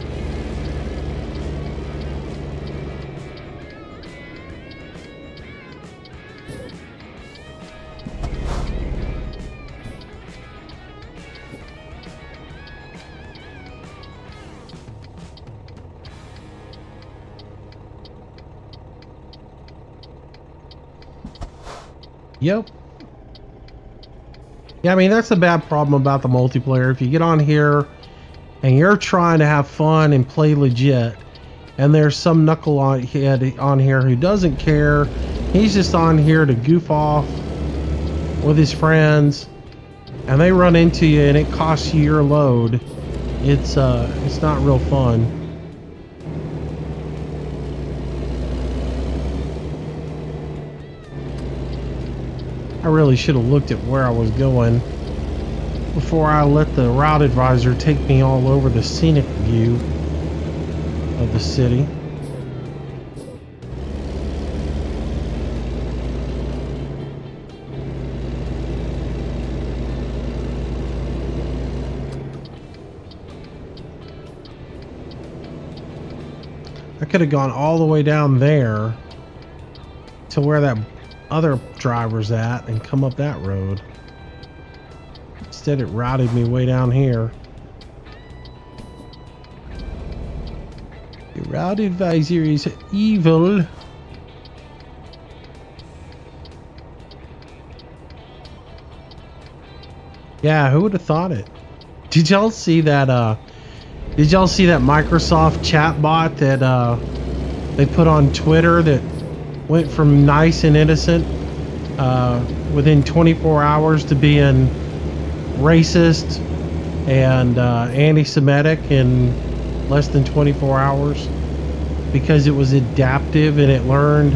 Yep. Yeah, I mean, that's the bad problem about the multiplayer. If you get on here and you're trying to have fun and play legit, and there's some knucklehead on here who doesn't care, he's just on here to goof off with his friends, and they run into you and it costs you your load, it's not real fun. I really should have looked at where I was going before I let the route advisor take me all over the scenic view of the city. I could have gone all the way down there to where that other driver's at and come up that road. Instead it routed me way down here. The route advisor is evil. Yeah, who would have thought it? Did y'all see that Microsoft chat bot that they put on Twitter that went from nice and innocent within 24 hours to being racist and anti-Semitic in less than 24 hours because it was adaptive and it learned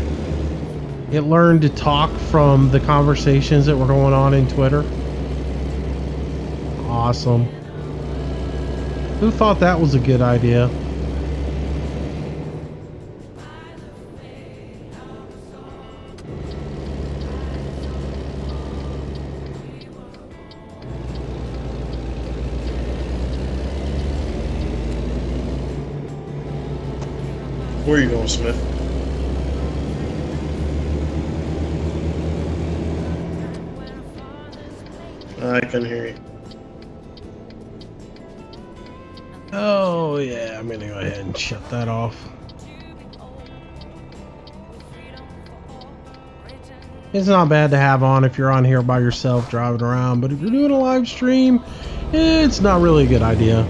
to talk from the conversations that were going on in Twitter. Awesome. Who thought that was a good idea? Where are you going, Smith? I can hear you. Oh yeah, I'm gonna go ahead and shut that off. It's not bad to have on if you're on here by yourself driving around, but if you're doing a live stream, it's not really a good idea.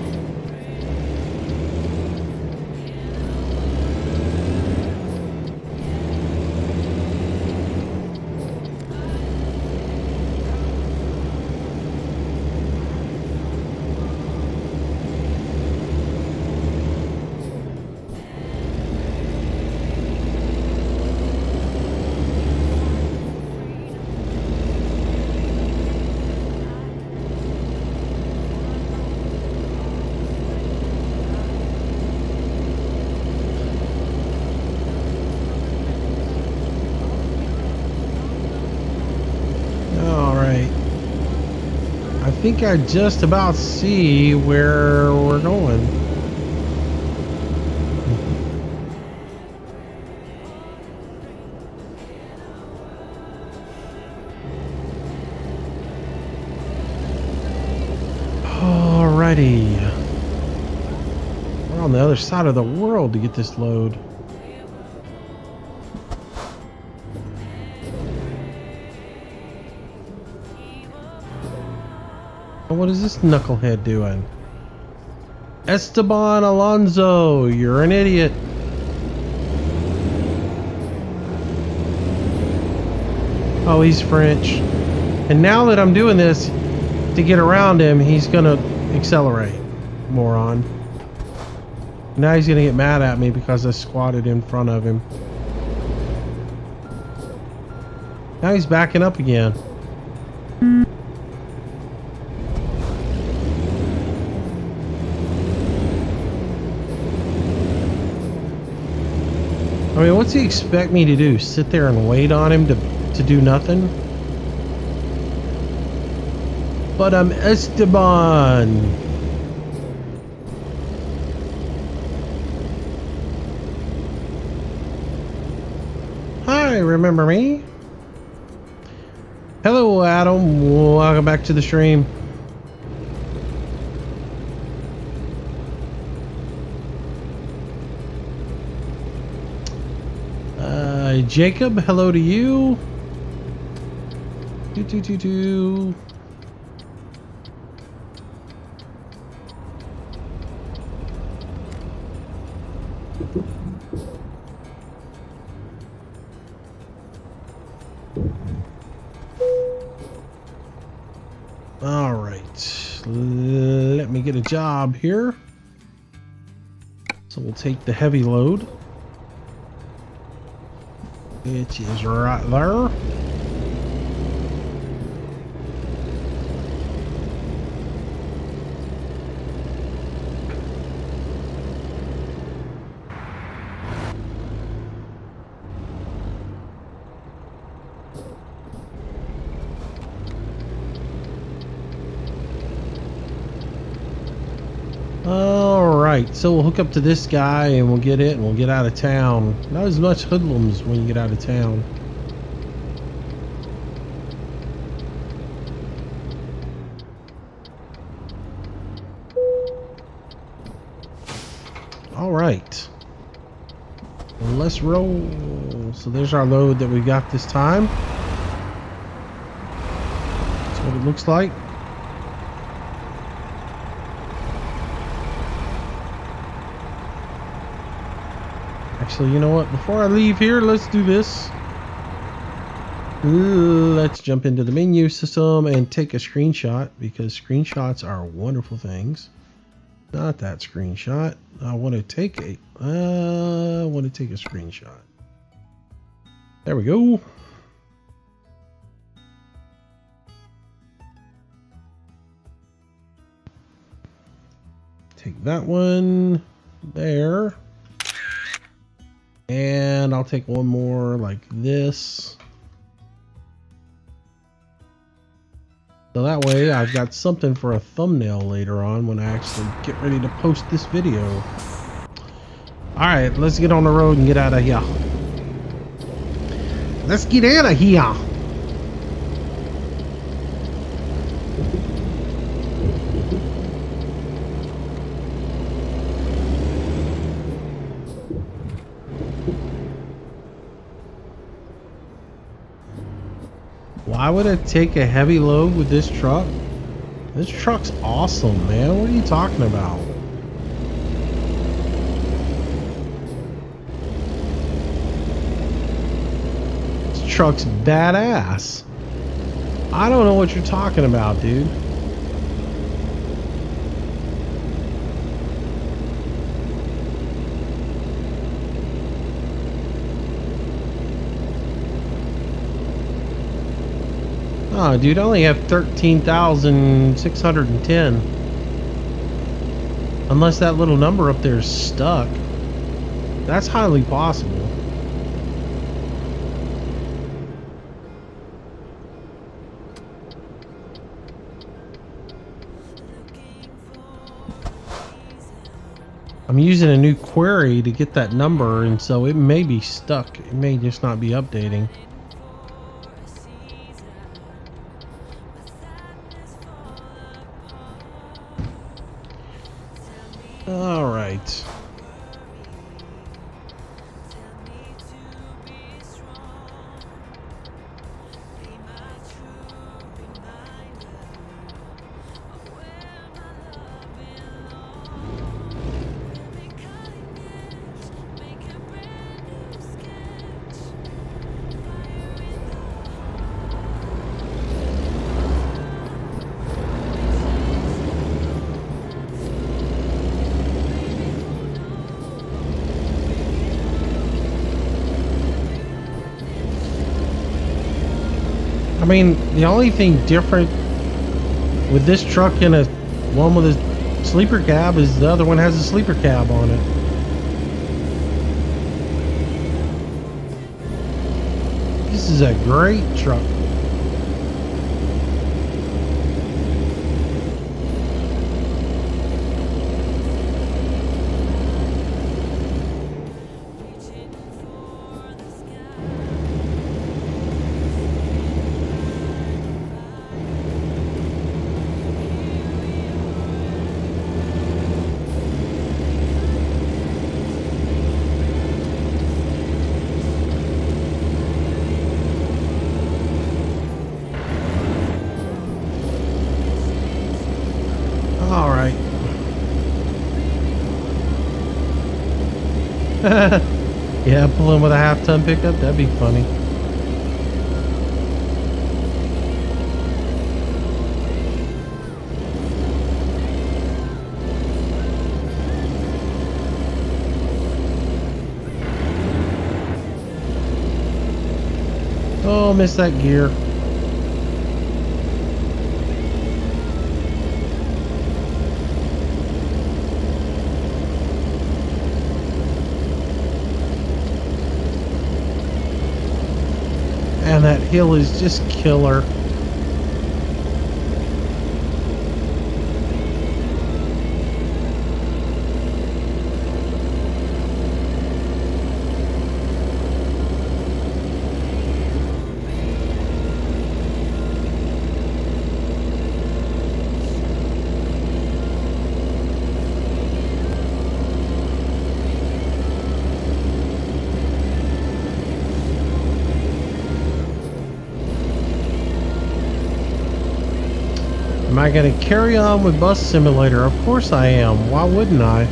think I just about see where we're going. Alrighty. We're on the other side of the world to get this load. What is this knucklehead doing? Esteban Alonso, you're an idiot. Oh, he's French. And now that I'm doing this to get around him, he's gonna accelerate. Moron. Now he's gonna get mad at me because I squatted in front of him. Now he's backing up again. I mean, what's he expect me to do? Sit there and wait on him to do nothing? But I'm Esteban. Hi, remember me? Hello, Adam. Welcome back to the stream. Jacob, hello to you. Do. All right, let me get a job here. So we'll take the heavy load, which is right there. Alright, so we'll hook up to this guy and we'll get it and we'll get out of town. Not as much hoodlums when you get out of town. Alright. Let's roll. So there's our load that we got this time. That's what it looks like. Actually, you know what? Before I leave here, let's do this. Let's jump into the menu system and take a screenshot because screenshots are wonderful things. Not that screenshot. I want to take a screenshot. There we go. Take that one there. And I'll take one more like this. So that way I've got something for a thumbnail later on when I actually get ready to post this video. Alright, let's get on the road and get out of here. Let's get out of here. Why would I take a heavy load with this truck? This truck's awesome, man. What are you talking about? This truck's badass. I don't know what you're talking about, dude. Oh, dude, I only have 13,610. Unless that little number up there is stuck. That's highly possible. I'm using a new query to get that number, and so it may be stuck. It may just not be updating. All right. I mean, the only thing different with this truck and a one with a sleeper cab is the other one has a sleeper cab on it. This is a great truck. All right. Yeah, pulling with a half-ton pickup, that'd be funny. Oh, missed that gear. And that hill is just killer. Am I going to carry on with Bus Simulator? Of course I am. Why wouldn't I?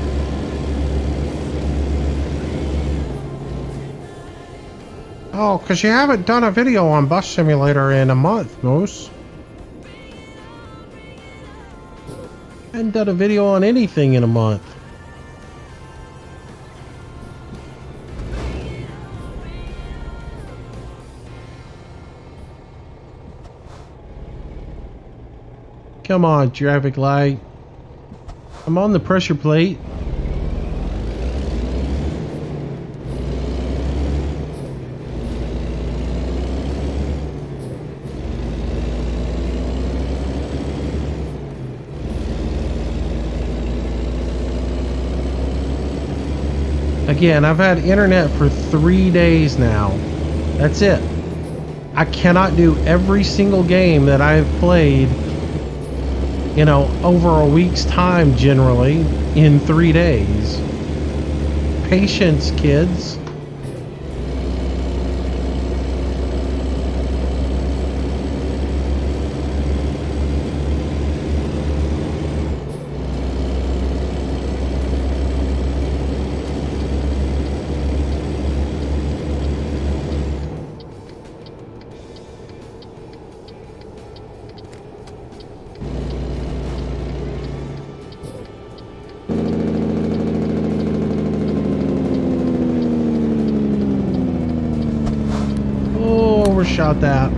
Oh, because you haven't done a video on Bus Simulator in a month, Moose. Hadn't done a video on anything in a month. Come on, traffic light. I'm on the pressure plate. Again, I've had internet for 3 days now. That's it. I cannot do every single game that I've played, you know, over a week's time generally in 3 days. Patience, kids. Overshot that.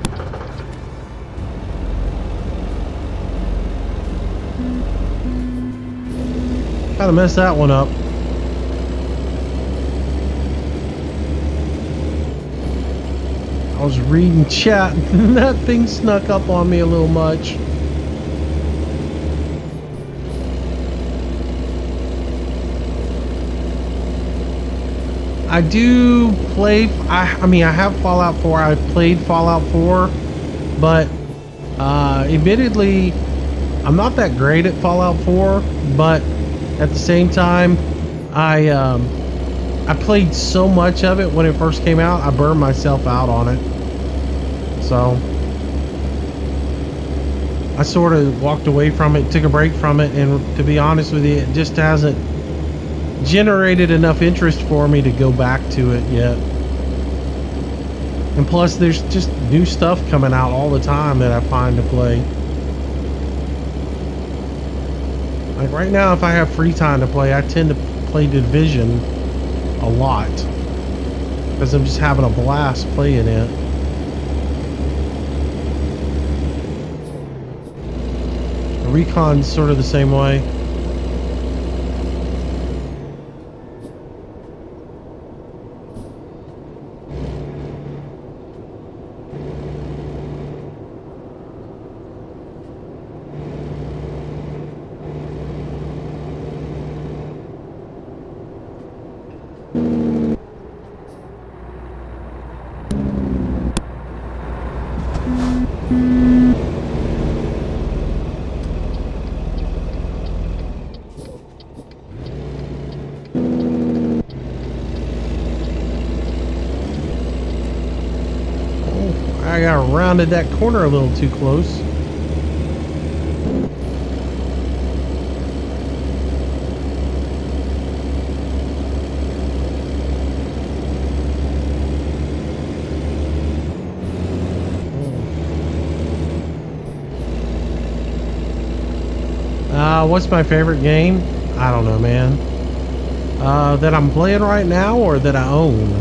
Kind of messed that one up. I was reading chat and that thing snuck up on me a little much. I do play. I mean, I have Fallout 4. I've played Fallout 4, but admittedly, I'm not that great at Fallout 4. But at the same time, I played so much of it when it first came out. I burned myself out on it. So I sort of walked away from it, took a break from it, and to be honest with you, it just hasn't generated enough interest for me to go back to it yet. And plus, there's just new stuff coming out all the time that I find to play. Like right now, if I have free time to play, I tend to play Division a lot because I'm just having a blast playing it. Recon's sort of the same way. I got rounded that corner a little too close. What's my favorite game? I don't know, man. That I'm playing right now or that I own?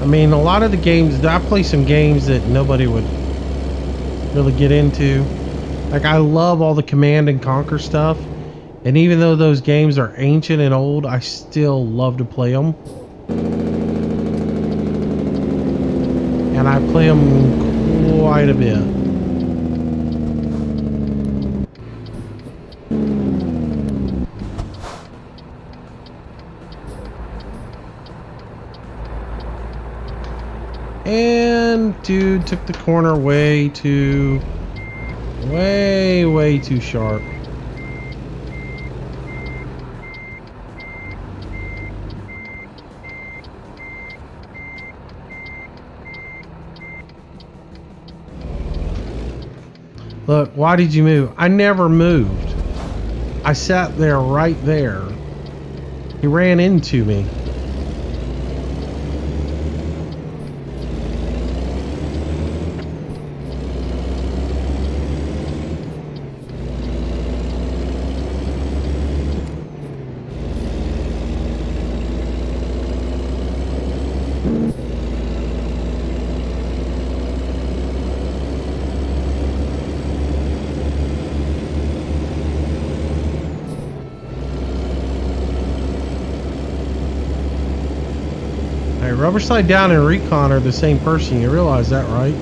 I mean, a lot of the games, I play some games that nobody would really get into. Like, I love all the Command and Conquer stuff. And even though those games are ancient and old, I still love to play them. And I play them quite a bit. And dude took the corner way too sharp. Look, why did you move? I never moved. I sat there right there. He ran into me. Rubber Slide Down and Recon are the same person. You realize that, right?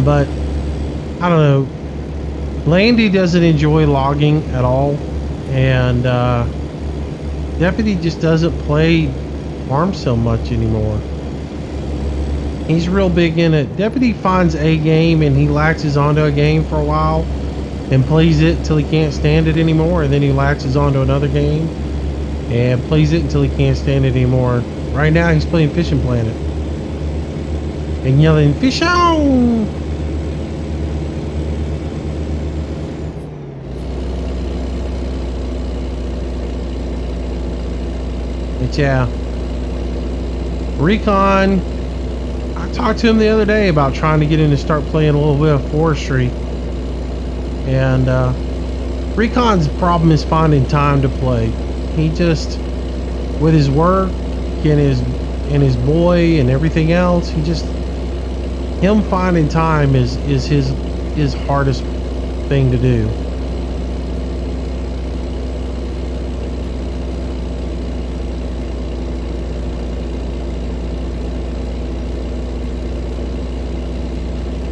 But I don't know. Landy doesn't enjoy logging at all, and Deputy just doesn't play farm so much anymore. He's real big in it. Deputy finds a game and he latches onto a game for a while and plays it till he can't stand it anymore, and then he latches onto another game and plays it until he can't stand it anymore. Right now he's playing Fishing Planet and yelling, "Fish on!" But yeah, Recon, I talked to him the other day about trying to get him to start playing a little bit of forestry. And Recon's problem is finding time to play. He just, with his work and his boy and everything else, him finding time is his hardest thing to do.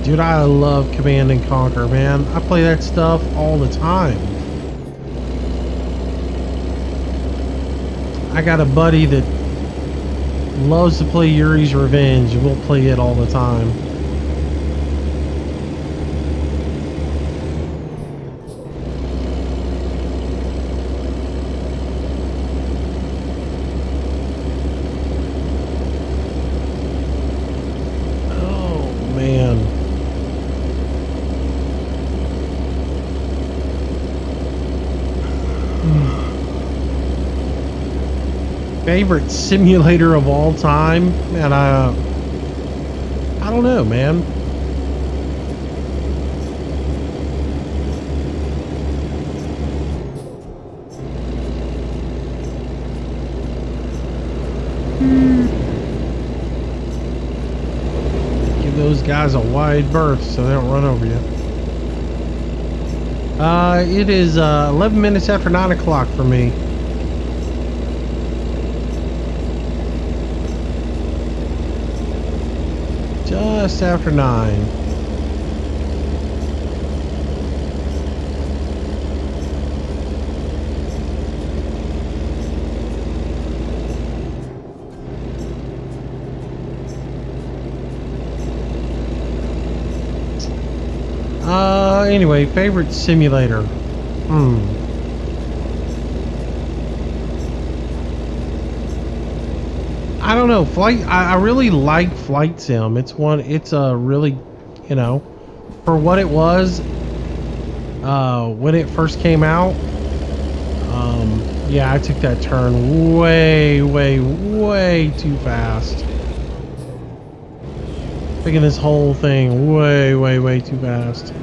Dude, I love Command and Conquer, man. I play that stuff all the time. I got a buddy that loves to play Yuri's Revenge. We'll play it all the time. Oh, man. Favorite simulator of all time? Man, I don't know, man. Give those guys a wide berth so they don't run over you. It is 11 minutes after 9 o'clock for me. Just after 9. Anyway, favorite simulator. I don't know, I really like Flight Sim. It's a really, you know, for what it was, when it first came out, yeah, I took that turn way too fast. Taking this whole thing way too fast.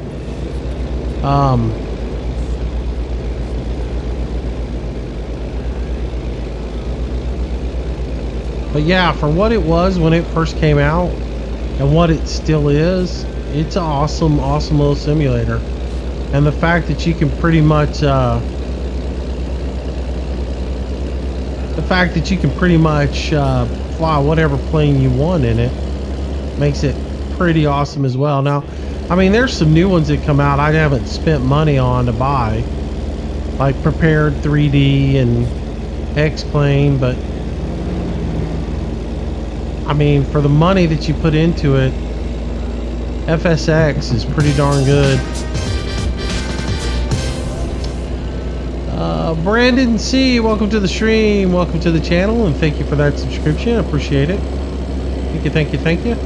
But yeah, for what it was when it first came out and what it still is, it's an awesome little simulator. And the fact that you can pretty much fly whatever plane you want in it makes it pretty awesome as well. Now, I mean, there's some new ones that come out I haven't spent money on to buy, like Prepared 3D and X-Plane, but I mean, for the money that you put into it, FSX is pretty darn good. Brandon C, welcome to the stream, welcome to the channel, and thank you for that subscription. I appreciate it. Thank you.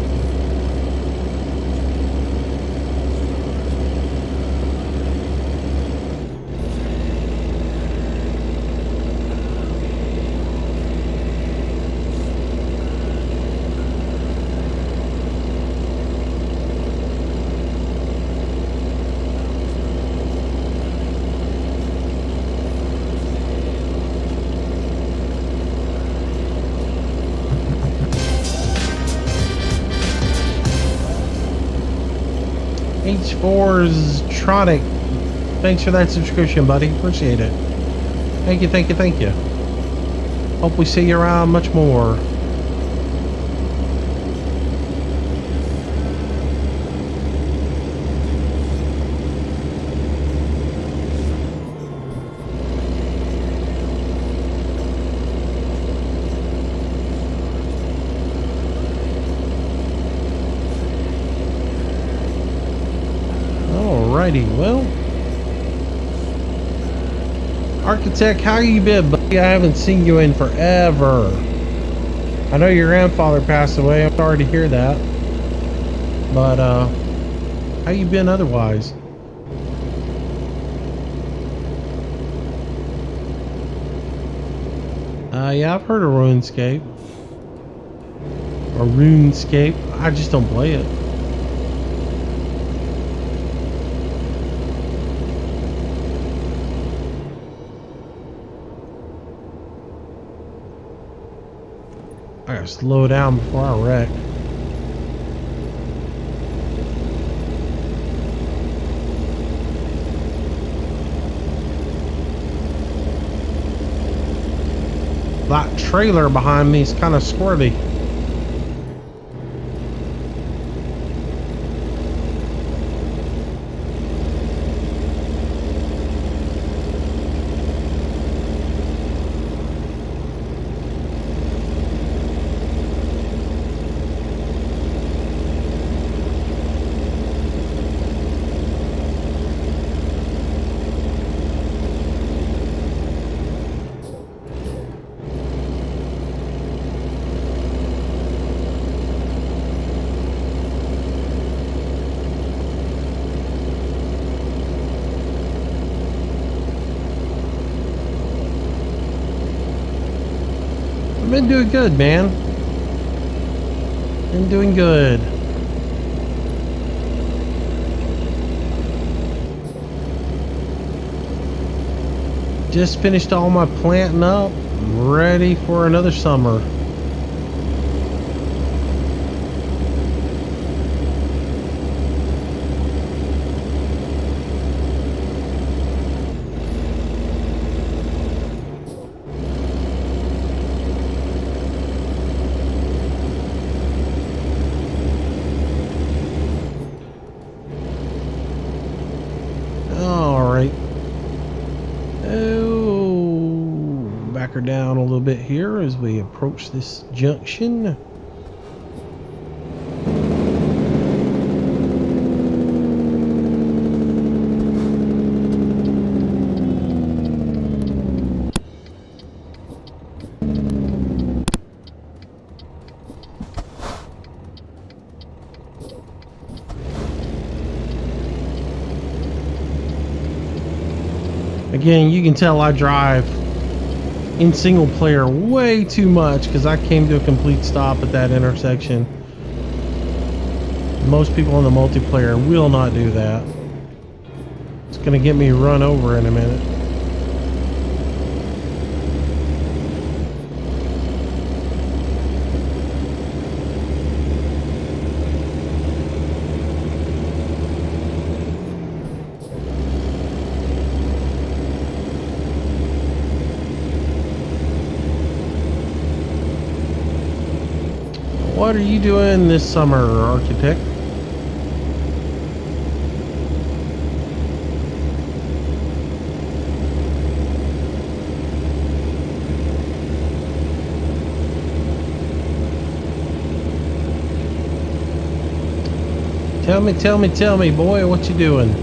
H4's Tronic, thanks for that subscription, buddy. Appreciate it. Thank you. Hope we see you around much more. Well, Architect, how you been, buddy? I haven't seen you in forever. I know your grandfather passed away. I'm sorry to hear that. But how you been otherwise? Yeah, I've heard of RuneScape. Or RuneScape. I just don't play it. I gotta slow down before I wreck. That trailer behind me is kind of squirty. I've been doing good, man. Been doing good. Just finished all my planting up. I'm ready for another summer. Alright. Oh, back her down a little bit here as we approach this junction. Again, you can tell I drive in single player way too much because I came to a complete stop at that intersection. Most people in the multiplayer will not do that. It's gonna get me run over in a minute. What are you doing this summer, architect? Tell me, boy, what you doing?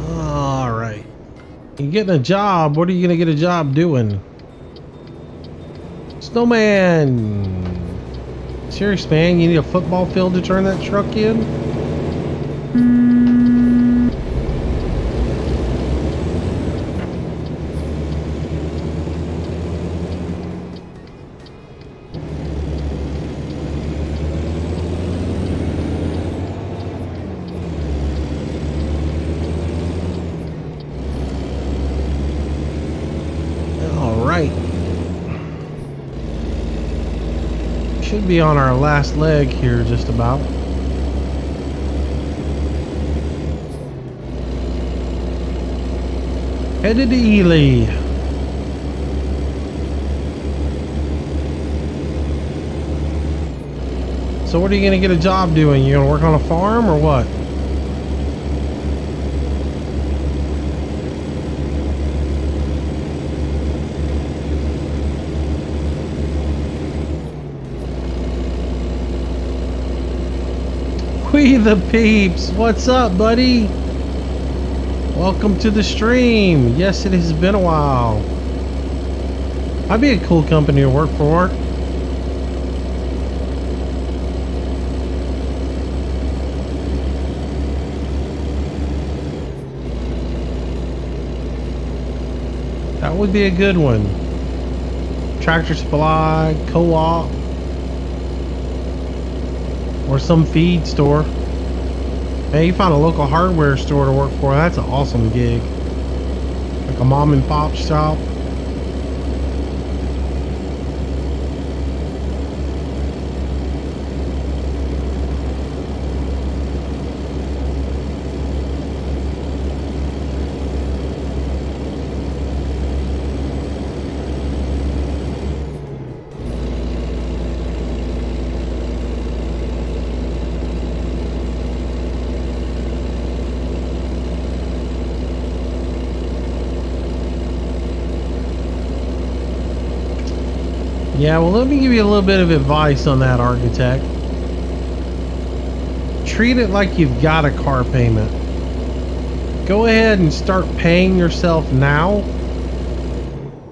All right. You're getting a job. What are you going to get a job doing? Snowman. Serious, man. You need a football field to turn that truck in? Should be on our last leg here just about. Headed to Ely. So what are you going to get a job doing? You going to work on a farm or what? We the peeps, what's up, buddy? Welcome to the stream. Yes, it has been a while. I'd be a cool company to work for. That would be a good one. Tractor Supply, Co-op. Or some feed store. Hey, you found a local hardware store to work for. That's an awesome gig. Like a mom and pop shop. Yeah, well, let me give you a little bit of advice on that, architect. Treat it like you've got a car payment. Go ahead and start paying yourself now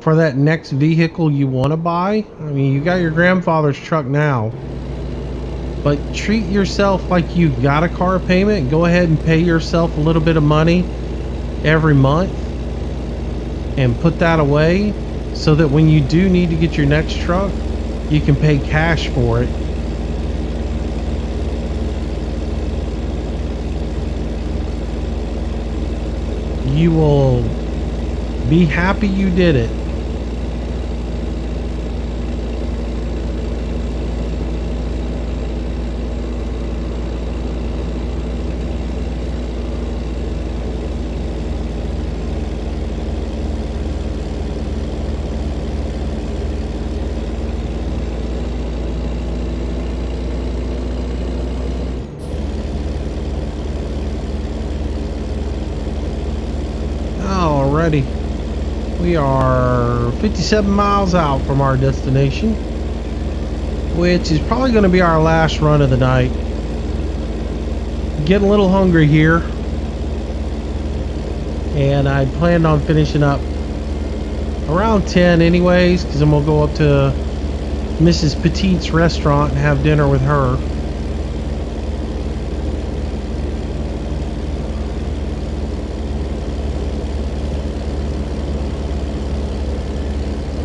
for that next vehicle you want to buy. I mean, you got your grandfather's truck now, but treat yourself like you've got a car payment. Go ahead and pay yourself a little bit of money every month and put that away so that when you do need to get your next truck, you can pay cash for it. You will be happy you did it. Alrighty. We are 57 miles out from our destination, which is probably going to be our last run of the night. Getting a little hungry here, and I planned on finishing up around 10 anyways, because then we'll go up to Mrs. Petite's restaurant and have dinner with her.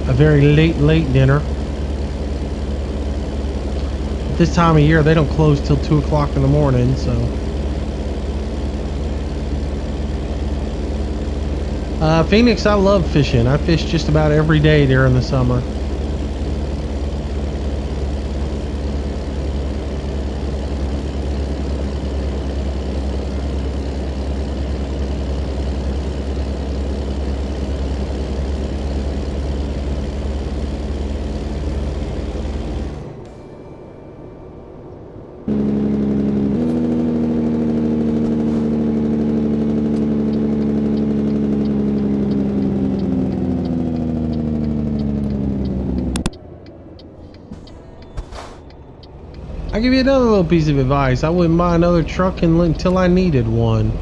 A very late dinner. At this time of year, they don't close till 2 o'clock in the morning, so. Phoenix, I love fishing. I fish just about every day during the summer. I'll give you another little piece of advice. I wouldn't buy another truck until I needed one.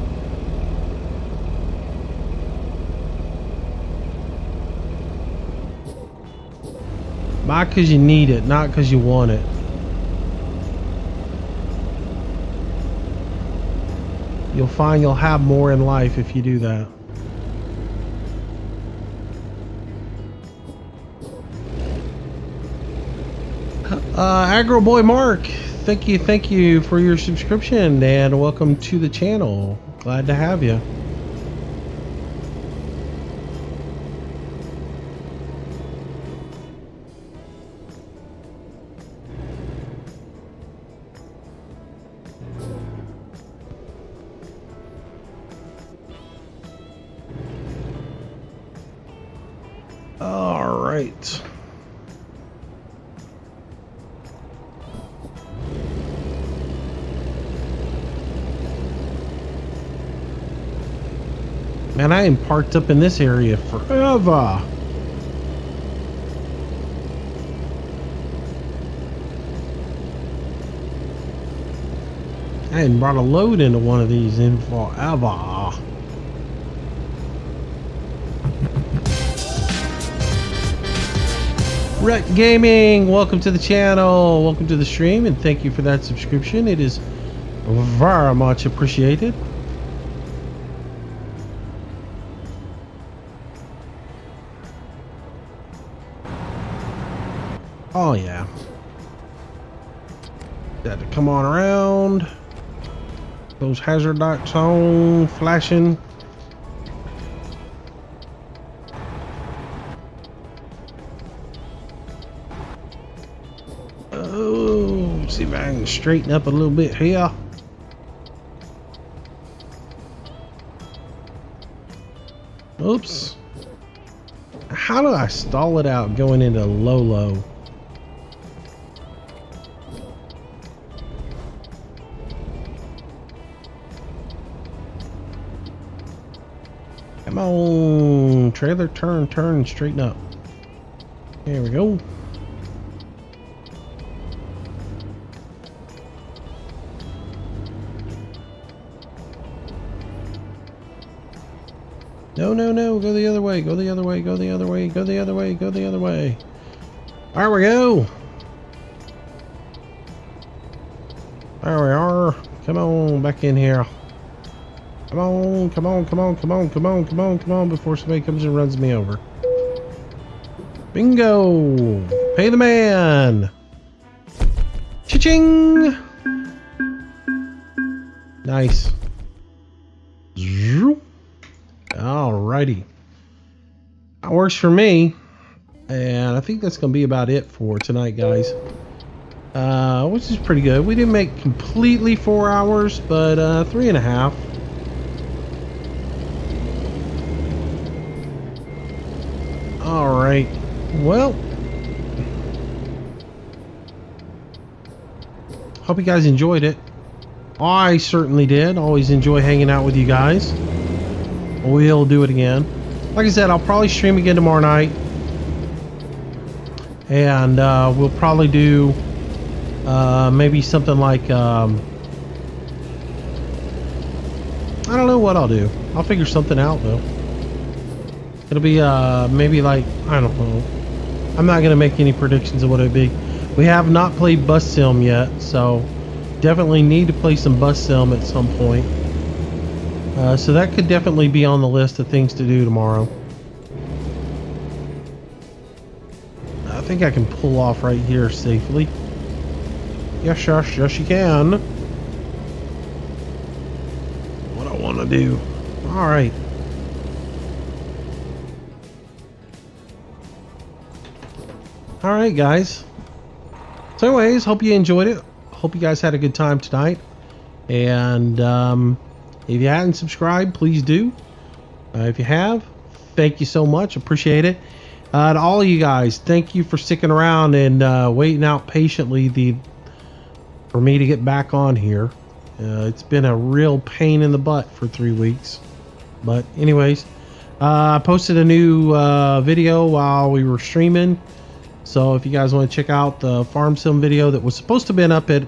Buy because you need it, not because you want it. You'll find you'll have more in life if you do that. Agro Boy Mark, thank you for your subscription and welcome to the channel. Glad to have you. All right. Man, I am parked up in this area forever. I hadn't brought a load into one of these in forever. Rec Gaming, welcome to the channel. Welcome to the stream, and thank you for that subscription. It is very much appreciated. Oh yeah. Got to come on around. Those hazard lights on, flashing. Oh, see if I can straighten up a little bit here. Oops. How do I stall it out going into low? Come on, trailer, turn, straighten up. There we go. No, no, no. Go the other way. Go the other way. Go the other way. Go the other way. Go the other way. There we go. There we are. Come on, back in here. Come on, come on, come on, come on, come on, come on, come on, before somebody comes and runs me over. Bingo! Pay the man! Cha-ching! Nice. Alrighty. That works for me. And I think that's going to be about it for tonight, guys. Which is pretty good. We didn't make completely 4 hours, but 3.5. Alright. Well, hope you guys enjoyed it. I certainly did. Always enjoy hanging out with you guys. We'll do it again. Like I said, I'll probably stream again tomorrow night. And we'll probably do maybe something like I don't know what I'll do. I'll figure something out though. It'll be maybe like, I don't know. I'm not gonna make any predictions of what it'll be. We have not played Bus Sim yet, so definitely need to play some Bus Sim at some point. So that could definitely be on the list of things to do tomorrow. I think I can pull off right here safely. Yes, yes, yes, you can. What I want to do. All right. All right, guys. So anyways, hope you enjoyed it. Hope you guys had a good time tonight. And if you hadn't subscribed, please do. If you have, thank you so much. Appreciate it. To all of you guys, thank you for sticking around and waiting out patiently for me to get back on here. It's been a real pain in the butt for 3 weeks. But anyways, I posted a new video while we were streaming. So if you guys want to check out the farm sim video that was supposed to have been up at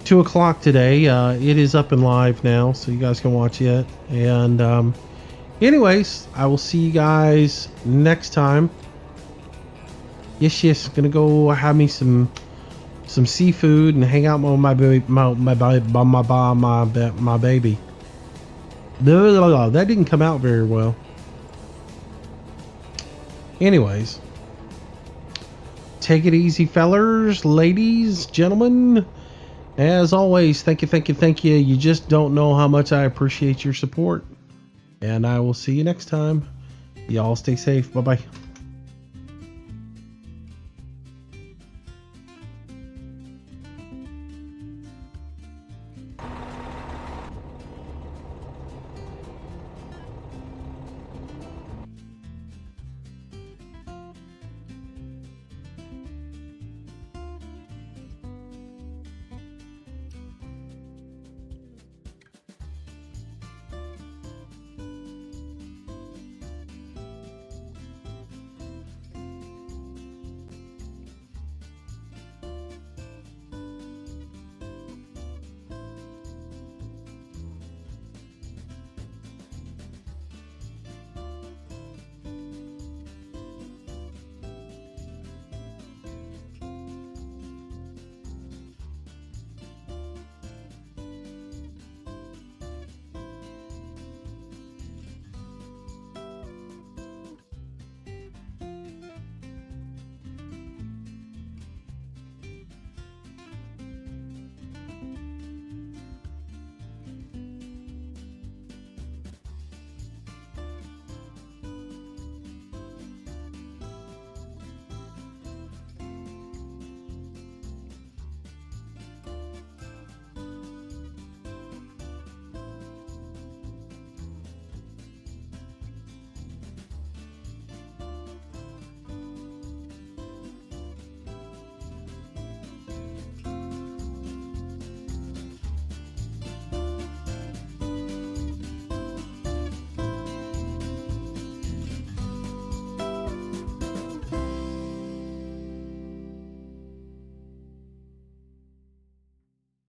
2 o'clock today, it is up and live now, so you guys can watch it. And anyways, I will see you guys next time. Yes, gonna go have me some seafood and hang out with my baby. That didn't come out very well. Anyways, take it easy, fellers, ladies, gentlemen. As always, thank you, thank you, thank you. You just don't know how much I appreciate your support. And I will see you next time. Y'all stay safe. Bye-bye.